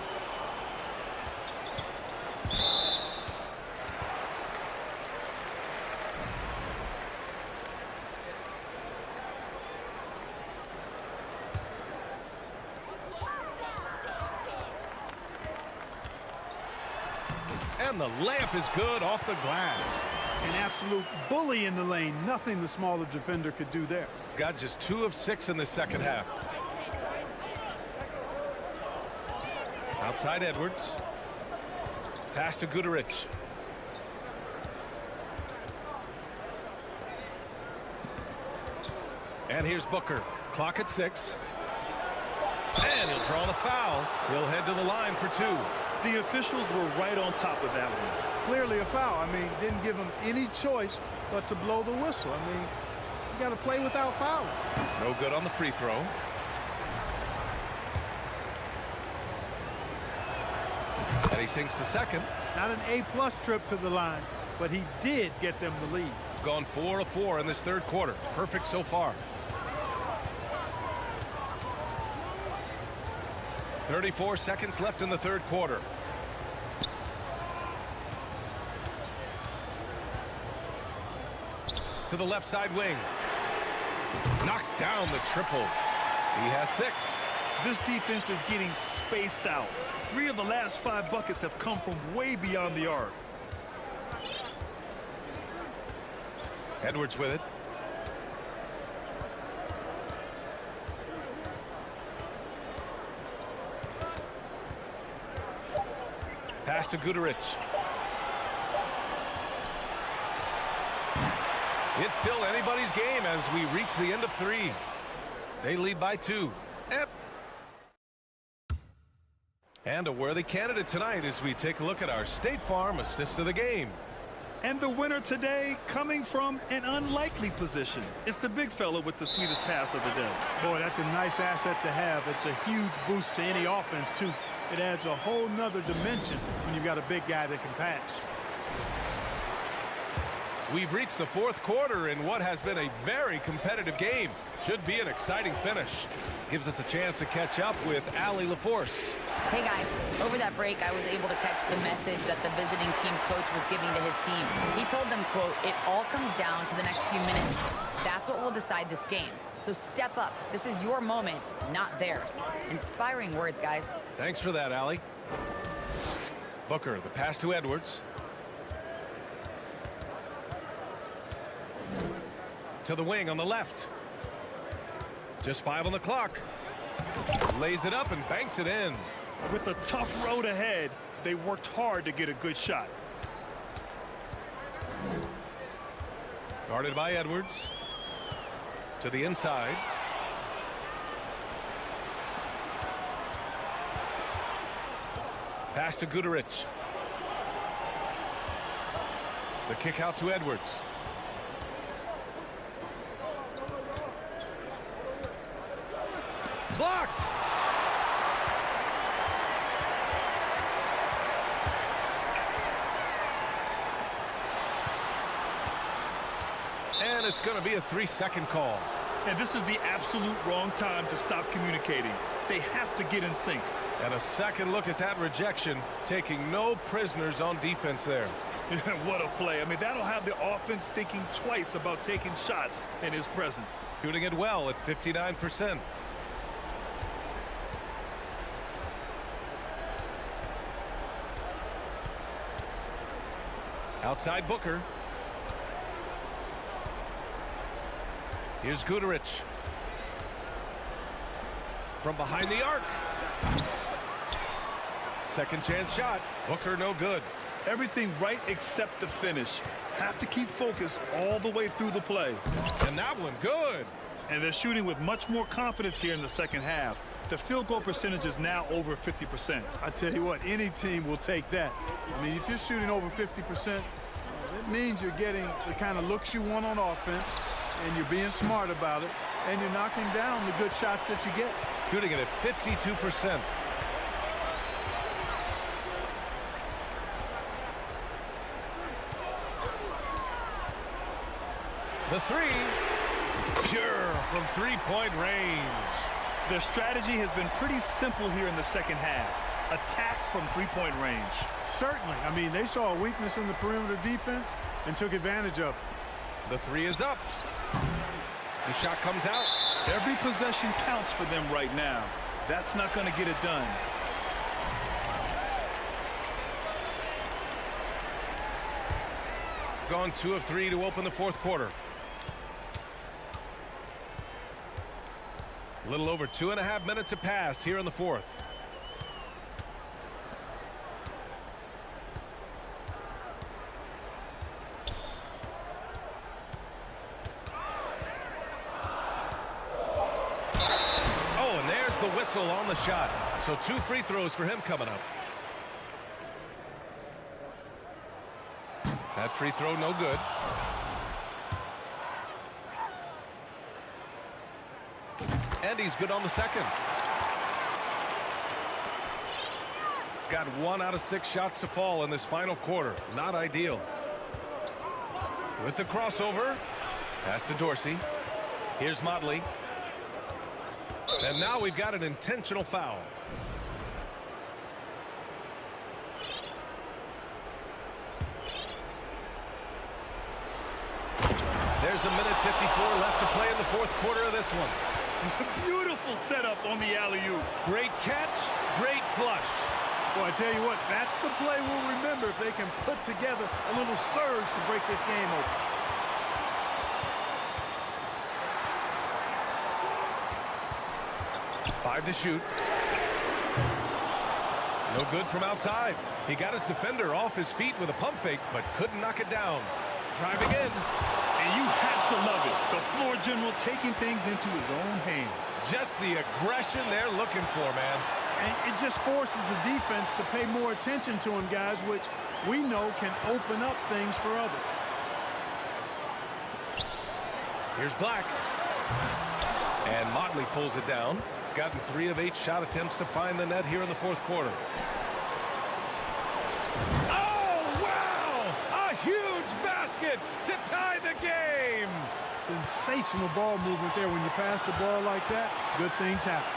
And the layup is good off the glass. An absolute bully in the lane. Nothing the smaller defender could do there. Got just 2 of 6 in the second half. Outside Edwards. Pass to Guduric. And here's Booker. Clock at 6. And he'll draw the foul. He'll head to the line for 2. The officials were right on top of that one. Clearly a foul. I mean, didn't give him any choice but to blow the whistle. I mean, you got to play without fouling. No good on the free throw. And he sinks the second. Not an A+ trip to the line, but he did get them the lead. Gone 4 of 4 in this third quarter. Perfect so far. 34 seconds left in the third quarter. To the left side wing. Knocks down the triple. He has 6. This defense is getting spaced out. 3 of the last 5 buckets have come from way beyond the arc. Edwards with it. Pass to Guduric. It's still anybody's game as we reach the end of 3. They lead by 2. And a worthy candidate tonight as we take a look at our State Farm assist of the game. And the winner today coming from an unlikely position. It's the big fella with the sweetest pass of the day. Boy, that's a nice asset to have. It's a huge boost to any offense, too. It adds a whole nother dimension when you've got a big guy that can pass. We've reached the fourth quarter in what has been a very competitive game. Should be an exciting finish. Gives us a chance to catch up with Allie LaForce. Hey guys, over that break I was able to catch the message that the visiting team coach was giving to his team. He told them, quote, "It all comes down to the next few minutes. That's what will decide this game. So step up. This is your moment, not theirs." Inspiring words, guys. Thanks for that, Allie. Booker, the pass to Edwards. To the wing on the left. Just 5 on the clock. Lays it up and banks it in. With a tough road ahead, they worked hard to get a good shot. Guarded by Edwards. To the inside. Pass to Guduric. The kick out to Edwards. Blocked. And it's going to be a 3-second call. And this is the absolute wrong time to stop communicating. They have to get in sync. And a second look at that rejection, taking no prisoners on defense there. What a play. I mean, that'll have the offense thinking twice about taking shots in his presence. Shooting it well at 59%. Outside Booker. Here's Guterich. From behind the arc. Second chance shot. Booker no good. Everything right except the finish. Have to keep focused all the way through the play. And that one good. And they're shooting with much more confidence here in the second half. The field goal percentage is now over 50%. I tell you what, any team will take that. I mean, if you're shooting over 50%, it means you're getting the kind of looks you want on offense, and you're being smart about it, and you're knocking down the good shots that you get. Shooting it at 52%. The three, pure from three-point range. Their strategy has been pretty simple here in the second half. Attack from three-point range. Certainly. I mean, they saw a weakness in the perimeter defense and took advantage of it. The three is up. The shot comes out. Every possession counts for them right now. That's not going to get it done. Gone 2 of 3 to open the fourth quarter. A little over 2.5 minutes have passed here in the fourth. Oh, and there's the whistle on the shot. So 2 free throws for him coming up. That free throw no good. And he's good on the second. Got 1 out of 6 shots to fall in this final quarter. Not ideal. With the crossover. Pass to Dorsey. Here's Motley. And now we've got an intentional foul. There's a minute 54 left to play in the fourth quarter of this one. Beautiful setup on the alley-oop. Great catch, great flush. Well, I tell you what, that's the play we'll remember if they can put together a little surge to break this game open. Five to shoot. No good from outside. He got his defender off his feet with a pump fake, but couldn't knock it down. Driving in. And you have to love it. The floor general taking things into his own hands. Just the aggression they're looking for, man. And it just forces the defense to pay more attention to him, guys, which we know can open up things for others. Here's Black. And Motley pulls it down. Gotten 3 of 8 shot attempts to find the net here in the fourth quarter. Oh, wow! A huge basket to tie the game! Sensational ball movement there. When you pass the ball like that, good things happen.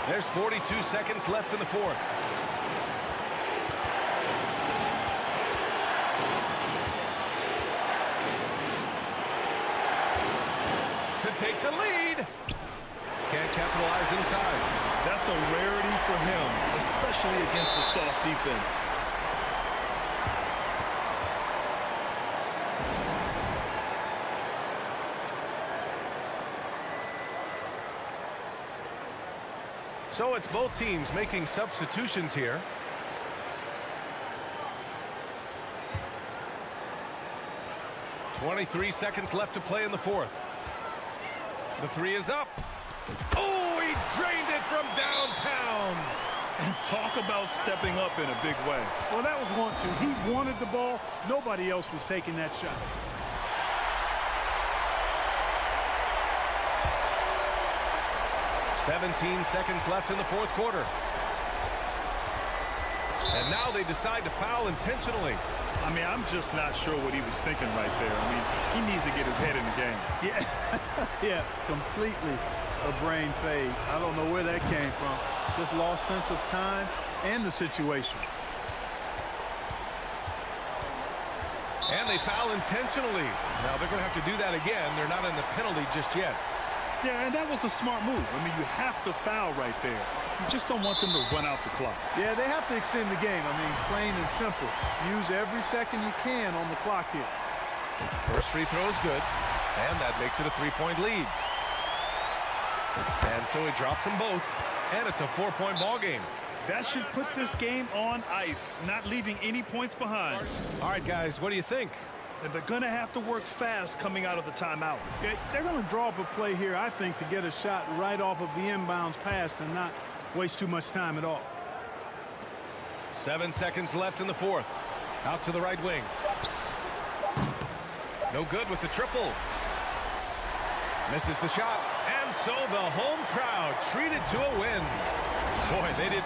There's 42 seconds left in the fourth. To take the lead. Can't capitalize inside. That's a rarity for him, especially against a soft defense. So it's both teams making substitutions here. .23 seconds left to play in the fourth. The three is up. Oh, he drained it from downtown. And talk about stepping up in a big way. Well, that was 1-2. He wanted the ball. Nobody else was taking that shot. .17 seconds left in the fourth quarter. And now they decide to foul intentionally. I mean, I'm just not sure what he was thinking right there. I mean, he needs to get his head in the game. Yeah, yeah, completely a brain fade. I don't know where that came from. Just lost sense of time and the situation. And they foul intentionally. Now they're going to have to do that again. They're not in the penalty just yet. Yeah, and that was a smart move. I mean, you have to foul right there. You just don't want them to run out the clock. Yeah, they have to extend the game. I mean, plain and simple. Use every second you can on the clock here. First free throw is good, and that makes it a 3-point lead. And so he drops them both, and it's a 4-point ball game. That should put this game on ice, not leaving any points behind. All right, guys, what do you think? And they're going to have to work fast coming out of the timeout. Yeah, they're going to draw up a play here, I think, to get a shot right off of the inbounds pass and not waste too much time at all. 7 seconds left in the fourth. Out to the right wing. No good with the triple. Misses the shot. And so the home crowd treated to a win. Boy, they did.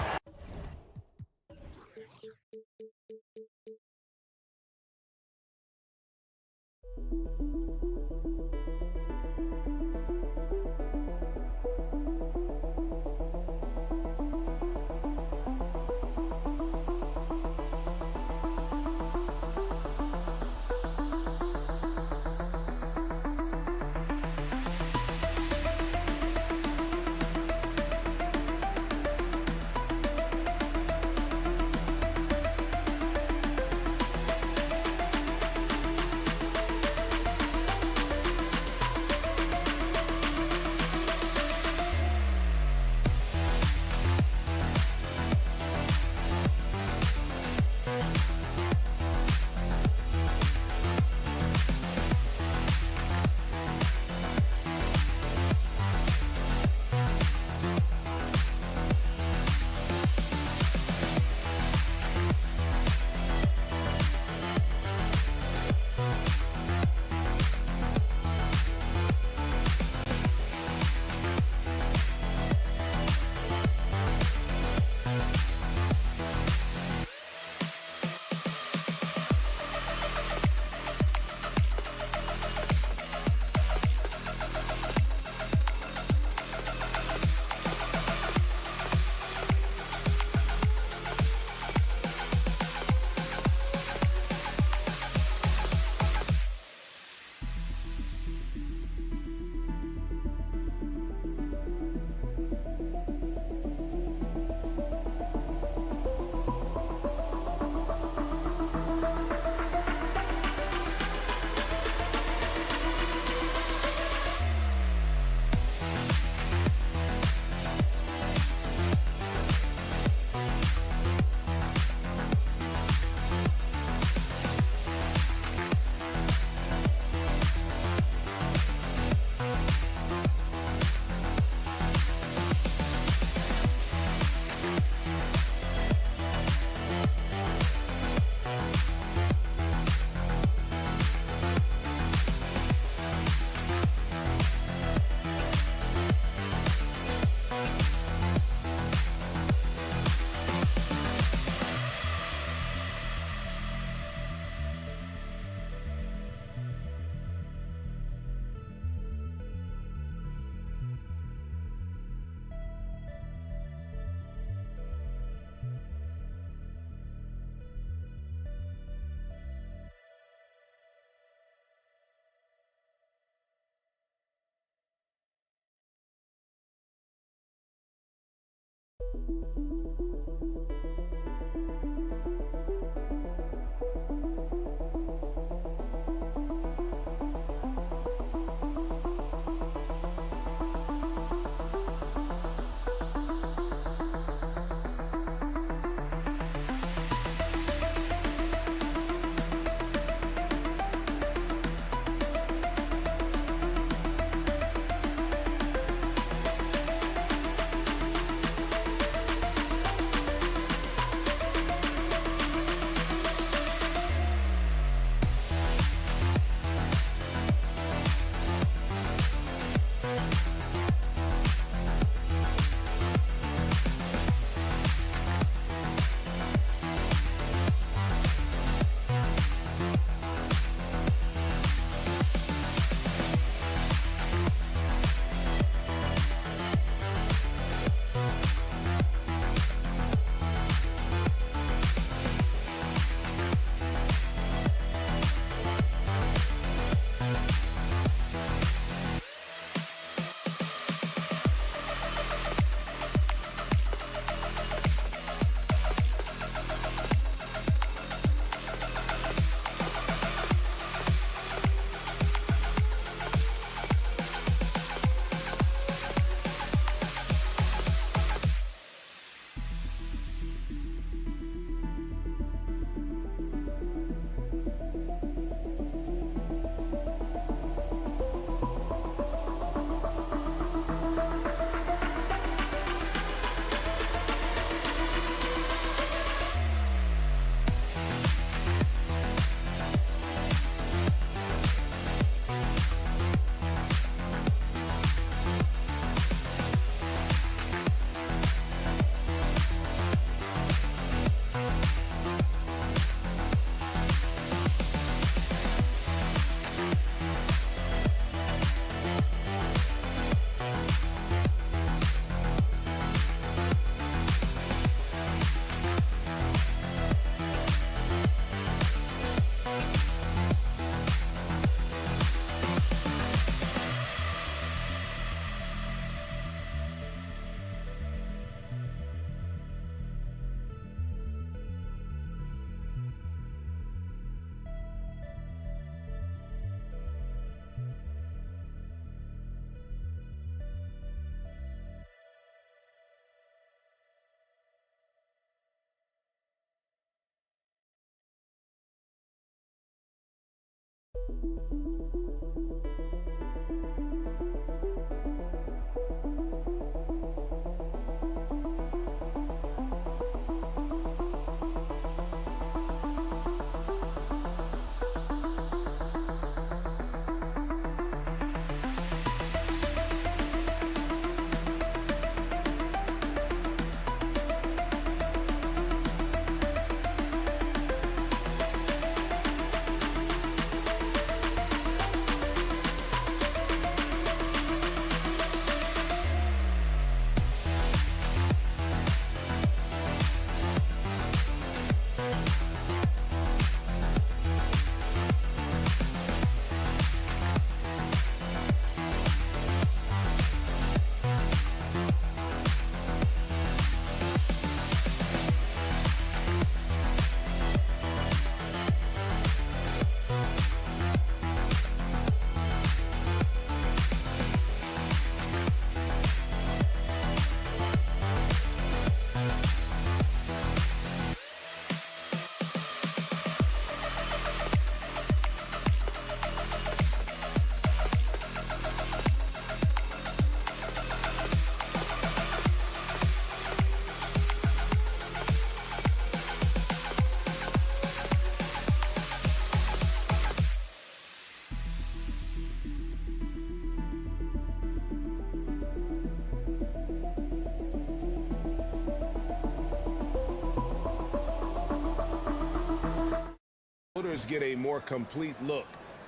Get a more complete look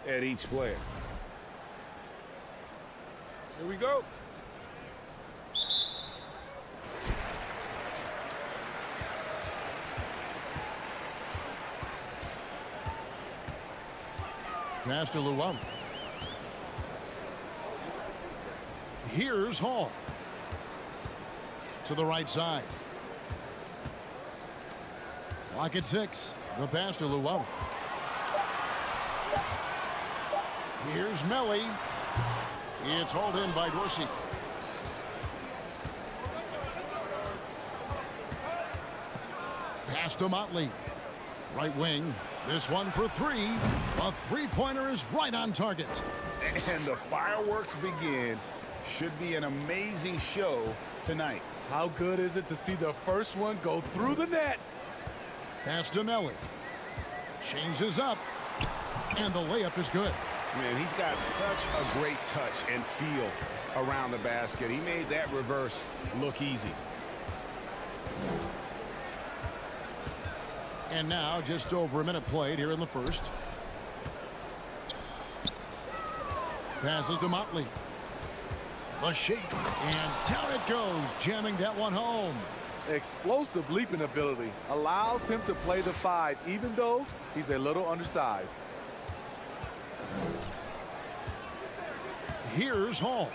at each player. Here we go. Pass to Luau. Here's Hall. To the right side. Clock at 6. The pass to Luau. Here's Melly. It's hauled in by Dorsey. Pass to Motley. Right wing. This one for 3. A three-pointer is right on target. And the fireworks begin. Should be an amazing show tonight. How good is it to see the first one go through the net? Pass to Melly. Changes up. And the layup is good. Man, he's got such a great touch and feel around the basket. He made that reverse look easy. And now just over a minute played here in the first. Passes to Motley. A shake. And down it goes, jamming that one home. Explosive leaping ability allows him to play the 5, even though he's a little undersized. Here's Hall.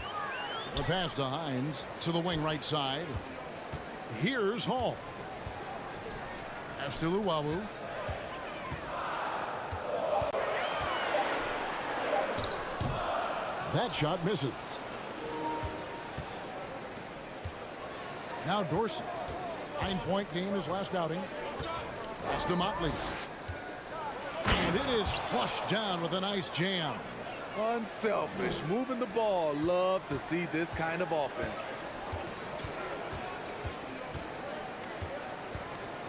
The pass to Hines to the wing right side. Here's Hall. Pass to Luau. That shot misses. Now Dorsey. 9-point game his last outing. Pass to Motley. And it is flushed down with a nice jam. Unselfish, moving the ball. Love to see this kind of offense.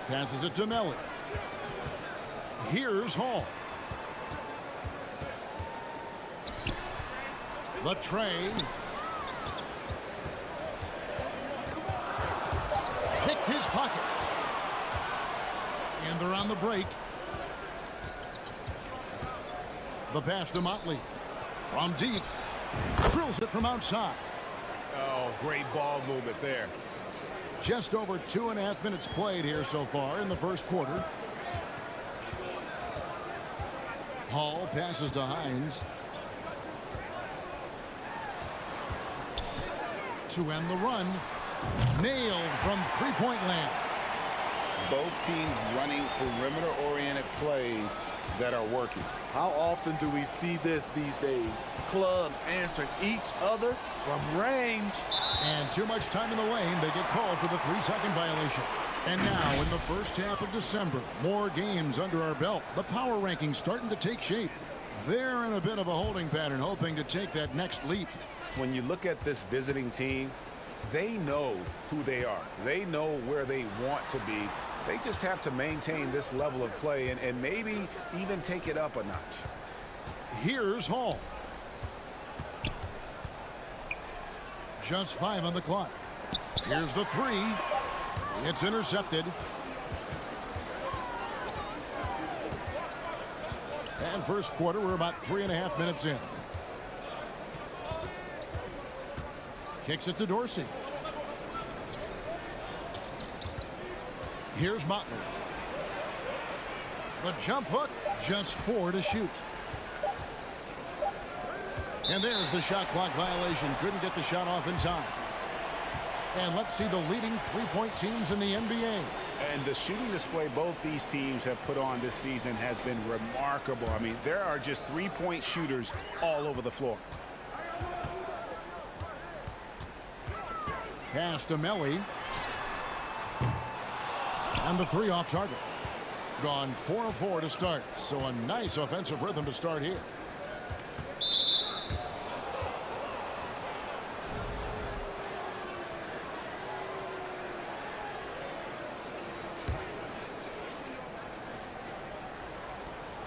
Passes it to Melly. Here's Hall. The train. Picked his pocket. And they're on the break. The pass to Motley. From deep. Drills it from outside. Oh, great ball movement there. Just over 2.5 minutes played here so far in the first quarter. Hall passes to Hines. To end the run. Nailed from three-point land. Both teams running perimeter-oriented plays that are working. How often do we see this these days? Clubs answering each other from range. And too much time in the lane. They get called for the 3-second violation. And now in the first half of December, more games under our belt. The power rankings starting to take shape. They're in a bit of a holding pattern, hoping to take that next leap. When you look at this visiting team, they know who they are. They know where they want to be. They just have to maintain this level of play and maybe even take it up a notch. Here's Hall. Just 5 on the clock. Here's the 3. It's intercepted. And first quarter, we're about 3.5 minutes in. Kicks it to Dorsey. Here's Motley. The jump hook, just 4 to shoot. And there's the shot clock violation. Couldn't get the shot off in time. And let's see the leading three-point teams in the NBA. And the shooting display both these teams have put on this season has been remarkable. I mean, there are just three-point shooters all over the floor. Pass to Melly. And the 3 off target. Gone 4 of 4 to start. So a nice offensive rhythm to start here.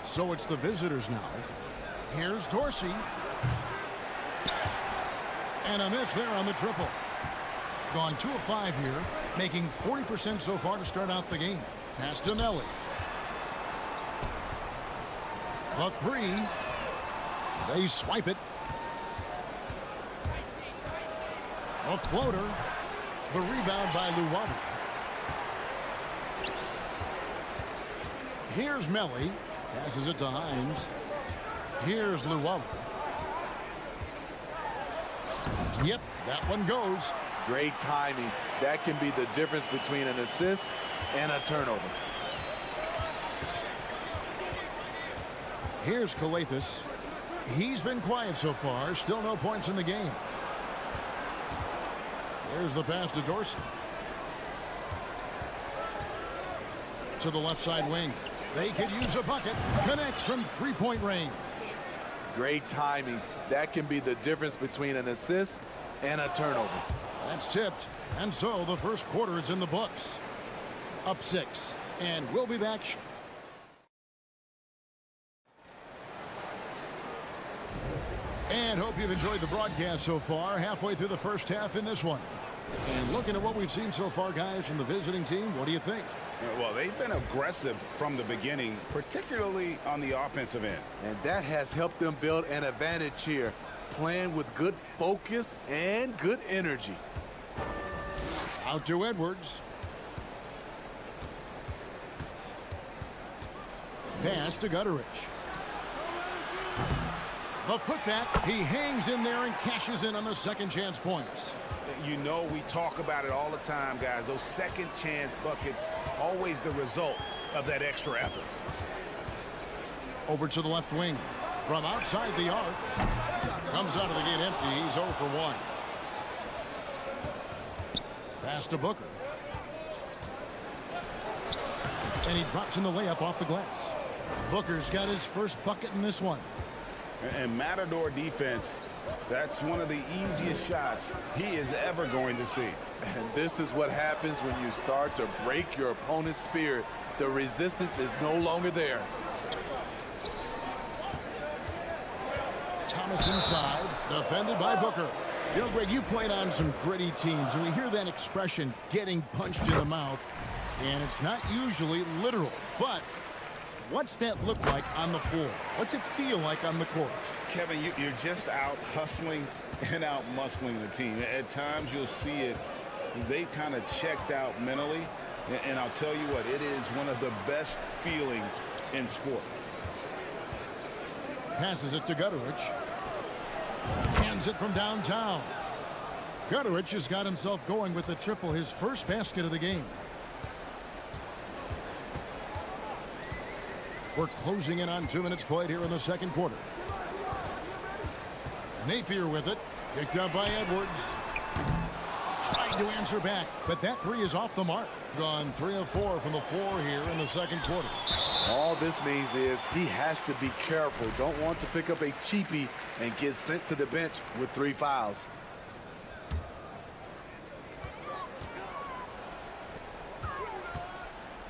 So it's the visitors now. Here's Dorsey. And a miss there on the triple. Gone 2 of 5 here, making 40% so far to start out the game. Pass to Melly. A 3. They swipe it. A floater. The rebound by Luwawu. Here's Melly. Passes it to Hines. Here's Luwawu. Yep, that one goes. Great timing. That can be the difference between an assist and a turnover. Here's Skijesss. He's been quiet so far. Still no points in the game. There's the pass to Dorsey. To the left side wing. They could use a bucket. Connects from three-point range. Great timing. That can be the difference between an assist and a turnover. That's tipped. And so the first quarter is in the books. Up 6. And we'll be back. And hope you've enjoyed the broadcast so far. Halfway through the first half in this one. And looking at what we've seen so far, guys, from the visiting team, what do you think? Well, they've been aggressive from the beginning, particularly on the offensive end. And that has helped them build an advantage here, playing with good focus and good energy. Out to Edwards. Pass to Gutteridge. The putback. He hangs in there and cashes in on the second chance points. You know, we talk about it all the time, guys. Those second chance buckets, always the result of that extra effort. Over to the left wing. From outside the arc. Comes out of the gate empty. He's 0 for 1. Pass to Booker. And he drops in the layup off the glass. Booker's got his first bucket in this one. And Matador defense, that's one of the easiest shots he is ever going to see. And this is what happens when you start to break your opponent's spirit. The resistance is no longer there. Thomas inside, defended by Booker. You know, Greg, you played on some gritty teams, and we hear that expression, getting punched in the mouth, and it's not usually literal. But what's that look like on the floor? What's it feel like on the court? Kevin, you're just out hustling and out muscling the team. At times you'll see it. They've kind of checked out mentally, and I'll tell you what, it is one of the best feelings in sport. Passes it to Gutteridge. Hands it from downtown. Gutteridge has got himself going with the triple, his first basket of the game. We're closing in on 2 minutes played here in the second quarter. Napier with it. Picked up by Edwards. Tries Trying to answer back, but that three is off the mark. Gone 3 of 4 from the floor here in the second quarter. All this means is he has to be careful. Don't want to pick up a cheapie and get sent to the bench with 3 fouls.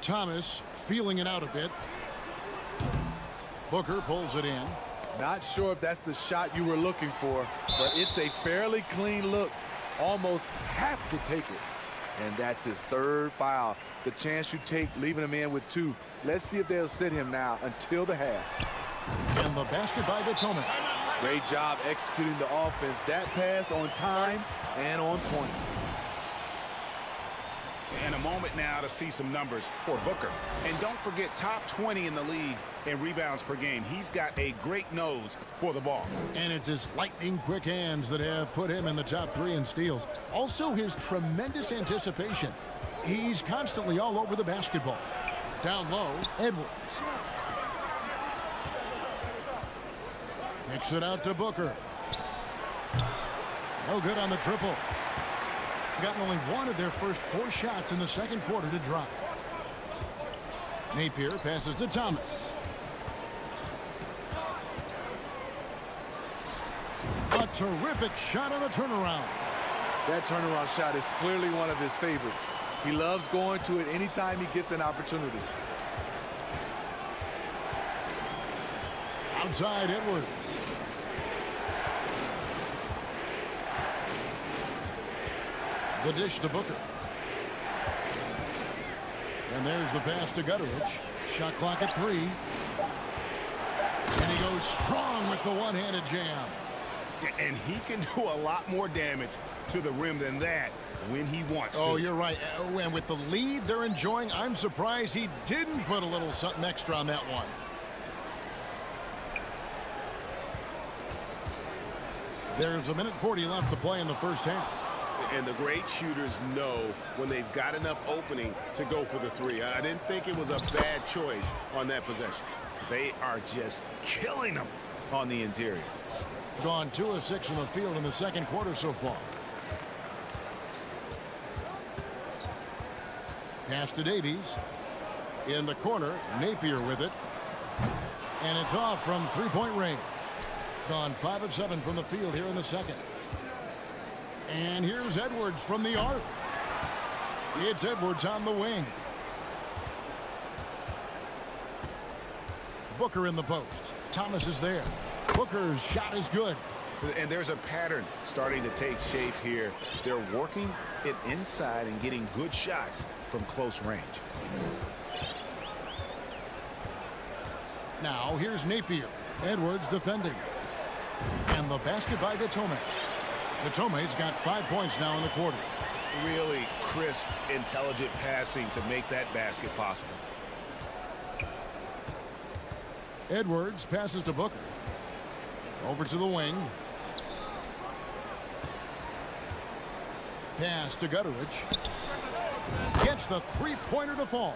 Thomas feeling it out a bit. Booker pulls it in. Not sure if that's the shot you were looking for, but it's a fairly clean look. Almost have to take it. And that's his 3rd foul. The chance you take leaving him in with 2. Let's see if they'll sit him now until the half. And the basket by Gatome. Great job executing the offense. That pass on time and on point. And a moment now to see some numbers for Booker. And don't forget, top 20 in the league in rebounds per game. He's got a great nose for the ball. And it's his lightning quick hands that have put him in the top 3 in steals. Also his tremendous anticipation. He's constantly all over the basketball. Down low, Edwards. Kicks it out to Booker. No good on the triple. Gotten only 1 of their first 4 shots in the second quarter to drop. Napier passes to Thomas. A terrific shot on the turnaround. That turnaround shot is clearly one of his favorites. He loves going to it anytime he gets an opportunity. Outside Edwards. The dish to Booker. And there's the pass to Gutteridge. Shot clock at 3. And he goes strong with the one-handed jam. And he can do a lot more damage to the rim than that when he wants to. Oh, you're right. And with the lead they're enjoying, I'm surprised he didn't put a little something extra on that one. There's 1:40 left to play in the first half. And the great shooters know when they've got enough opening to go for the 3. I didn't think it was a bad choice on that possession. They are just killing them on the interior. Gone 2 of 6 from the field in the second quarter so far. Pass to Davies. In the corner, Napier with it. And it's off from 3-point range. Gone 5 of 7 from the field here in the second. And here's Edwards from the arc. It's Edwards on the wing. Booker in the post. Thomas is there. Booker's shot is good. And there's a pattern starting to take shape here. They're working it inside and getting good shots from close range. Now here's Napier. Edwards defending. And the basket by Gatome. Gatome's got 5 points now in the quarter. Really crisp, intelligent passing to make that basket possible. Edwards passes to Booker. Over to the wing. Pass to Gutteridge. Gets the 3-pointer to fall.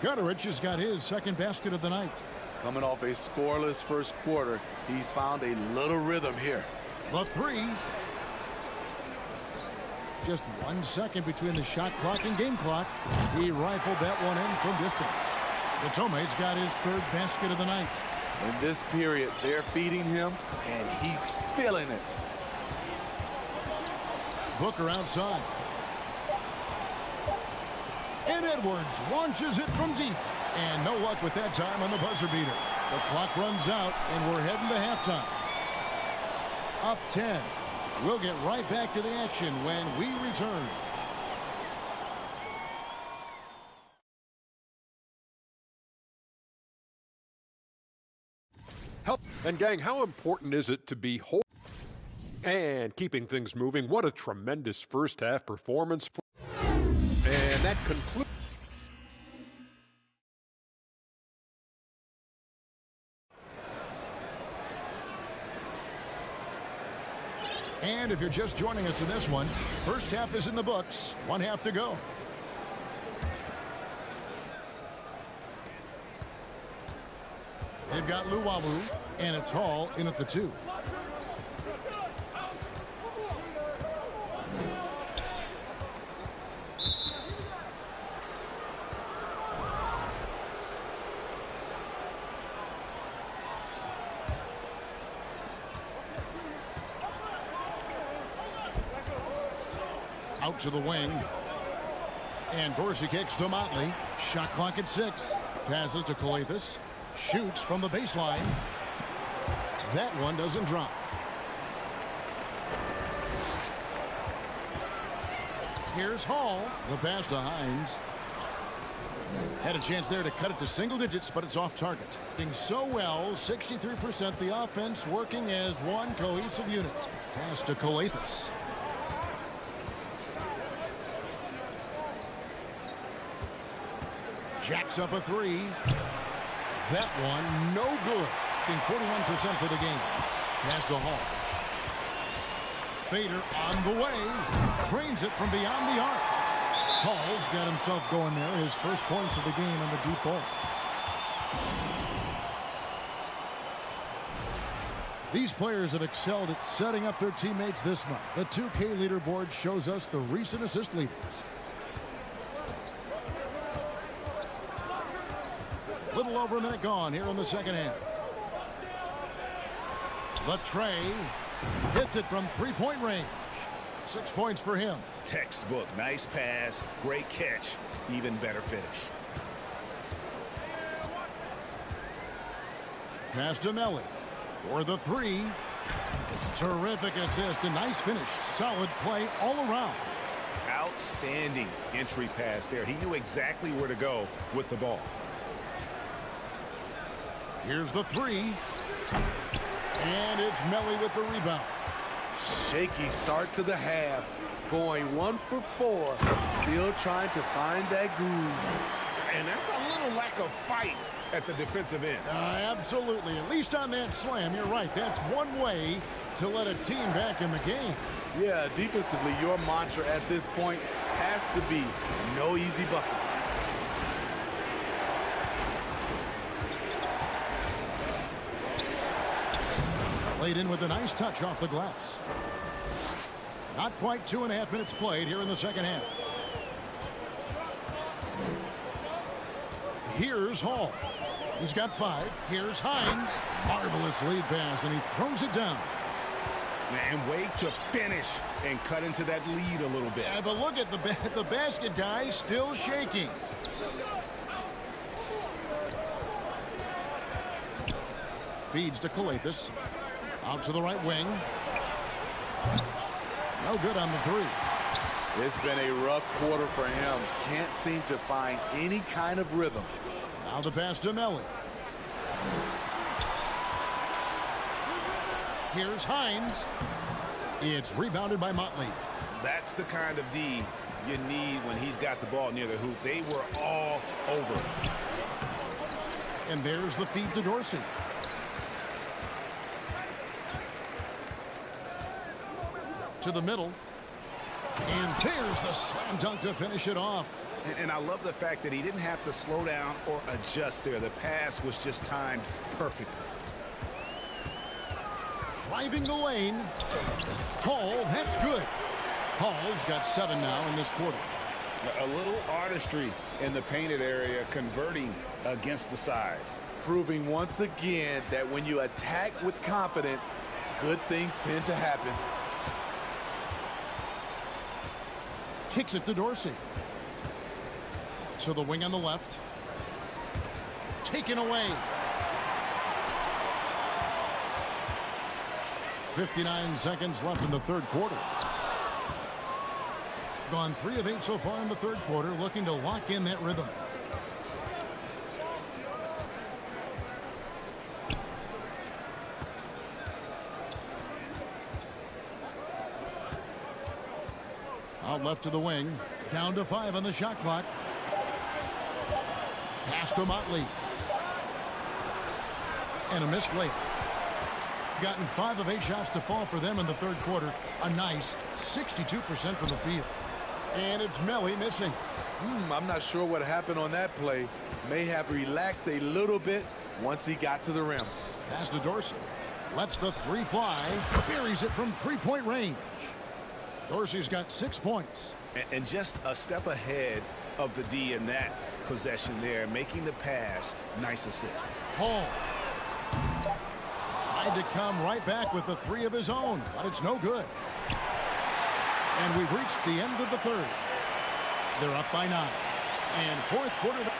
Gutteridge has got his second basket of the night. Coming off a scoreless first quarter, he's found a little rhythm here. The 3. Just 1 second between the shot clock and game clock. He rifled that one in from distance. Gatome's got his 3rd basket of the night. In this period, they're feeding him, and he's feeling it. Booker outside. And Edwards launches it from deep. And no luck with that time on the buzzer beater. The clock runs out, and we're heading to halftime. Up 10. We'll get right back to the action when we return. And gang, how important is it to be whole and keeping things moving? What a tremendous first half performance. And that concludes. And if you're just joining us in this one, first half is in the books. 1 half to go. They've got Luwawu, and it's Hall in at the 2. Out to the wing. And Dorsey kicks to Motley. Shot clock at 6. Passes to Skijesss. Shoots from the baseline. That one doesn't drop. Here's Hall. The pass to Hines. Had a chance there to cut it to single digits, but it's off target. Doing so well, 63% the offense working as one cohesive unit. Pass to Skijesss. Jacks up a 3. That one, no good. Shooting 41% for the game. Pass to Hall. Fader on the way. Trains it from beyond the arc. Hall's got himself going there. His first points of the game on the deep ball. These players have excelled at setting up their teammates this month. The 2K leaderboard shows us the recent assist leaders. Little over a minute gone here in the second half. Latrey hits it from three-point range. 6 points for him. Textbook. Nice pass. Great catch. Even better finish. Pass to Melly for the 3. Terrific assist. A nice finish. Solid play all around. Outstanding entry pass there. He knew exactly where to go with the ball. Here's the 3. And it's Melly with the rebound. Shaky start to the half. Going 1 for 4. Still trying to find that groove. And that's a little lack of fight at the defensive end. Absolutely. At least on that slam, you're right. That's one way to let a team back in the game. Yeah, defensively, your mantra at this point has to be no easy buckets. Played in with a nice touch off the glass. Not quite 2.5 minutes played here in the second half. Here's Hall. He's got 5. Here's Hines. Marvelous lead pass, and he throws it down. And wait to finish and cut into that lead a little bit. Yeah, but look at the basket guy still shaking. Feeds to Skijesss. Out to the right wing. No good on the 3. It's been a rough quarter for him. Can't seem to find any kind of rhythm. Now the pass to Melly. Here's Hines. It's rebounded by Motley. That's the kind of D you need when he's got the ball near the hoop. They were all over it. And there's the feed to Dorsey. To the middle. And there's the slam dunk to finish it off. And I love the fact that he didn't have to slow down or adjust there. The pass was just timed perfectly. Driving the lane. Hall, that's good. Hall's got 7 now in this quarter. A little artistry in the painted area, converting against the size. Proving once again that when you attack with confidence, good things tend to happen. Kicks it to Dorsey. To the wing on the left. Taken away. 59 seconds left in the third quarter. Gone 3 of 8 so far in the third quarter, looking to lock in that rhythm. Out left to the wing. Down to 5 on the shot clock. Pass to Motley. And a missed layup. Gotten 5 of 8 shots to fall for them in the third quarter. A nice 62% from the field. And it's Melly missing. I'm not sure what happened on that play. May have relaxed a little bit once he got to the rim. Pass to Dorsey. Lets the 3 fly. Buries it from 3-point range. Dorsey's got 6 points. And just a step ahead of the D in that possession there, making the pass. Nice assist. Hall tried to come right back with the 3 of his own, but it's no good. And we've reached the end of the third. They're up by 9. And fourth quarter.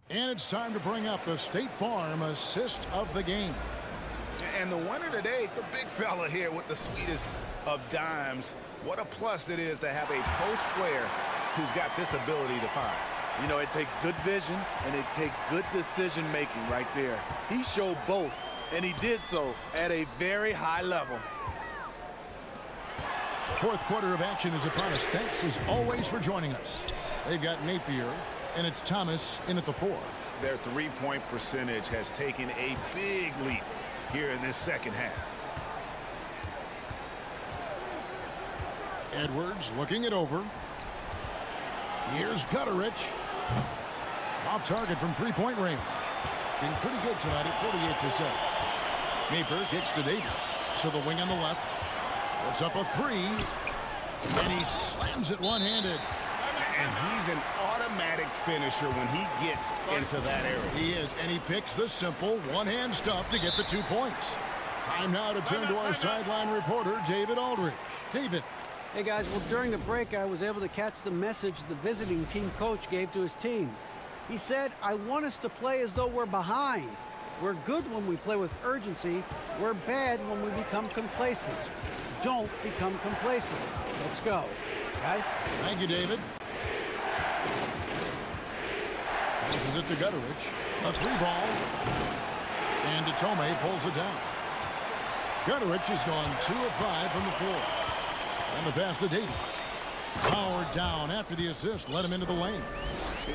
And it's time to bring up the State Farm assist of the game. And the winner today, the big fella here with the sweetest of dimes. What a plus it is to have a post player who's got this ability to find. You know, it takes good vision and it takes good decision making right there. He showed both, and he did so at a very high level. Fourth quarter of action is upon us. Thanks as always for joining us. They've got Napier, and it's Thomas in at the 4. Their three-point percentage has taken a big leap here in this second half. Edwards looking it over. Here's Gutterich. Off target from three-point range. Being pretty good tonight at 48%. Napier kicks to Davis. To the wing on the left. Puts up a 3. And he slams it one-handed. And he's an automatic finisher when he gets into that area. He is, and he picks the simple one-hand stuff to get the 2 points. Time now to turn to our sideline reporter, David Aldridge. David. Hey, guys, well, during the break, I was able to catch the message the visiting team coach gave to his team. He said, I want us to play as though we're behind. We're good when we play with urgency. We're bad when we become complacent. Don't become complacent. Let's go. Guys? Thank you, David. This is it to Gutterich. A 3 ball. And Tome pulls it down. Gutterich has gone 2 of 5 from the floor. And the pass to Davies. Powered down after the assist. Let him into the lane.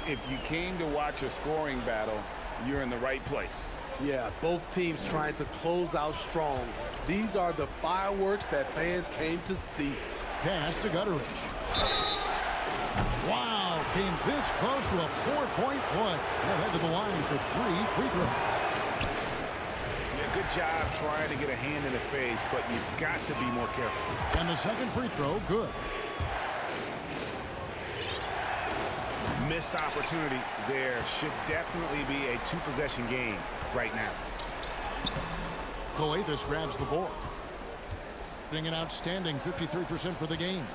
If you came to watch a scoring battle, you're in the right place. Yeah, both teams trying to close out strong. These are the fireworks that fans came to see. Pass to Gutterich. Wow, came this close to a 4-point play. They'll head to the line for 3 free throws. Yeah, good job trying to get a hand in the face, but you've got to be more careful. And the second free throw, good. Missed opportunity there. Should definitely be a 2-possession game right now. Coathis grabs the board. Getting an outstanding 53% for the game.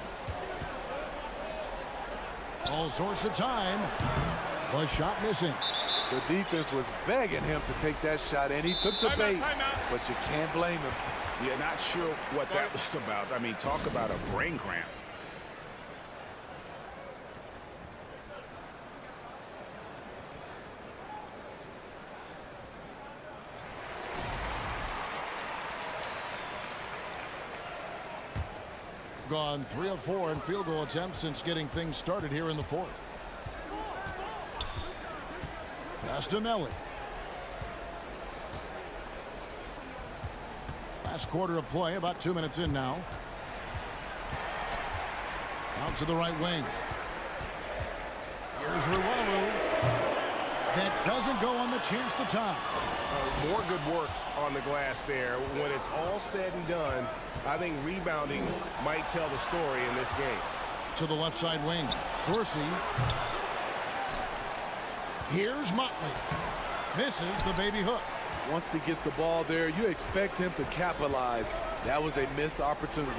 All sorts of time. The shot missing. The defense was begging him to take that shot, and he took the bait, but you can't blame him. Yeah, not sure what that was about. I mean, talk about a brain cramp. Gone 3 of 4 in field goal attempts since getting things started here in the fourth. Pass to Melly. Last quarter of play, about 2 minutes in now. Out to the right wing. Here's Ruwalu. That doesn't go on the chance to tie. More good work on the glass there. When it's all said and done, I think rebounding might tell the story in this game. To the left side wing. Dorsey. Here's Motley. Misses the baby hook. Once he gets the ball there, you expect him to capitalize. That was a missed opportunity.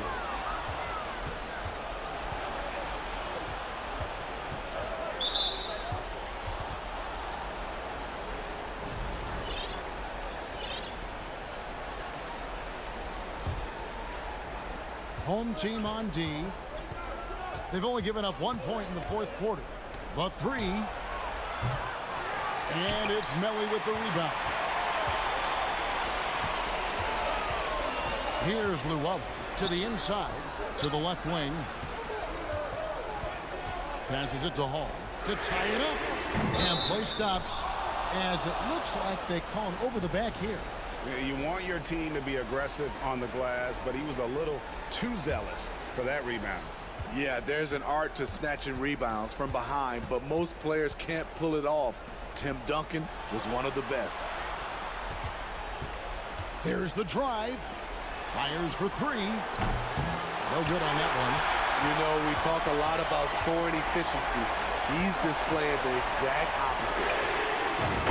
Home team on D. They've only given up 1 point in the fourth quarter. The 3. And it's Melly with the rebound. Here's Luella to the inside, to the left wing. Passes it to Hall to tie it up. And play stops as it looks like they call him over the back here. You want your team to be aggressive on the glass, but he was a little too zealous for that rebound. Yeah, there's an art to snatching rebounds from behind, but most players can't pull it off. Tim Duncan was one of the best. There's the drive. Fires for 3. No good on that one. You know, we talk a lot about scoring efficiency. He's displaying the exact opposite.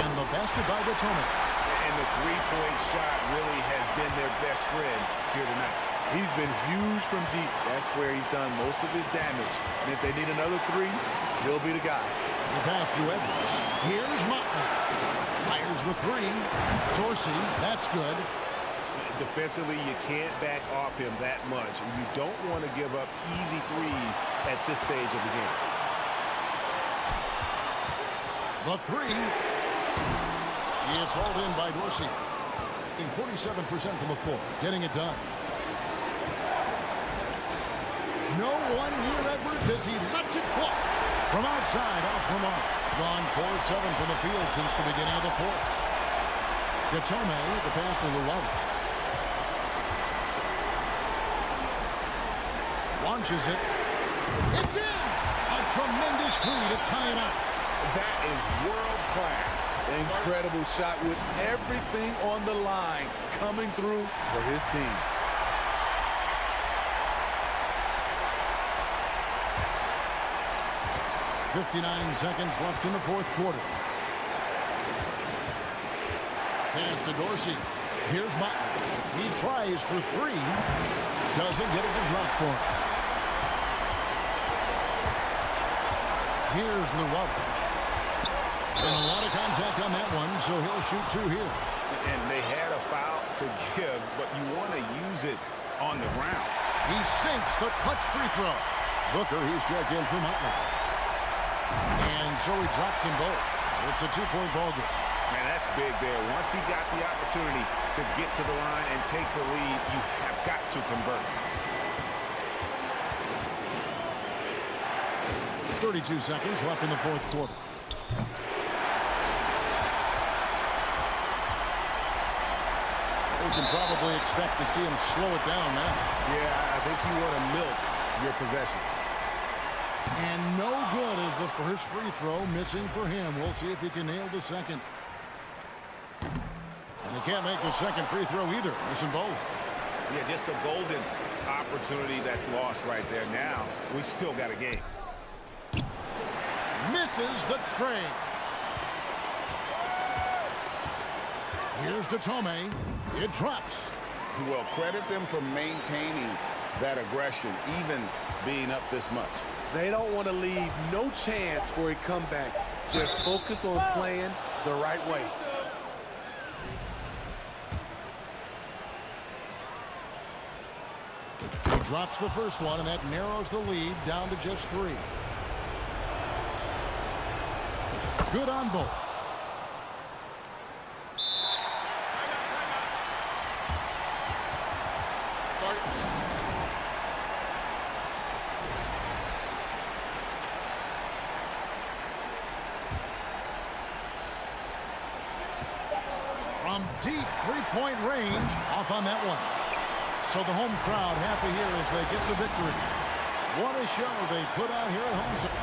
And the basket by Gatome. And the three-point shot really has been their best friend here tonight. He's been huge from deep. That's where he's done most of his damage. And if they need another three, he'll be the guy. The pass to Edwards. Here's Motley. Fires the three. Dorsey, that's good. Defensively, you can't back off him that much. And you don't want to give up easy threes at this stage of the game. The three. It's hauled in by Dorsey. In 47% from the floor. Getting it done. No one near Edwards as he lets it fly. From outside, off the mark. Gone 4-7 from the field since the beginning of the fourth. Detome, the pass to Llewellyn. Launches it. It's in! A tremendous three to tie it up. That is world class. Incredible shot with everything on the line coming through for his team. .59 seconds left in the fourth quarter. Pass to Dorsey. Here's Motley. He tries for three. Doesn't get it to drop for him. Here's Llewellyn. And a lot of contact on that one, so he'll shoot two here. And they had a foul to give, but you want to use it on the ground. He sinks the clutch free throw. Booker, he's checked in for Motley. And so he drops them both. It's a two-point ball game. And that's big there. Once he got the opportunity to get to the line and take the lead, you have got to convert. 32 seconds left in the fourth quarter. We can probably expect to see him slow it down now. Yeah, I think you want to milk your possessions. And no good as the first free throw missing for him. We'll see if he can nail the second. And he can't make the second free throw either. Missing both. Yeah, just a golden opportunity that's lost right there. Now, we still got a game. Misses the tray. Here's Detome. It drops. Well, credit them for maintaining that aggression, even being up this much. They don't want to leave no chance for a comeback. Just focus on playing the right way. He drops the first one, and that narrows the lead down to just three. Good on both. From deep three-point range, off on that one. So the home crowd happy here as they get the victory. What a show they put out here at home.